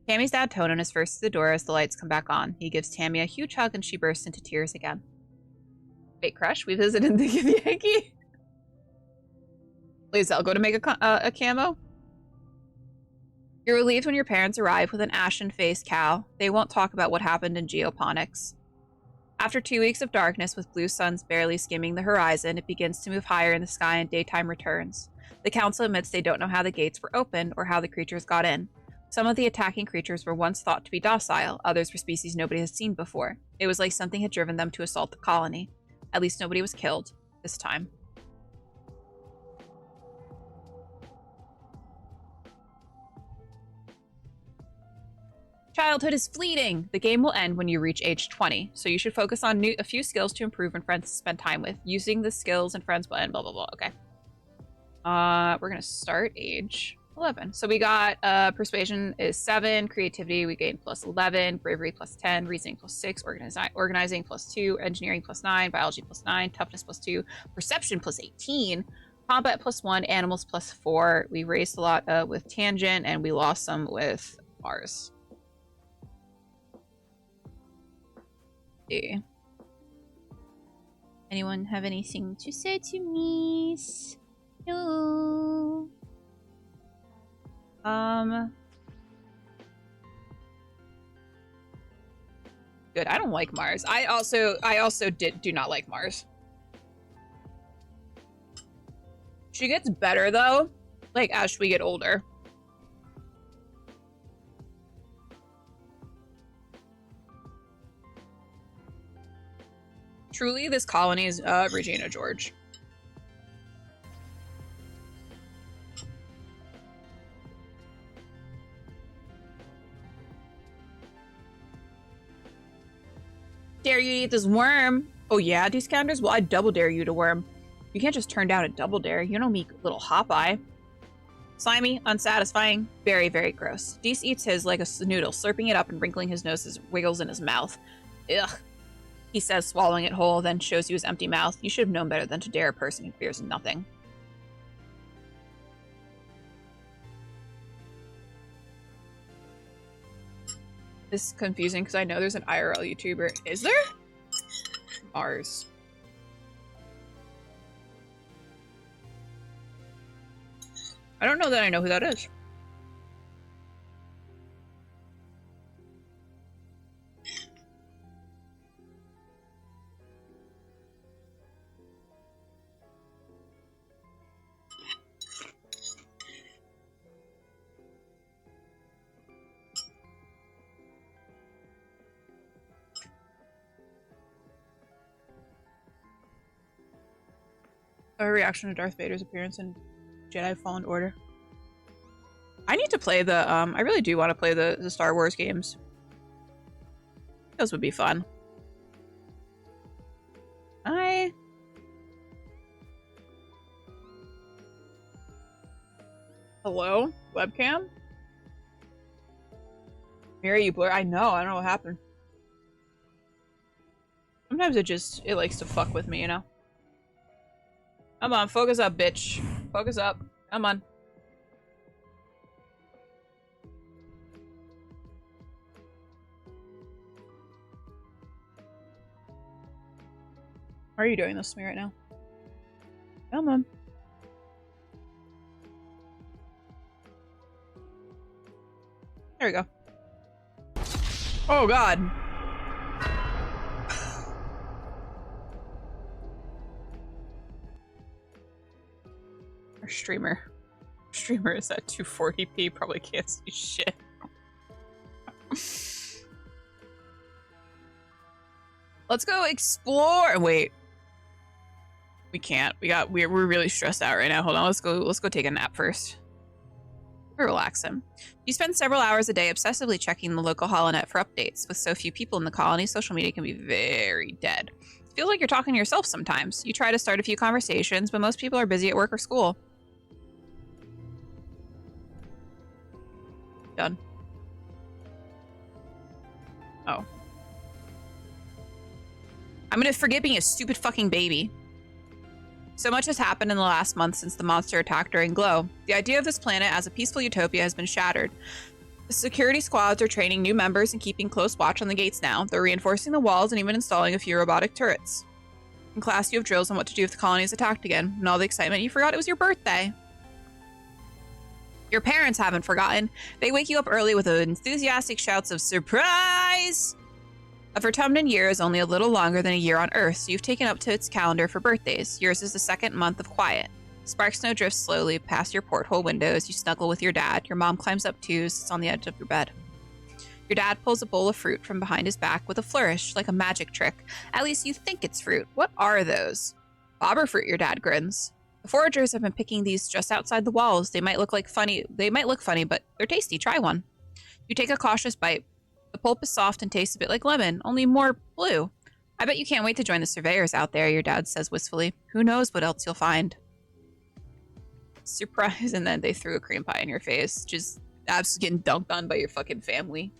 Tammy's dad, Tonin, is first to the door as the lights come back on. He gives Tammy a huge hug and she bursts into tears again. Wait, Crush, we visited the Yankee. Please, I'll go to make a camo. You're relieved when your parents arrive with an ashen-faced cow. They won't talk about what happened in geoponics. After 2 weeks of darkness with blue suns barely skimming the horizon, it begins to move higher in the sky and daytime returns. The council admits they don't know how the gates were opened or how the creatures got in. Some of the attacking creatures were once thought to be docile, others were species nobody has seen before. It was like something had driven them to assault the colony. At least nobody was killed, this time. Childhood is fleeting. The game will end when you reach age 20, so you should focus on a few skills to improve and friends to spend time with. Using the skills and friends and blah, blah, blah. Okay. We're going to start age 11. So we got persuasion is 7, creativity we gain plus 11, bravery plus 10, reasoning plus 6, organizing plus 2, engineering plus 9, biology plus 9, toughness plus 2, perception plus 18, combat plus 1, animals plus 4. We raced a lot with tangent and we lost some with Mars. Anyone have anything to say to me? No. Good. I don't like Mars. I also do not like Mars. She gets better though, like as we get older. Truly, this colony is Regina George. Dare you to eat this worm? Oh yeah, these counters? Well, I double dare you to worm. You can't just turn down a double dare. You know me, little hop-eye. Slimy, unsatisfying, very, very gross. Deese eats his like a noodle, slurping it up and wrinkling his nose as it wiggles in his mouth. Ugh. He says, swallowing it whole, then shows you his empty mouth. You should have known better than to dare a person who fears nothing. This is confusing because I know there's an IRL YouTuber. Is there? Mars. I don't know that I know who that is. A reaction to Darth Vader's appearance in Jedi Fallen Order. I need to play the, I really do want to play the Star Wars games. Those would be fun. Hi. Hello? Webcam? Mary, you blur. I know what happened. Sometimes it likes to fuck with me, you know? Come on, focus up, bitch. Focus up. Come on. Why are you doing this to me right now? Come on. There we go. Oh god. Our streamer is at 240p, probably can't see shit. Let's go explore. Wait. We can't. We're really stressed out right now. Hold on, let's go take a nap first. Relax him. You spend several hours a day obsessively checking the local holonet for updates. With so few people in the colony, social media can be very dead. It feels like you're talking to yourself sometimes. You try to start a few conversations, but most people are busy at work or school. Done. Oh. I'm gonna forget being a stupid fucking baby. So much has happened in the last month since the monster attack during Glow. The idea of this planet as a peaceful utopia has been shattered. The security squads are training new members and keeping close watch on the gates now. They're reinforcing the walls and even installing a few robotic turrets. In class, you have drills on what to do if the colony is attacked again. And all the excitement, you forgot it was your birthday. Your parents haven't forgotten. They wake you up early with enthusiastic shouts of surprise! A Vertumnan year is only a little longer than a year on Earth, so you've taken up to its calendar for birthdays. Yours is the second month of quiet. Spark snow drifts slowly past your porthole window as you snuggle with your dad. Your mom climbs up too, sits on the edge of your bed. Your dad pulls a bowl of fruit from behind his back with a flourish, like a magic trick. At least you think it's fruit. What are those? Bobber fruit, your dad grins. The foragers have been picking these just outside the walls. They might look funny, but they're tasty. Try one. You take a cautious bite. The pulp is soft and tastes a bit like lemon, only more blue. I bet you can't wait to join the surveyors out there, your dad says wistfully. Who knows what else you'll find? Surprise, and then they threw a cream pie in your face. Just absolutely getting dunked on by your fucking family.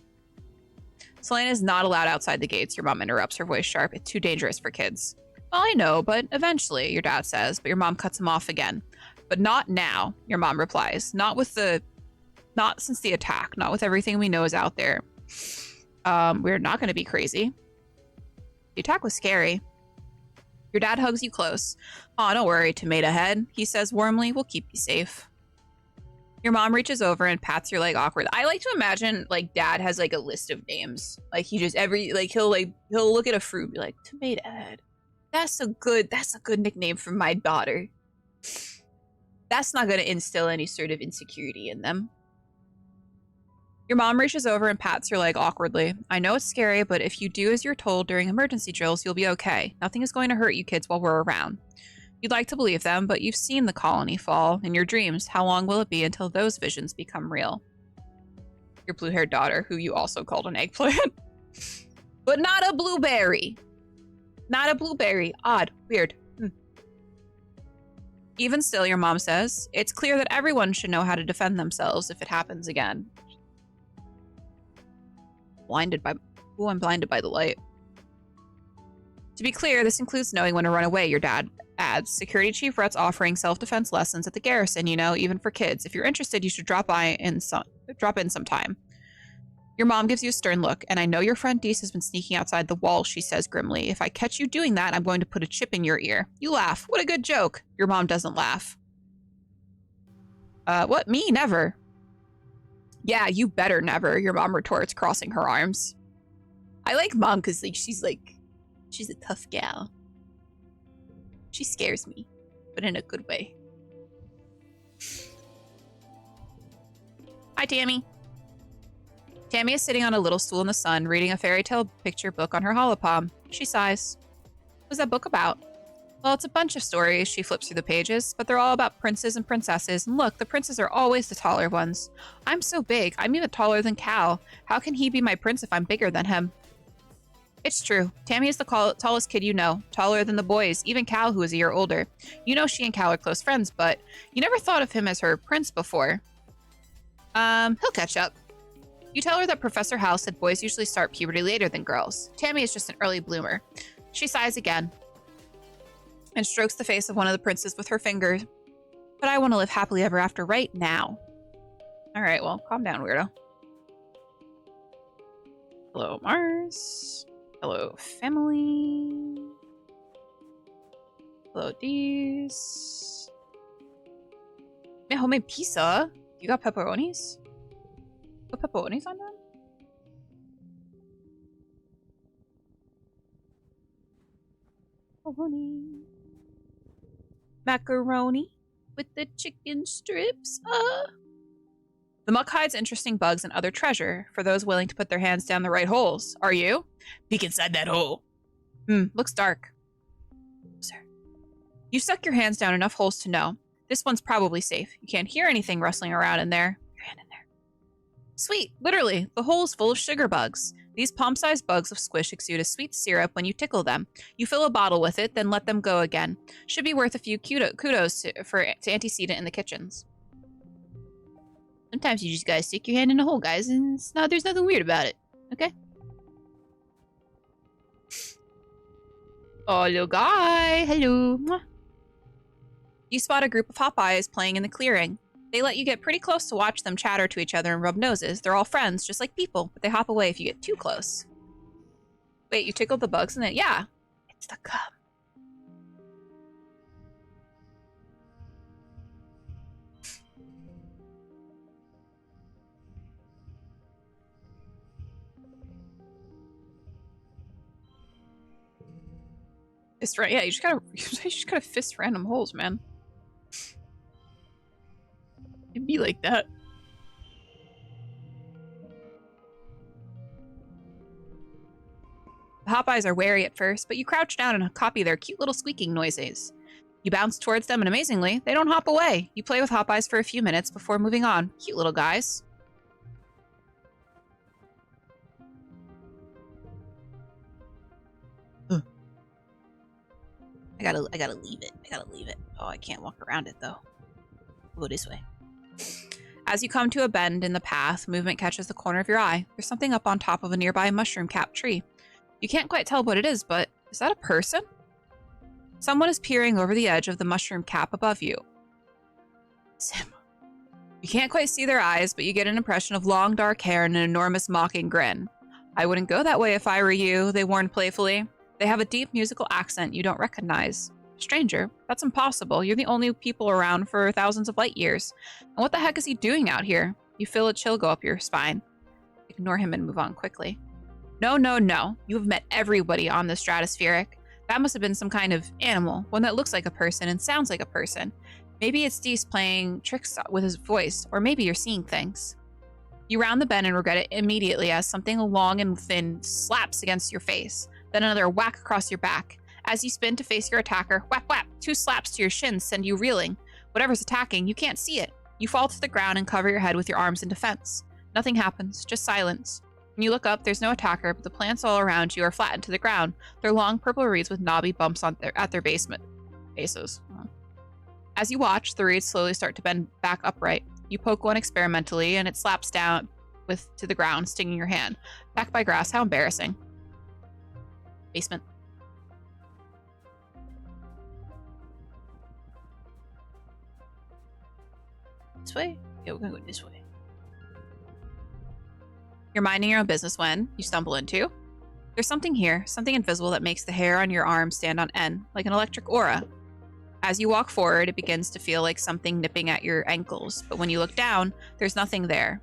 Selena is not allowed outside the gates, your mom interrupts, her voice sharp. It's too dangerous for kids. Well, I know, but eventually, your dad says, but your mom cuts him off again. But not now, your mom replies. Not since the attack, not with everything we know is out there. We're not going to be crazy. The attack was scary. Your dad hugs you close. Aw, don't worry, tomato head, he says warmly. We'll keep you safe. Your mom reaches over and pats your leg awkwardly. I like to imagine, like, dad has, like, a list of names. Like, he just, he'll look at a fruit and be like, tomato head. That's a good nickname for my daughter. That's not going to instill any sort of insecurity in them. Your mom reaches over and pats your leg awkwardly. I know it's scary, but if you do as you're told during emergency drills, you'll be okay. Nothing is going to hurt you kids while we're around. You'd like to believe them, but you've seen the colony fall in your dreams. How long will it be until those visions become real? Your blue-haired daughter, who you also called an eggplant. But not a blueberry. Not a blueberry. Odd. Weird. Even still, your mom says, it's clear that everyone should know how to defend themselves if it happens again. I'm blinded by the light. To be clear, this includes knowing when to run away, your dad adds. Security Chief Rhett's offering self-defense lessons at the garrison, you know, even for kids. If you're interested, you should drop in sometime. Your mom gives you a stern look, and I know your friend Deese has been sneaking outside the wall, she says grimly. If I catch you doing that, I'm going to put a chip in your ear. You laugh. What a good joke. Your mom doesn't laugh. What? Me? Never. Yeah, you better never, your mom retorts, crossing her arms. I like mom because she's a tough gal. She scares me, but in a good way. Hi, Tammy. Tammy is sitting on a little stool in the sun, reading a fairy tale picture book on her holopalm. She sighs. What's that book about? Well, it's a bunch of stories. She flips through the pages, but they're all about princes and princesses. And look, the princes are always the taller ones. I'm so big. I'm even taller than Cal. How can he be my prince if I'm bigger than him? It's true. Tammy is the tallest kid you know. Taller than the boys, even Cal, who is a year older. You know she and Cal are close friends, but you never thought of him as her prince before. He'll catch up. You tell her that Professor House said boys usually start puberty later than girls. Tammy is just an early bloomer. She sighs again and strokes the face of one of the princes with her fingers. But I want to live happily ever after right now. All right, well, calm down, weirdo. Hello, Mars. Hello, family. Hello, Dees. Man, homemade pizza. You got pepperonis? Put pepperonis on that? Macaroni with the chicken strips. The muck hides interesting bugs and other treasure for those willing to put their hands down the right holes. Are you? Peek inside that hole. Looks dark. Sir. You stuck your hands down enough holes to know. This one's probably safe. You can't hear anything rustling around in there. Your hand in there. Sweet. Literally. The hole's full of sugar bugs. These palm-sized bugs of squish exude a sweet syrup when you tickle them. You fill a bottle with it, then let them go again. Should be worth a few kudos to antecedent in the kitchens. Sometimes you just gotta stick your hand in a hole, guys, and there's nothing weird about it. Okay? Oh, little guy. Hello. Mwah. You spot a group of Hopeyes playing in the clearing. They let you get pretty close to watch them chatter to each other and rub noses. They're all friends, just like people, but they hop away if you get too close. Wait, you tickled the bugs in it? Yeah. It's the cum. Yeah, you just gotta fist random holes, man. It'd be like that. The Hopeyes are wary at first, but you crouch down and copy their cute little squeaking noises. You bounce towards them, and amazingly, they don't hop away. You play with Hopeyes for a few minutes before moving on. Cute little guys. I gotta leave it. Oh, I can't walk around it, though. Go this way. As you come to a bend in the path, movement catches the corner of your eye. There's something up on top of a nearby mushroom-capped tree. You can't quite tell what it is, but is that a person? Someone is peering over the edge of the mushroom cap above you. Sim. You can't quite see their eyes, but you get an impression of long dark hair and an enormous mocking grin. I wouldn't go that way if I were you, they warned playfully. They have a deep musical accent you don't recognize. Stranger, that's impossible. You're the only people around for thousands of light years. And what the heck is he doing out here? You feel a chill go up your spine. Ignore him and move on quickly. No, no, no. You have met everybody on the stratospheric. That must have been some kind of animal, one that looks like a person and sounds like a person. Maybe it's Dees playing tricks with his voice, or maybe you're seeing things. You round the bend and regret it immediately as something long and thin slaps against your face, then another whack across your back. As you spin to face your attacker, whap whap, 2 slaps to your shins send you reeling. Whatever's attacking, you can't see it. You fall to the ground and cover your head with your arms in defense. Nothing happens, just silence. When you look up, there's no attacker, but the plants all around you are flattened to the ground. They're long purple reeds with knobby bumps at their bases. As you watch, the reeds slowly start to bend back upright. You poke one experimentally, and it slaps down to the ground, stinging your hand. Back by grass, how embarrassing. Basement. This way? Yeah, we're gonna go this way. You're minding your own business when you stumble into. There's something here, something invisible that makes the hair on your arm stand on end, like an electric aura. As you walk forward, it begins to feel like something nipping at your ankles, but when you look down, there's nothing there.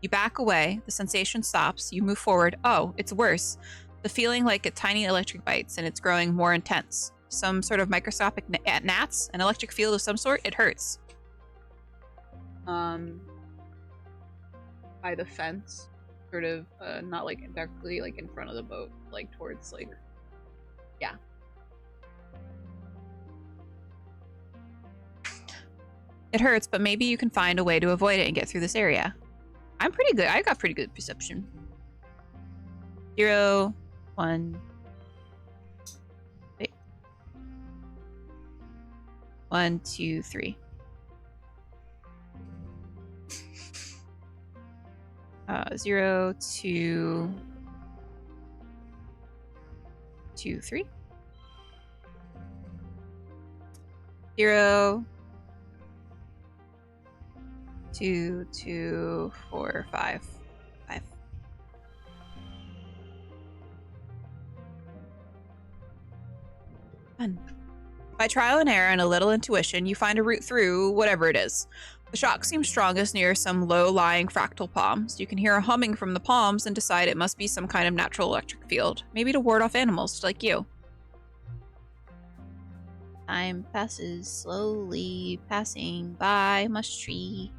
You back away, the sensation stops, you move forward. Oh, it's worse. The feeling like a tiny electric bites, and it's growing more intense. Some sort of microscopic gnats, an electric field of some sort, it hurts. By the fence. Sort of, not like directly like in front of the boat, like towards like, yeah. It hurts, but maybe you can find a way to avoid it and get through this area. I'm pretty good. I got pretty good perception. 0, 1. Wait. 1, 2, 3. 0, 2, 2, 3. 0, 2, 2, 4, 5. 5. Fun. By trial and error and a little intuition, you find a route through whatever it is. The shock seems strongest near some low-lying fractal palms. You can hear a humming from the palms and decide it must be some kind of natural electric field, maybe to ward off animals like you. Time passes slowly, passing by mush tree.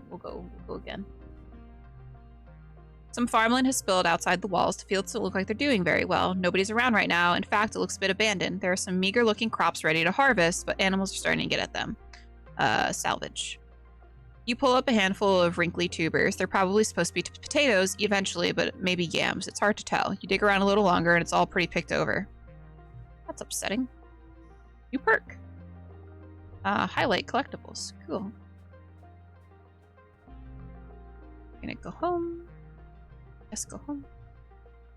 We'll go again. Some farmland has spilled outside the walls. The fields don't look like they're doing very well. Nobody's around right now. In fact, it looks a bit abandoned. There are some meager-looking crops ready to harvest, but animals are starting to get at them. Salvage. You pull up a handful of wrinkly tubers. They're probably supposed to be potatoes eventually, but maybe yams. It's hard to tell. You dig around a little longer, and it's all pretty picked over. That's upsetting. New perk. Highlight collectibles. Cool. We're gonna go home. Let's go home.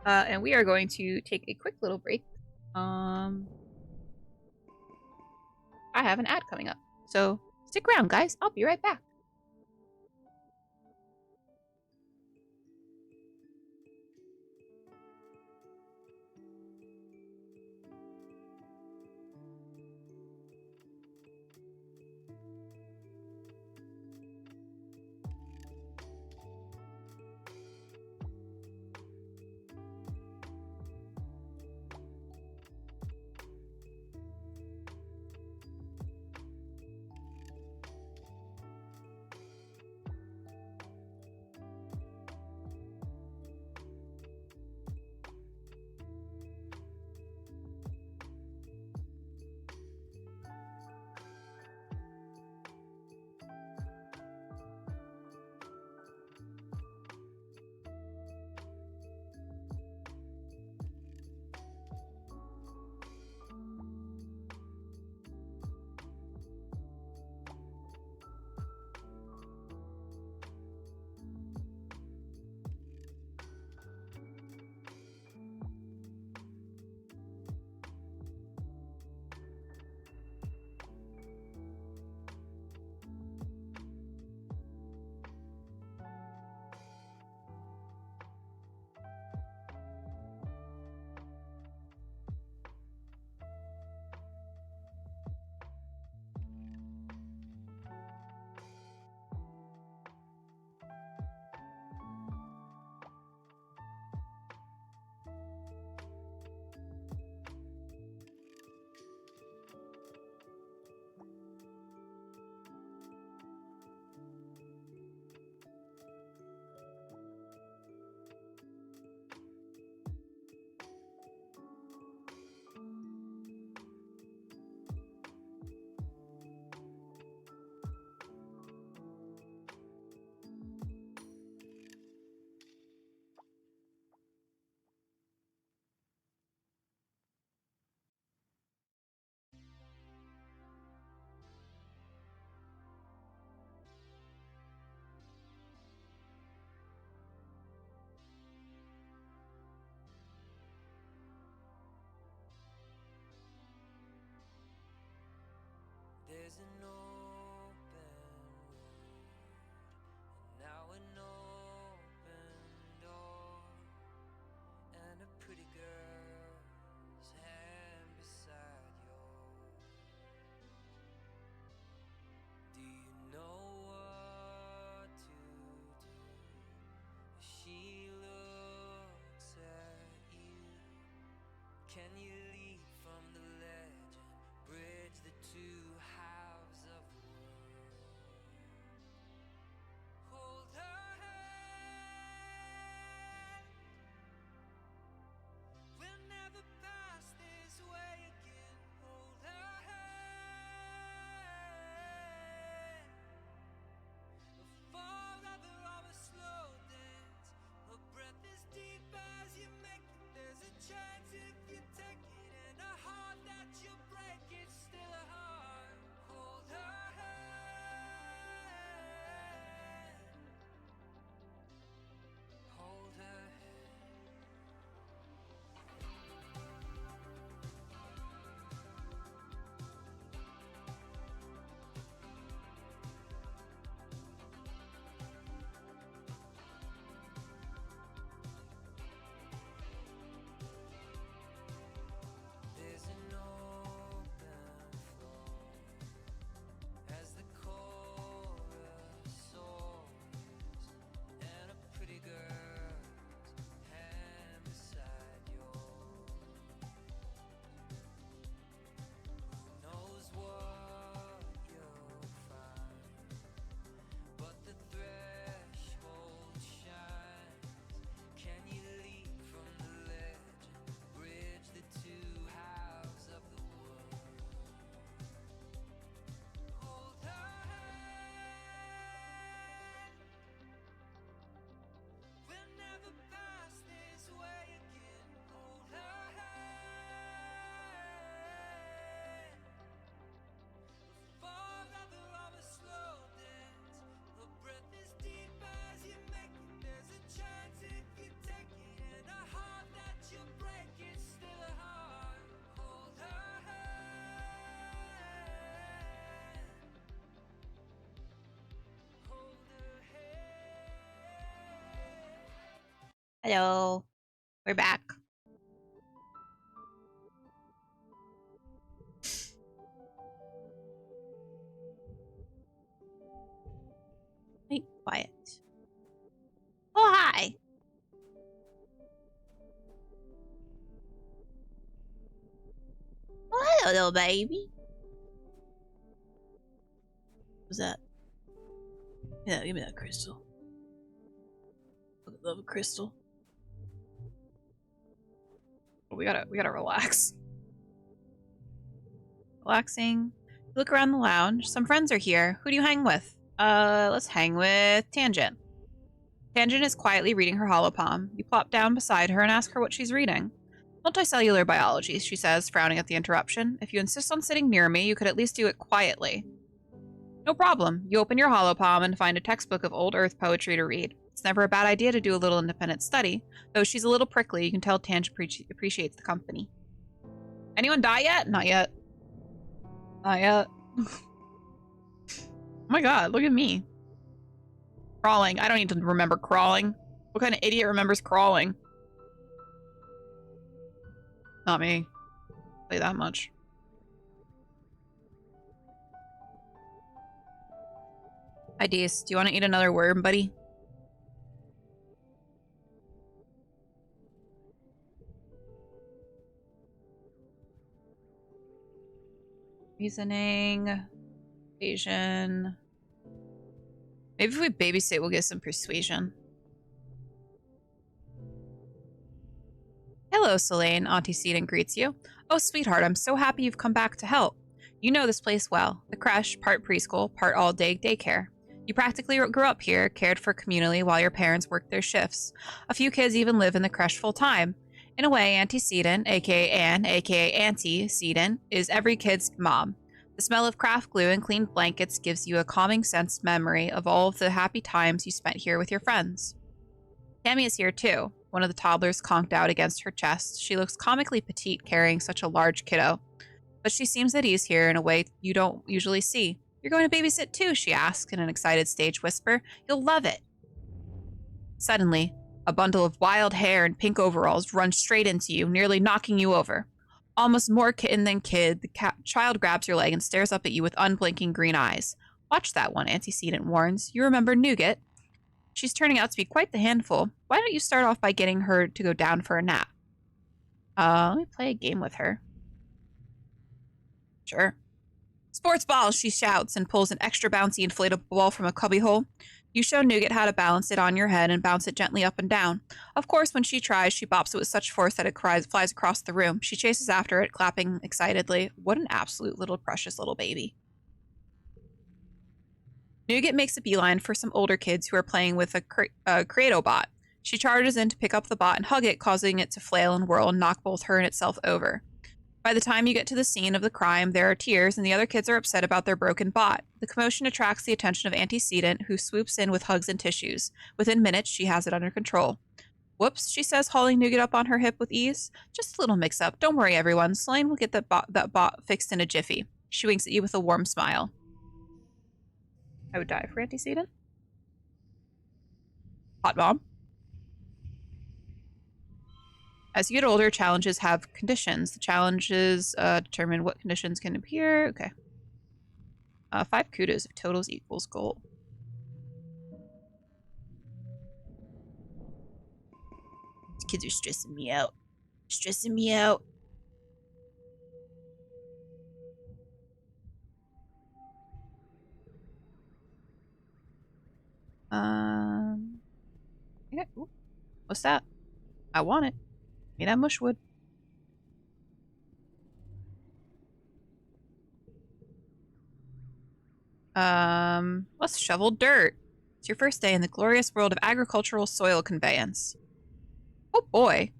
And we are going to take a quick little break. I have an ad coming up. So stick around, guys. I'll be right back. Hello. We're back. Be quiet. Oh, hi. Oh, hello, little baby. What's that? Yeah, give me that crystal. I love a crystal. We gotta relax. Relaxing. Look around the lounge. Some friends are here. Who do you hang with? Let's hang with Tangent. Tangent is quietly reading her holopalm. You plop down beside her and ask her what she's reading. Multicellular biology, she says, frowning at the interruption. If you insist on sitting near me, you could at least do it quietly. No problem. You open your holopalm and find a textbook of old Earth poetry to read. It's never a bad idea to do a little independent study. Though she's a little prickly, you can tell Tangent appreciates the company. Anyone die yet? Not yet. Not yet. Oh my god, look at me. Crawling. I don't need to remember crawling. What kind of idiot remembers crawling? Not me. Play that much. Hi, Dees. Do you want to eat another worm, buddy? Reasoning. Asian. Maybe if we babysit, we'll get some persuasion. Hello, Selene. Auntie Seaton greets you. Oh, sweetheart, I'm so happy you've come back to help. You know this place well. The creche, part preschool, part all-day daycare. You practically grew up here, cared for communally while your parents worked their shifts. A few kids even live in the creche full-time. In a way, Auntie Seaton, aka Anne, aka Auntie Seaton, is every kid's mom. The smell of craft glue and clean blankets gives you a calming sense memory of all of the happy times you spent here with your friends. Tammy is here too. One of the toddlers conked out against her chest. She looks comically petite carrying such a large kiddo. But she seems at ease here in a way you don't usually see. You're going to babysit too, she asks in an excited stage whisper. You'll love it. Suddenly, a bundle of wild hair and pink overalls runs straight into you, nearly knocking you over. Almost more kitten than kid, the child grabs your leg and stares up at you with unblinking green eyes. Watch that one, Auntie Seaton warns. You remember Nougat? She's turning out to be quite the handful. Why don't you start off by getting her to go down for a nap? Let me play a game with her. Sure. Sports ball, she shouts and pulls an extra bouncy inflatable ball from a cubbyhole. You show Nougat how to balance it on your head and bounce it gently up and down. Of course, when she tries, she bops it with such force that it flies across the room. She chases after it, clapping excitedly. What an absolute little precious little baby. Nougat makes a beeline for some older kids who are playing with a Creato bot. She charges in to pick up the bot and hug it, causing it to flail and whirl and knock both her and itself over. By the time you get to the scene of the crime, there are tears, and the other kids are upset about their broken bot. The commotion attracts the attention of Auntie Seaton, who swoops in with hugs and tissues. Within minutes, she has it under control. Whoops, she says, hauling Nougat up on her hip with ease. Just a little mix-up. Don't worry, everyone. Selene will get that bot fixed in a jiffy. She winks at you with a warm smile. I would die for Auntie Seaton. Hot mom. As you get older, challenges have conditions. The challenges determine what conditions can appear. Okay. 5 kudos if totals equals goal. These kids are stressing me out. Stressing me out. Yeah. Ooh. What's that? I want it. Give me that mushwood. Let's shovel dirt. It's your first day in the glorious world of agricultural soil conveyance. Oh boy.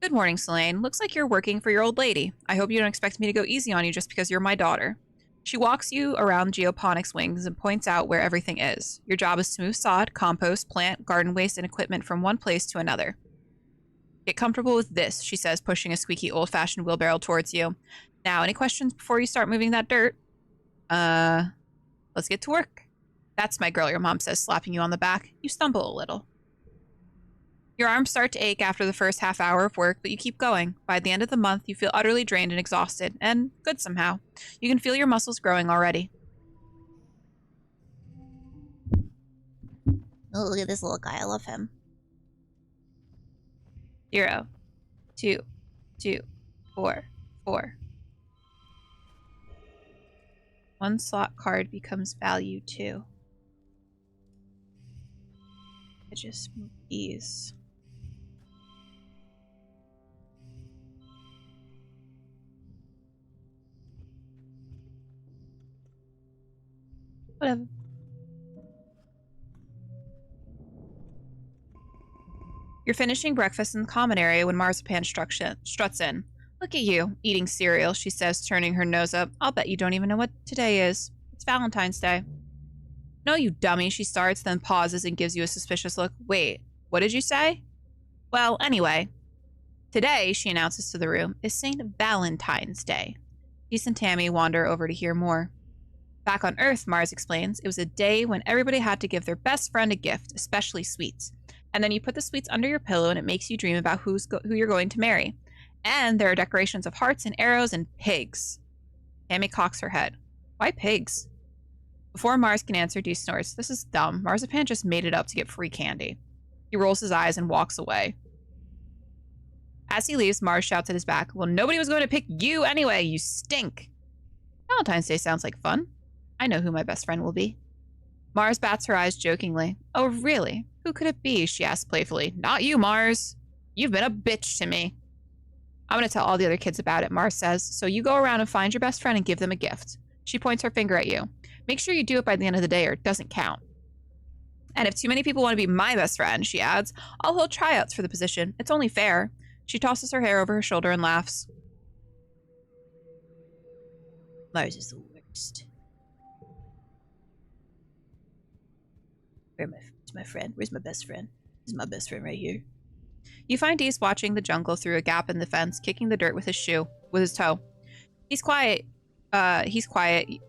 Good morning, Selene. Looks like you're working for your old lady. I hope you don't expect me to go easy on you just because you're my daughter. She walks you around geoponics wings and points out where everything is. Your job is to move sod, compost, plant, garden waste, and equipment from one place to another. Get comfortable with this, she says, pushing a squeaky old-fashioned wheelbarrow towards you. Now, any questions before you start moving that dirt? Let's get to work. That's my girl, your mom says, slapping you on the back. You stumble a little. Your arms start to ache after the first half hour of work, but you keep going. By the end of the month, you feel utterly drained and exhausted, and good somehow. You can feel your muscles growing already. Oh, look at this little guy. I love him. 0, 2, 2, 4, 4. 1 slot card becomes value 2. I just move these. Whatever. You're finishing breakfast in the common area when Marzipan struts in. Look at you, eating cereal, she says, turning her nose up. I'll bet you don't even know what today is. It's Valentine's Day. No, you dummy, she starts, then pauses and gives you a suspicious look. Wait, what did you say? Well, anyway. Today, she announces to the room, is St. Valentine's Day. Peace and Tammy wander over to hear more. Back on Earth, Mars explains, it was a day when everybody had to give their best friend a gift, especially sweets. And then you put the sweets under your pillow and it makes you dream about who you're going to marry. And there are decorations of hearts and arrows and pigs. Tammy cocks her head. Why pigs? Before Mars can answer, Dee snorts. This is dumb. Marzipan just made it up to get free candy. He rolls his eyes and walks away. As he leaves, Mars shouts at his back, well, nobody was going to pick you anyway, you stink. Valentine's Day sounds like fun. I know who my best friend will be. Mars bats her eyes jokingly. Oh, really? Who could it be? She asks playfully. Not you, Mars. You've been a bitch to me. I'm going to tell all the other kids about it, Mars says. So you go around and find your best friend and give them a gift. She points her finger at you. Make sure you do it by the end of the day or it doesn't count. And if too many people want to be my best friend, she adds, I'll hold tryouts for the position. It's only fair. She tosses her hair over her shoulder and laughs. Mars is the worst. Where's my friend? Where's my best friend? This is my best friend right here. You find Dees watching the jungle through a gap in the fence, kicking the dirt with his toe. He's quiet. He's quiet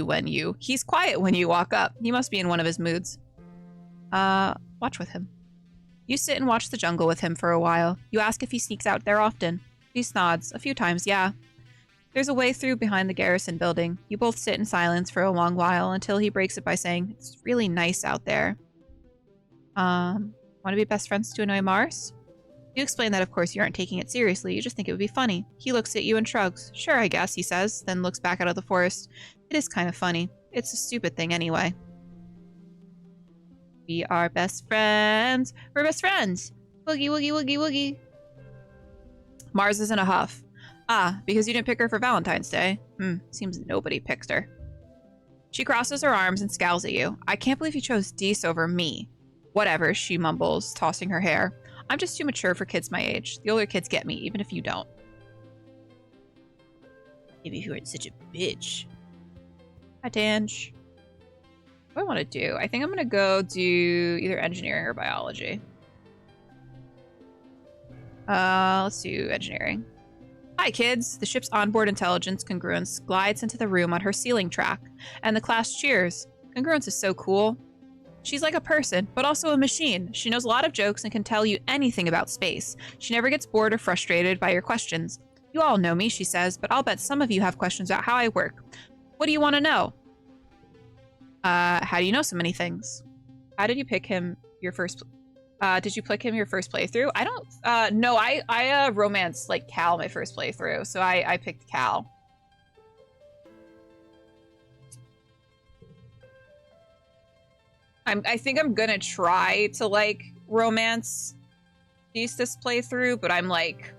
when you walk up. He must be in one of his moods. Watch with him. You sit and watch the jungle with him for a while. You ask if he sneaks out there often. He nods. A few times, yeah. There's a way through behind the garrison building. You both sit in silence for a long while until he breaks it by saying, it's really nice out there. Want to be best friends to annoy Mars? You explain that of course you aren't taking it seriously, you just think it would be funny. He looks at you and shrugs. Sure, I guess, he says, then looks back out of the forest. It is kind of funny. It's a stupid thing anyway. We are best friends. We're best friends. Woogie, woogie, woogie, woogie. Mars is in a huff. Ah, because you didn't pick her for Valentine's Day. Seems nobody picked her. She crosses her arms and scowls at you. I can't believe you chose Dees over me. Whatever, she mumbles, tossing her hair. I'm just too mature for kids my age. The older kids get me, even if you don't. Maybe if you weren't such a bitch. Hi, Tange. What do I want to do? I think I'm going to go do either engineering or biology. Let's do engineering. Hi, kids. The ship's onboard intelligence congruence glides into the room on her ceiling track, and the class cheers. Congruence is so cool. She's like a person, but also a machine. She knows a lot of jokes and can tell you anything about space. She never gets bored or frustrated by your questions. You all know me, she says, but I'll bet some of you have questions about how I work. What do you want to know? How do you know so many things? How did you pick him your first... did you pick him your first playthrough? I don't... no, I romanced, like, Cal my first playthrough, so I picked Cal. I think I'm gonna try to, like, romance Dees this playthrough, but I'm, like,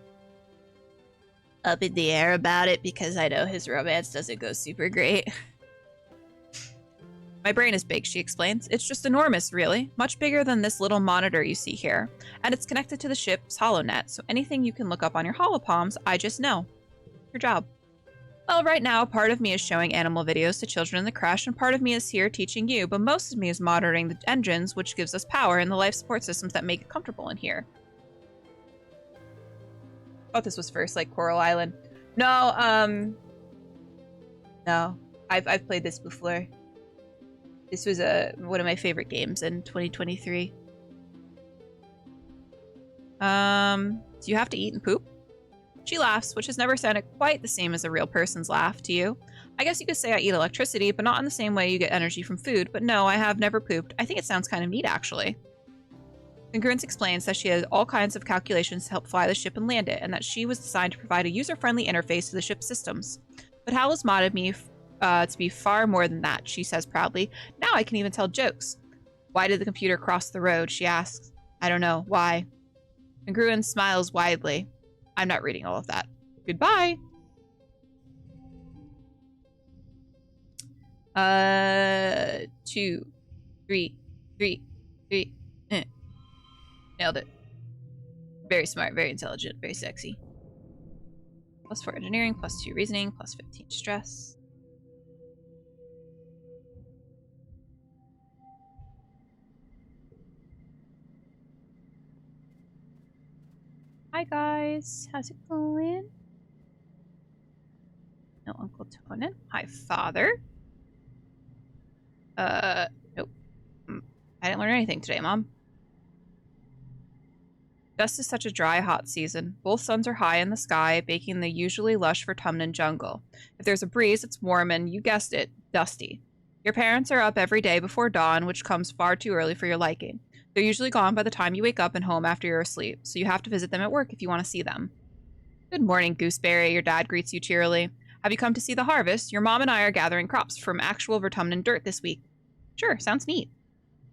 up in the air about it because I know his romance doesn't go super great. My brain is big, she explains. It's just enormous, really. Much bigger than this little monitor you see here. And it's connected to the ship's HoloNet, so anything you can look up on your holopalms, I just know. Your job. Well, right now, part of me is showing animal videos to children in the crash, and part of me is here teaching you, but most of me is monitoring the engines, which gives us power, and the life support systems that make it comfortable in here. Thought this was first, like Coral Island. No, no. I've played this before. This was one of my favorite games in 2023. Do you have to eat and poop? She laughs, which has never sounded quite the same as a real person's laugh to you. I guess you could say I eat electricity, but not in the same way you get energy from food. But no, I have never pooped. I think it sounds kind of neat, actually. Congruence explains that she has all kinds of calculations to help fly the ship and land it, and that she was designed to provide a user-friendly interface to the ship's systems. But Hal has modded me to be far more than that, she says proudly. Now I can even tell jokes. Why did the computer cross the road, she asks. I don't know. Why? Congruence smiles widely. I'm not reading all of that. Goodbye. 2, 3. Nailed it. Very smart, very intelligent, very sexy. +4 engineering, +2 reasoning, +15 stress. Hi guys, how's it going? No Uncle Tonin. Hi father. Nope. I didn't learn anything today, Mom. Just is such a dry, hot season. Both suns are high in the sky, baking the usually lush Vertumnan jungle. If there's a breeze, it's warm and, you guessed it, dusty. Your parents are up every day before dawn, which comes far too early for your liking. They're usually gone by the time you wake up and home after you're asleep, so you have to visit them at work if you want to see them. Good morning, Gooseberry, your dad greets you cheerily. Have you come to see the harvest? Your mom and I are gathering crops from actual Vertumnan dirt this week. Sure, sounds neat.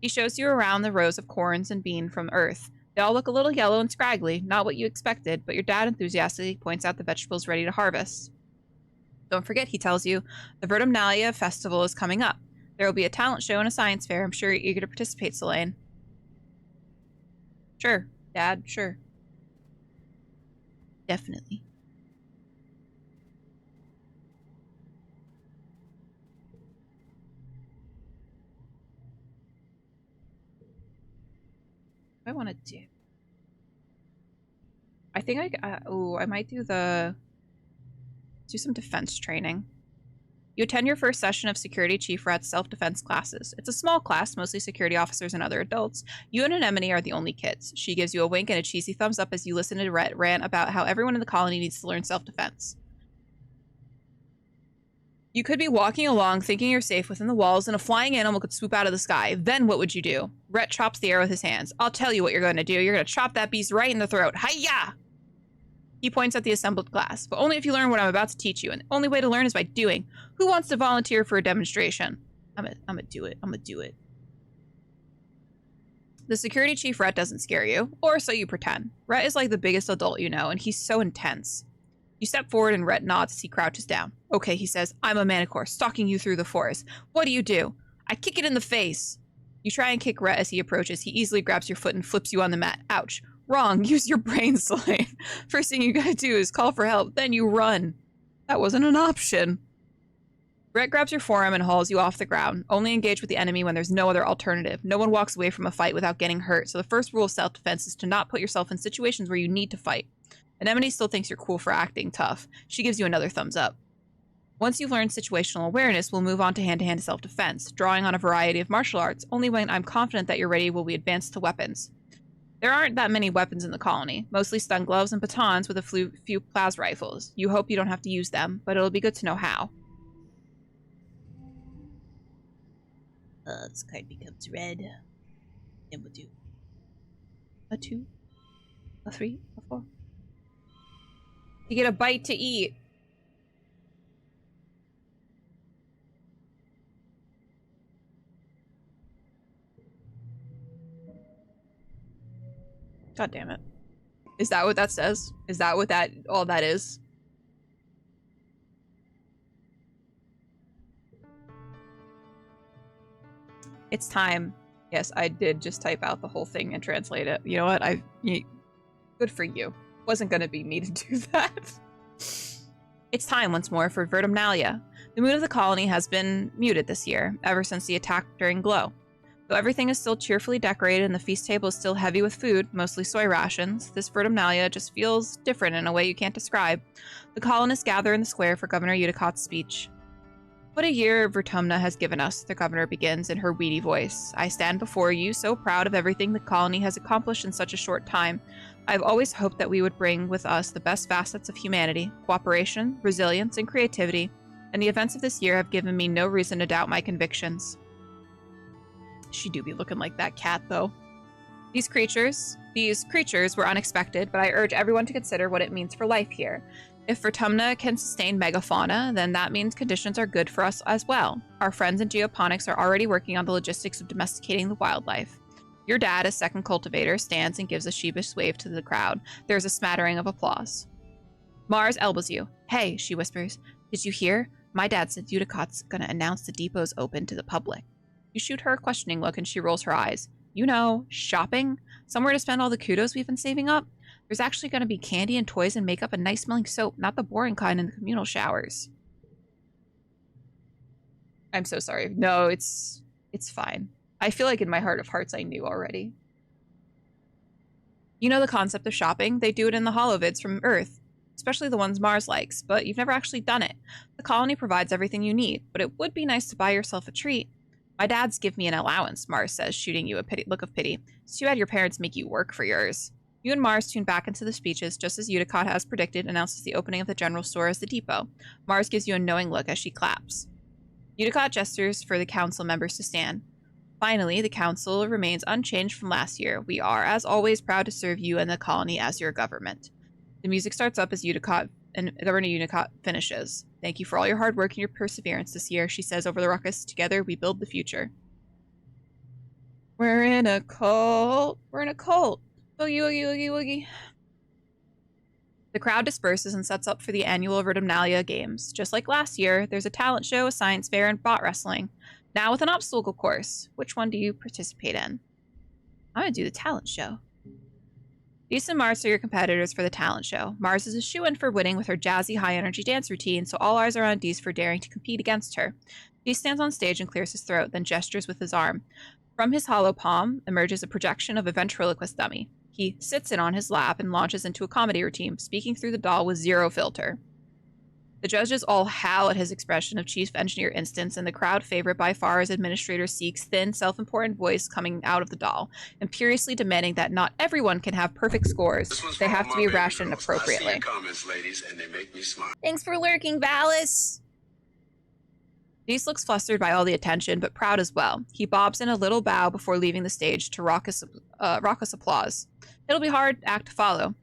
He shows you around the rows of corns and bean from Earth. They all look a little yellow and scraggly, not what you expected, but your dad enthusiastically points out the vegetables ready to harvest. Don't forget, he tells you, the Vertumnalia Festival is coming up. There will be a talent show and a science fair. I'm sure you're eager to participate, Selene. Sure, Dad, sure. Definitely. What do I want to do? I think I might do some defense training. You attend your first session of Security Chief Rat's self-defense classes. It's a small class, mostly security officers and other adults. You and Anemone are the only kids. She gives you a wink and a cheesy thumbs up as you listen to Rhett rant about how everyone in the colony needs to learn self-defense. You could be walking along thinking you're safe within the walls and a flying animal could swoop out of the sky. Then what would you do? Rhett chops the air with his hands. I'll tell you what you're going to do. You're going to chop that beast right in the throat. Hi-ya! He points at the assembled class, but only if you learn what I'm about to teach you, and the only way to learn is by doing. Who wants to volunteer for a demonstration? I'm gonna do it. I'm gonna do it. The security chief, Rhett, doesn't scare you, or so you pretend. Rhett is like the biggest adult you know, and he's so intense. You step forward and Rhett nods as he crouches down. Okay, he says, I'm a manicore, stalking you through the forest. What do? I kick it in the face. You try and kick Rhett as he approaches. He easily grabs your foot and flips you on the mat. Ouch. Wrong. Use your brain, Selene. First thing you gotta do is call for help, then you run. That wasn't an option. Rhett grabs your forearm and hauls you off the ground. Only engage with the enemy when there's no other alternative. No one walks away from a fight without getting hurt, so the first rule of self-defense is to not put yourself in situations where you need to fight. Anemone still thinks you're cool for acting tough. She gives you another thumbs up. Once you've learned situational awareness, we'll move on to hand-to-hand self-defense, drawing on a variety of martial arts. Only when I'm confident that you're ready will we advance to weapons. There aren't that many weapons in the colony, mostly stun gloves and batons with a few plas rifles. You hope you don't have to use them, but it'll be good to know how. This card becomes red. Then we'll do a 2, a 3, a 4. You get a bite to eat. God damn it. Is that what that says? Is that what all that is? It's time. Yes, I did just type out the whole thing and translate it. You know what? Good for you. Wasn't gonna be me to do that. It's time once more for Vertumnalia. The mood of the colony has been muted this year, ever since the attack during Glow. Though everything is still cheerfully decorated and the feast table is still heavy with food, mostly soy rations, this Vertumnalia just feels different in a way you can't describe. The colonists gather in the square for Governor Udicott's speech. What a year Vertumna has given us, the governor begins in her weedy voice. I stand before you, so proud of everything the colony has accomplished in such a short time. I've always hoped that we would bring with us the best facets of humanity, cooperation, resilience, and creativity, and the events of this year have given me no reason to doubt my convictions. She do be looking like that cat, though. These creatures were unexpected, but I urge everyone to consider what it means for life here. If Vertumna can sustain megafauna, then that means conditions are good for us as well. Our friends in geoponics are already working on the logistics of domesticating the wildlife. Your dad, as second cultivator, stands and gives a sheepish wave to the crowd. There's a smattering of applause. Mars elbows you. Hey, she whispers. Did you hear? My dad said Udicott's gonna announce the depot's open to the public. You shoot her a questioning look and she rolls her eyes. You know, shopping? Somewhere to spend all the kudos we've been saving up? There's actually going to be candy and toys and makeup and nice-smelling soap, not the boring kind in the communal showers. I'm so sorry. No, it's fine. I feel like in my heart of hearts I knew already. You know the concept of shopping? They do it in the holovids from Earth, especially the ones Mars likes, but you've never actually done it. The colony provides everything you need, but it would be nice to buy yourself a treat. My dad's give me an allowance, Mars says, shooting you a look of pity. It's too bad your parents make you work for yours. You and Mars tune back into the speeches, just as Udicott has predicted, announces the opening of the general store as the depot. Mars gives you a knowing look as she claps. Udicott gestures for the council members to stand. Finally, the council remains unchanged from last year. We are, as always, proud to serve you and the colony as your government. The music starts up as Udicott and Governor Udicott finishes. Thank you for all your hard work and your perseverance this year, she says over the ruckus. Together, we build the future. We're in a cult. We're in a cult. Boogie, woogie, woogie, woogie. The crowd disperses and sets up for the annual Vertumnalia Games. Just like last year, there's a talent show, a science fair, and bot wrestling. Now with an obstacle course. Which one do you participate in? I'm gonna do the talent show. Beast and Mars are your competitors for the talent show. Mars is a shoo-in for winning with her jazzy, high-energy dance routine, so all eyes are on Dees for daring to compete against her. Dees stands on stage and clears his throat, then gestures with his arm. From his hollow palm emerges a projection of a ventriloquist dummy. He sits it on his lap and launches into a comedy routine, speaking through the doll with zero filter. The judges all howl at his expression of Chief Engineer Instance, and the crowd favorite by far as Administrator Seek's thin, self-important voice coming out of the doll, imperiously demanding that not everyone can have perfect scores. They have to be rationed appropriately. I see your comments, ladies, and they make me smile. Thanks for lurking, Valis! Dees looks flustered by all the attention, but proud as well. He bobs in a little bow before leaving the stage to raucous applause. It'll be a hard act to follow.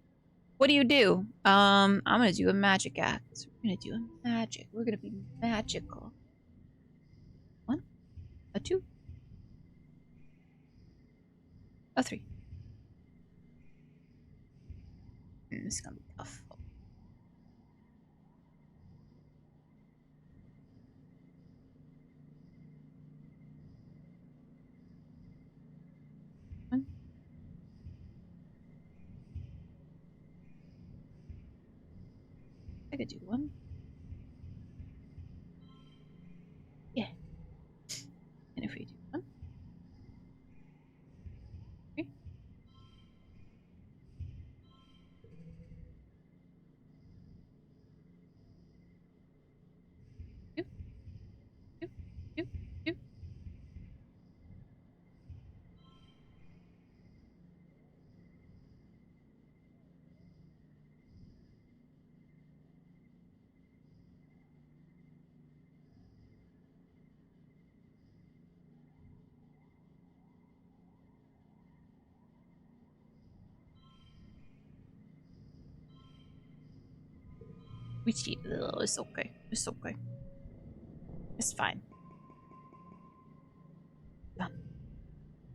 What do? I'm gonna do a magic act. We're gonna do a magic. We're gonna be magical. 1, a 2, a 3. This is gonna be tough. I could do 1. Yeah. And if we do 1, 3, 2, 2, 2, 2. We cheated a little. It's okay. It's okay. It's fine. Done.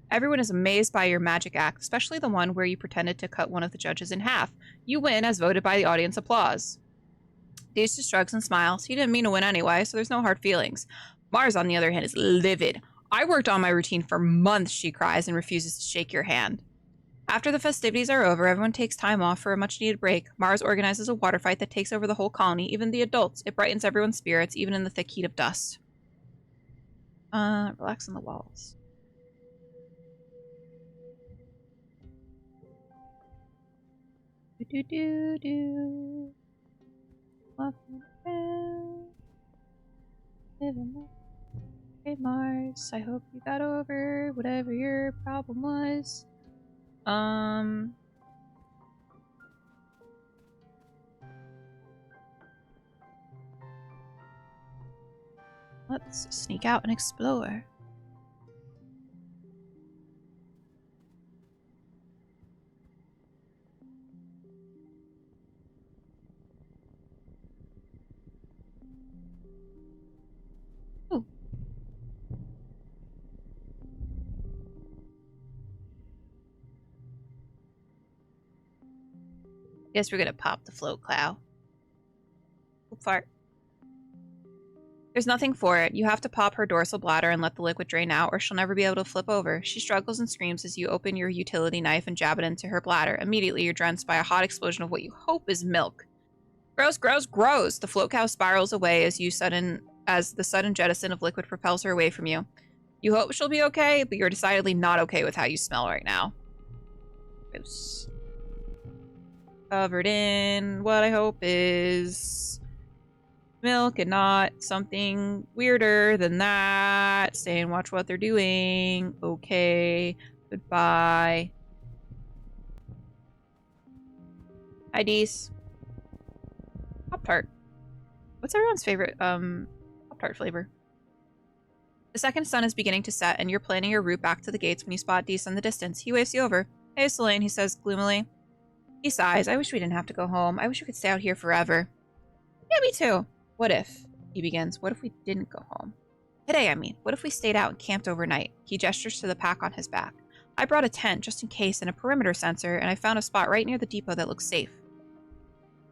Everyone is amazed by your magic act, especially the one where you pretended to cut one of the judges in half. You win as voted by the audience applause. Dees just shrugs and smiles. He didn't mean to win anyway, so there's no hard feelings. Mars, on the other hand, is livid. I worked on my routine for months, she cries, and refuses to shake your hand. After the festivities are over, everyone takes time off for a much-needed break. Mars organizes a water fight that takes over the whole colony, even the adults. It brightens everyone's spirits, even in the thick heat of dust. Relax on the walls. Do. Walking around, living Dees. I hope you got over whatever your problem was. Let's sneak out and explore. Ooh. Guess we're gonna pop the float cloud. Oop, fart. There's nothing for it. You have to pop her dorsal bladder and let the liquid drain out, or she'll never be able to flip over. She struggles and screams as you open your utility knife and jab it into her bladder. Immediately, you're drenched by a hot explosion of what you hope is milk. Gross, gross, gross! The float cow spirals away as the sudden jettison of liquid propels her away from you. You hope she'll be okay, but you're decidedly not okay with how you smell right now. Gross. Covered in what I hope is milk and not something weirder than that. Stay and watch what they're doing. Okay. Goodbye. Hi, Dees. Pop-Tart. What's everyone's favorite Pop-Tart flavor? The second sun is beginning to set, and you're planning your route back to the gates when you spot Dees in the distance. He waves you over. Hey, Selene, he says gloomily. He sighs. I wish we didn't have to go home. I wish we could stay out here forever. Yeah, me too. What if, he begins, what if we didn't go home? Today, I mean. What if we stayed out and camped overnight? He gestures to the pack on his back. I brought a tent just in case and a perimeter sensor, and I found a spot right near the depot that looks safe.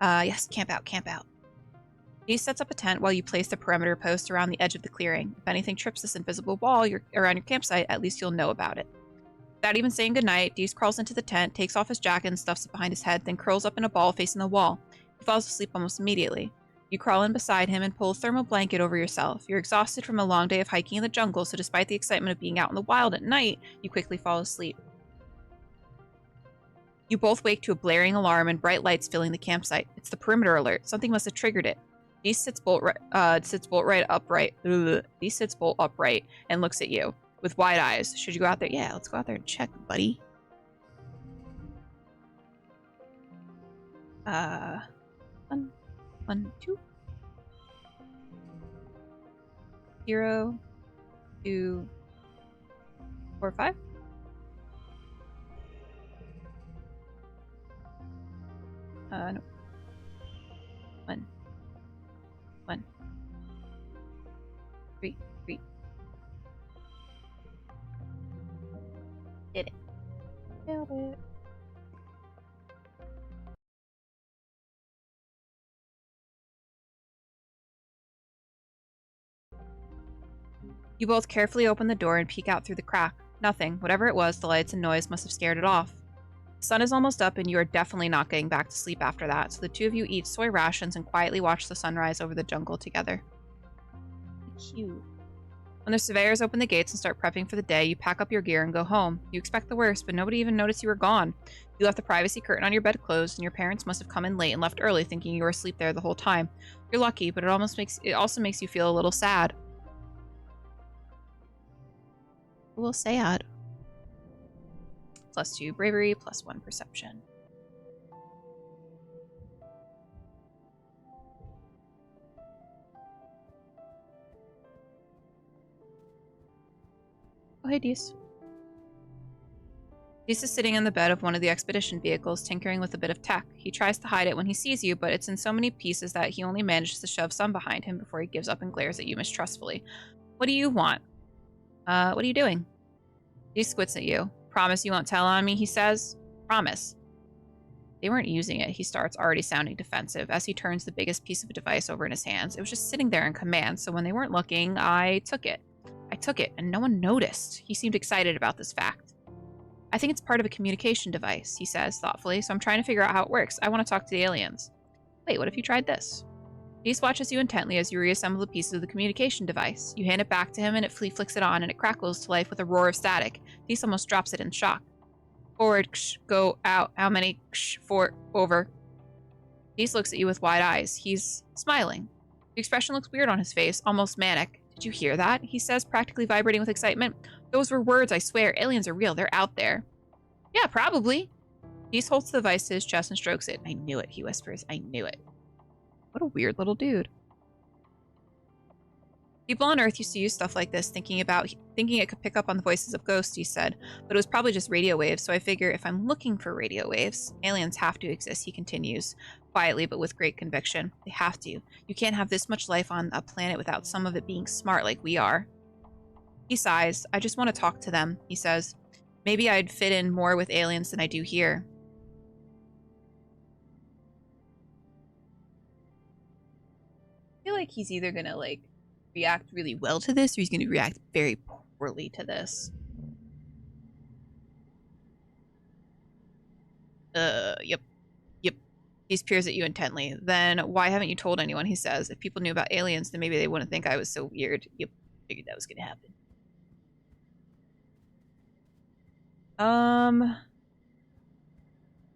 Yes, camp out, camp out. He sets up a tent while you place the perimeter post around the edge of the clearing. If anything trips this invisible wall around your campsite, at least you'll know about it. Without even saying goodnight, Dees crawls into the tent, takes off his jacket and stuffs it behind his head, then curls up in a ball facing the wall. He falls asleep almost immediately. You crawl in beside him and pull a thermal blanket over yourself. You're exhausted from a long day of hiking in the jungle, so despite the excitement of being out in the wild at night, you quickly fall asleep. You both wake to a blaring alarm and bright lights filling the campsite. It's the perimeter alert. Something must have triggered it. Dees sits bolt upright and looks at you with wide eyes. Should you go out there? Yeah, let's go out there and check, buddy. One, 2. 0, 2, 4, 5. No. 1, 3. Did it. Nailed it. You both carefully open the door and peek out through the crack. Nothing. Whatever it was, the lights and noise must have scared it off. The sun is almost up, and you are definitely not getting back to sleep after that, so the two of you eat soy rations and quietly watch the sunrise over the jungle together. Cute. When the surveyors open the gates and start prepping for the day, you pack up your gear and go home. You expect the worst, but nobody even noticed you were gone. You left the privacy curtain on your bed closed, and your parents must have come in late and left early, thinking you were asleep there the whole time. You're lucky, but it also makes you feel a little sad. A little sad. +2 bravery, +1 perception. Oh, hey, Dees. Dees is sitting in the bed of one of the expedition vehicles, tinkering with a bit of tech. He tries to hide it when he sees you, but it's in so many pieces that he only manages to shove some behind him before he gives up and glares at you mistrustfully. What do you want? What are you doing? He squints at you. Promise you won't tell on me, he says. Promise. They weren't using it, he starts, already sounding defensive, as he turns the biggest piece of a device over in his hands. It was just sitting there in command, so when they weren't looking, I took it. And no one noticed. He seemed excited about this fact. I think it's part of a communication device, he says, thoughtfully, so I'm trying to figure out how it works. I want to talk to the aliens. Wait, what if you tried this? Dees watches you intently as you reassemble the pieces of the communication device. You hand it back to him, and he flicks it on, and it crackles to life with a roar of static. Dees almost drops it in shock. Forward, ksh, go, out. How many? Ksh, for, over. Dees looks at you with wide eyes. He's smiling. The expression looks weird on his face, almost manic. Did you hear that? He says, practically vibrating with excitement. Those were words, I swear. Aliens are real. They're out there. Yeah, probably. Peace holds the device to his chest and strokes it. I knew it, he whispers. I knew it. What a weird little dude. People on Earth used to use stuff like this, thinking it could pick up on the voices of ghosts, he said. But it was probably just radio waves, so I figure if I'm looking for radio waves, aliens have to exist, he continues, quietly but with great conviction. They have to. You can't have this much life on a planet without some of it being smart like we are. He sighs. I just want to talk to them, he says. Maybe I'd fit in more with aliens than I do here. I feel like he's either gonna, like, react really well to this, or he's going to react very poorly to this. Yep. He peers at you intently. Then why haven't you told anyone, he says. If people knew about aliens, then maybe they wouldn't think I was so weird. Yep, figured that was going to happen.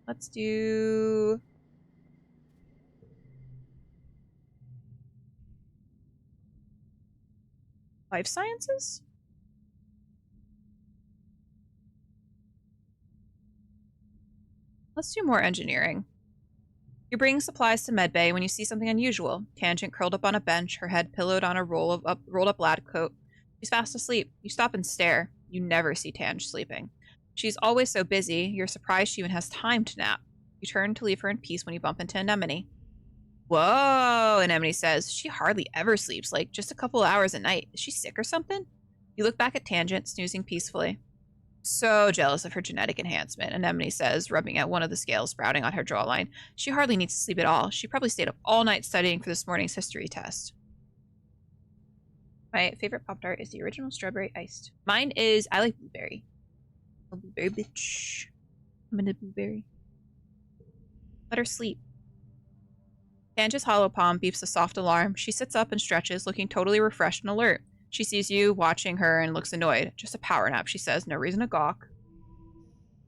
Let's do... Life sciences? Let's do more engineering. You're bringing supplies to medbay when you see something unusual. Tangent curled up on a bench, her head pillowed on a rolled up lab coat. She's fast asleep. You stop and stare. You never see Tange sleeping. She's always so busy, you're surprised she even has time to nap. You turn to leave her in peace when you bump into Anemone. Whoa, Anemone says. She hardly ever sleeps, like just a couple hours a night. Is she sick or something? You look back at Tangent, snoozing peacefully. So jealous of her genetic enhancement, Anemone says, rubbing at one of the scales sprouting on her jawline. She hardly needs to sleep at all. She probably stayed up all night studying for this morning's history test. My favorite Pop-Tart is the original strawberry iced. Mine is, I like blueberry. A blueberry bitch. I'm in a blueberry. Let her sleep. Tange's hollow palm beeps a soft alarm. She sits up and stretches, looking totally refreshed and alert. She sees you watching her and looks annoyed. Just a power nap, she says. No reason to gawk.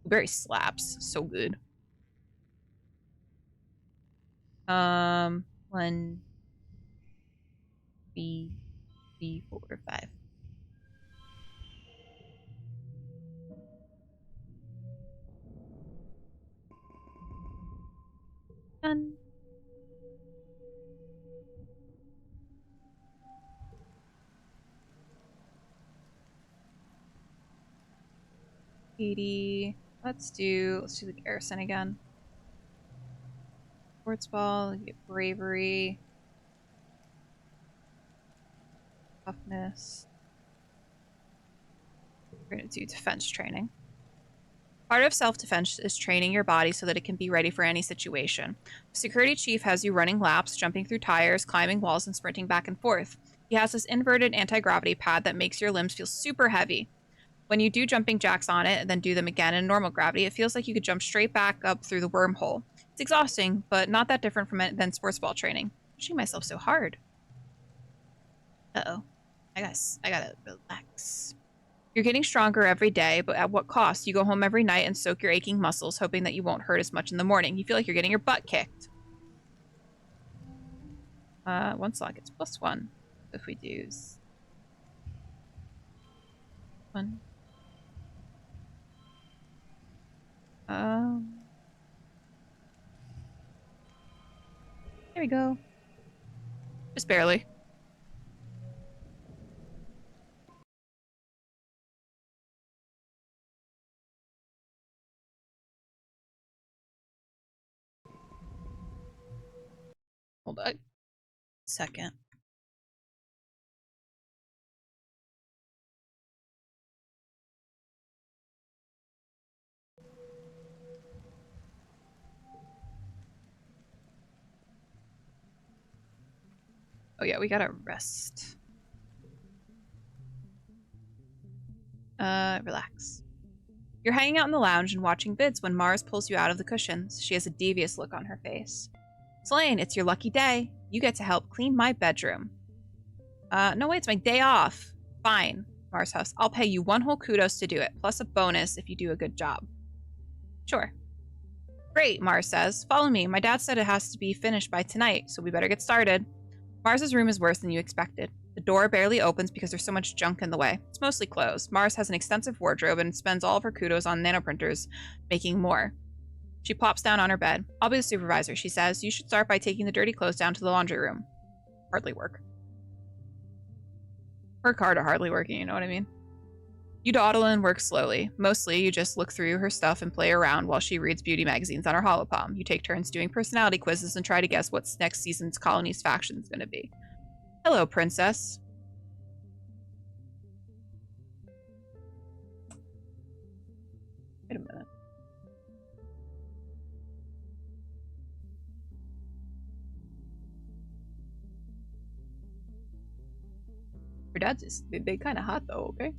Blueberry slaps. So good. 1, 2, 3, 4, 5. Done. Let's do the garrison again. Sports ball, get bravery, toughness. We're gonna do defense training. Part of self-defense is training your body so that it can be ready for any situation. The security chief has you running laps, jumping through tires, climbing walls, and sprinting back and forth. He has this inverted anti-gravity pad that makes your limbs feel super heavy. When you do jumping jacks on it and then do them again in normal gravity, it feels like you could jump straight back up through the wormhole. It's exhausting, but not that different from it than sports ball training. I'm pushing myself so hard. Uh-oh. I gotta relax. You're getting stronger every day, but at what cost? You go home every night and soak your aching muscles, hoping that you won't hurt as much in the morning. You feel like you're getting your butt kicked. 1 slot gets +1. If we do 1. There we go. Just barely. Hold on. Second. Oh yeah, we gotta rest. Relax. You're hanging out in the lounge and watching vids when Mars pulls you out of the cushions. She has a devious look on her face. Slane, it's your lucky day. You get to help clean my bedroom. No wait, it's my day off. Fine, Mars huffs. I'll pay you 1 whole kudos to do it, plus a bonus if you do a good job. Sure. Great, Mars says. Follow me. My dad said it has to be finished by tonight, so we better get started. Mars's room is worse than you expected. The door barely opens because there's so much junk in the way. It's mostly clothes. Mars has an extensive wardrobe and spends all of her kudos on nanoprinters, making more. She plops down on her bed. I'll be the supervisor, she says. You should start by taking the dirty clothes down to the laundry room. Hardly work. Work hard or hardly working, you know what I mean? You dawdle and work slowly. Mostly, you just look through her stuff and play around while she reads beauty magazines on her holopalm. You take turns doing personality quizzes and try to guess what next season's colony's faction is going to be. Hello, princess. Wait a minute. Your dad's just, they kind of hot though, okay?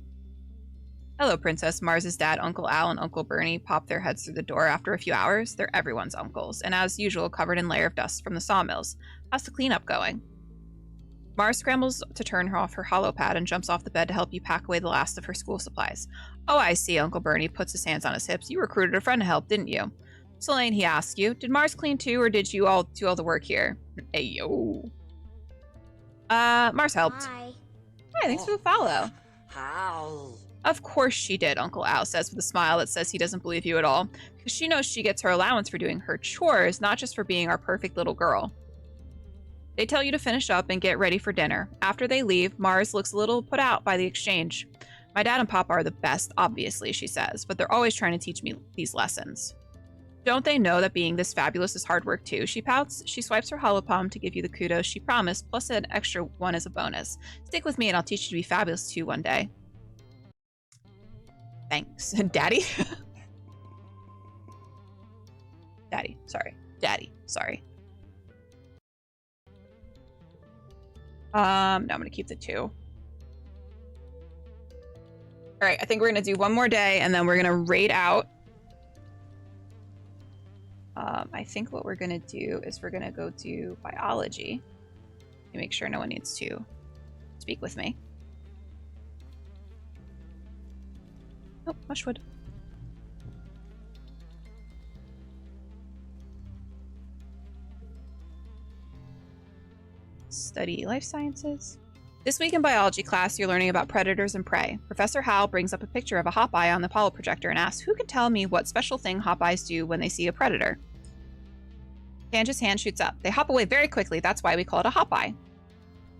Hello, princess. Mars's dad, Uncle Al, and Uncle Bernie pop their heads through the door after a few hours. They're everyone's uncles, and as usual, covered in layer of dust from the sawmills. How's the cleanup going? Mars scrambles to turn her off her holopad and jumps off the bed to help you pack away the last of her school supplies. Oh, I see, Uncle Bernie puts his hands on his hips. You recruited a friend to help, didn't you? Selene, he asks you, did Mars clean too, or did you all do all the work here? Hey, yo. Mars helped. Hi. Hi, thanks for the follow. How? Of course she did, Uncle Al says with a smile that says he doesn't believe you at all, because she knows she gets her allowance for doing her chores, not just for being our perfect little girl. They tell you to finish up and get ready for dinner. After they leave, Mars looks a little put out by the exchange. My dad and Papa are the best, obviously, she says, but they're always trying to teach me these lessons. Don't they know that being this fabulous is hard work too? She pouts. She swipes her holopalm to give you the kudos she promised, plus an extra one as a bonus. Stick with me and I'll teach you to be fabulous too one day. Thanks. Daddy? Daddy, sorry. Daddy, sorry. No, I'm gonna keep the 2. All right, I think we're gonna do one more day and then we're gonna raid out. I think what we're gonna do is we're gonna go do biology to make sure no one needs to speak with me. Oh, mushwood. Study life sciences. This week in biology class, you're learning about predators and prey. Professor Hal brings up a picture of a hop-eye on the Apollo projector and asks, who can tell me what special thing hop-eyes do when they see a predator? Tange's hand shoots up. They hop away very quickly. That's why we call it a hop-eye.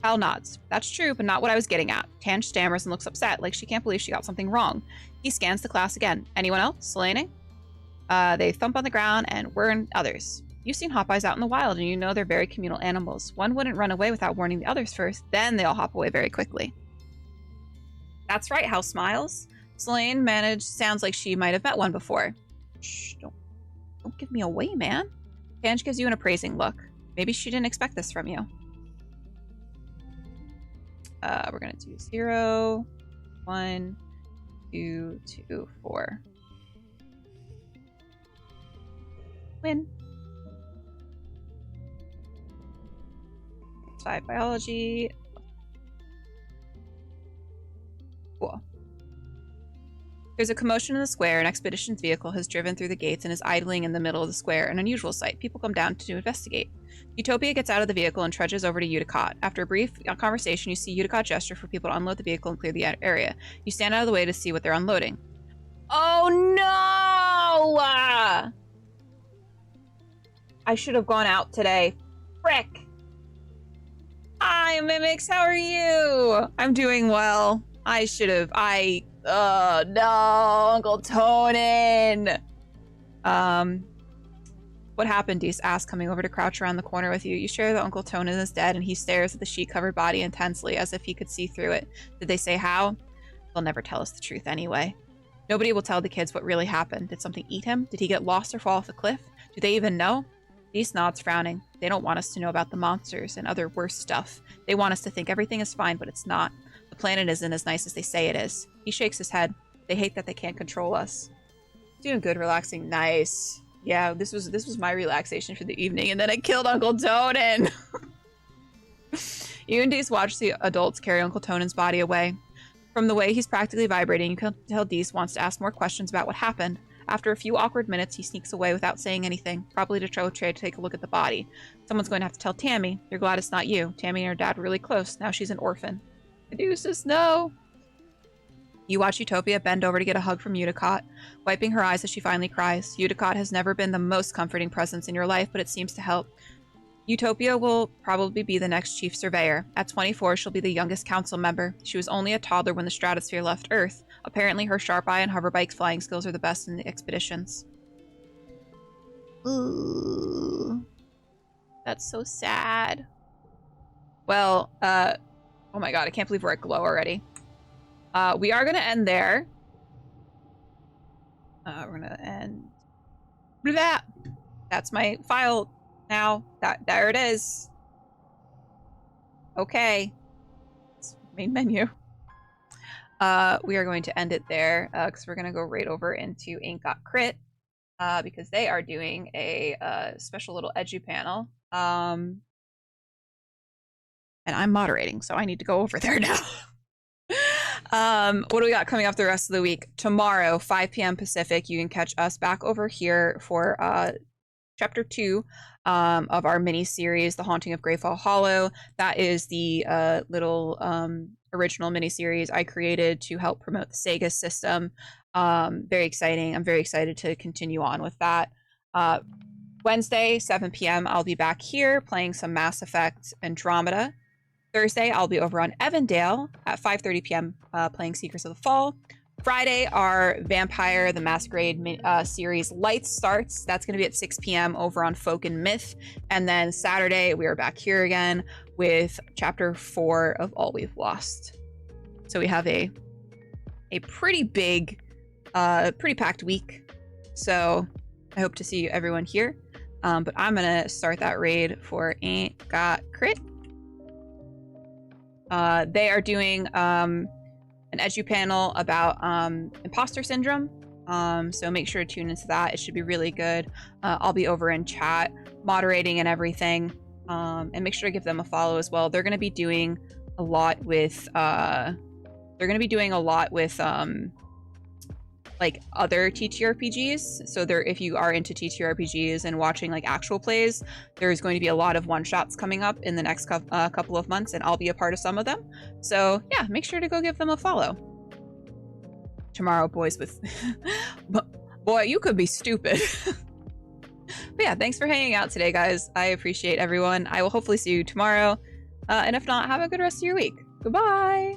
Hal nods. That's true, but not what I was getting at. Tange stammers and looks upset, like she can't believe she got something wrong. He scans the class again. Anyone else? Selene? They thump on the ground and warn others. You've seen hop-eyes out in the wild, and you know they're very communal animals. One wouldn't run away without warning the others first, then they'll hop away very quickly. That's right, Hal smiles. Selene sounds like she might have met one before. Shh, don't give me away, man. Tange gives you an appraising look. Maybe she didn't expect this from you. We're gonna do 0, 1, 2, 2, 4. Win. 5 biology. Cool. There's a commotion in the square. An expedition's vehicle has driven through the gates and is idling in the middle of the square, an unusual sight. People come down to investigate. Utopia gets out of the vehicle and trudges over to Uticott. After a brief conversation, you see Uticott gesture for people to unload the vehicle and clear the area. You stand out of the way to see what they're unloading. Oh no! I should have gone out today. Frick! Hi, Mimics, how are you? I'm doing well. I should have. Oh no, Uncle Tonin. What happened? Dees asks, coming over to crouch around the corner with you. You share that Uncle Tonin is dead, and he stares at the sheet-covered body intensely, as if he could see through it. Did they say how? They'll never tell us the truth anyway. Nobody will tell the kids what really happened. Did something eat him? Did he get lost or fall off the cliff? Do they even know? Dees nods, frowning. They don't want us to know about the monsters and other worse stuff. They want us to think everything is fine, but it's not. The planet isn't as nice as they say it is. He shakes his head. They hate that they can't control us. Doing good, relaxing. Nice. Yeah, this was my relaxation for the evening, and then I killed Uncle Tonin. You and Dees watch the adults carry Uncle Tonin's body away. From the way he's practically vibrating, you can tell Dees wants to ask more questions about what happened. After a few awkward minutes, he sneaks away without saying anything, probably to try to take a look at the body. Someone's going to have to tell Tammy. You're glad it's not you. Tammy and her dad were really close. Now she's an orphan. Caduceus, no! You watch Utopia bend over to get a hug from Uticott, wiping her eyes as she finally cries. Uticott has never been the most comforting presence in your life, but it seems to help. Utopia will probably be the next chief surveyor. At 24, she'll be the youngest council member. She was only a toddler when the stratosphere left Earth. Apparently, her sharp eye and hoverbike flying skills are the best in the expeditions. Ooh. That's so sad. Well, oh my god, I can't believe we're at Glow already. We are going to end there. We're going to end... Blah! That's my file now. There it is. Okay. It's main menu. We are going to end it there because we're going to go right over into Ain't Got Crit because they are doing a special little edu panel. And I'm moderating, so I need to go over there now. What do we got coming up the rest of the week? Tomorrow, 5 p.m. Pacific, you can catch us back over here for chapter 2 of our mini series, The Haunting of Greyfall Hollow. That is the little original mini series I created to help promote the Sega system. Very exciting. I'm very excited to continue on with that. Wednesday, 7 p.m. I'll be back here playing some Mass Effect Andromeda. Thursday, I'll be over on Evandale at 5:30 p.m. Playing Secrets of the Fall. Friday, our Vampire the Masquerade series Lights starts. That's going to be at 6 p.m. over on Folk and Myth. And then Saturday, we are back here again with Chapter 4 of All We've Lost. So we have a pretty big, pretty packed week. So I hope to see everyone here. But I'm going to start that raid for Ain't Got Crit. They are doing an edu panel about imposter syndrome, so make sure to tune into that. It should be really good. I'll be over in chat moderating and everything, and make sure to give them a follow as well. They're going to be doing a lot with like other TTRPGs. So if you are into TTRPGs and watching like actual plays, there's going to be a lot of one-shots coming up in the next couple of months, and I'll be a part of some of them. So yeah, make sure to go give them a follow. Tomorrow, boys with... Boy, you could be stupid. But yeah, thanks for hanging out today, guys. I appreciate everyone. I will hopefully see you tomorrow. And if not, have a good rest of your week. Goodbye!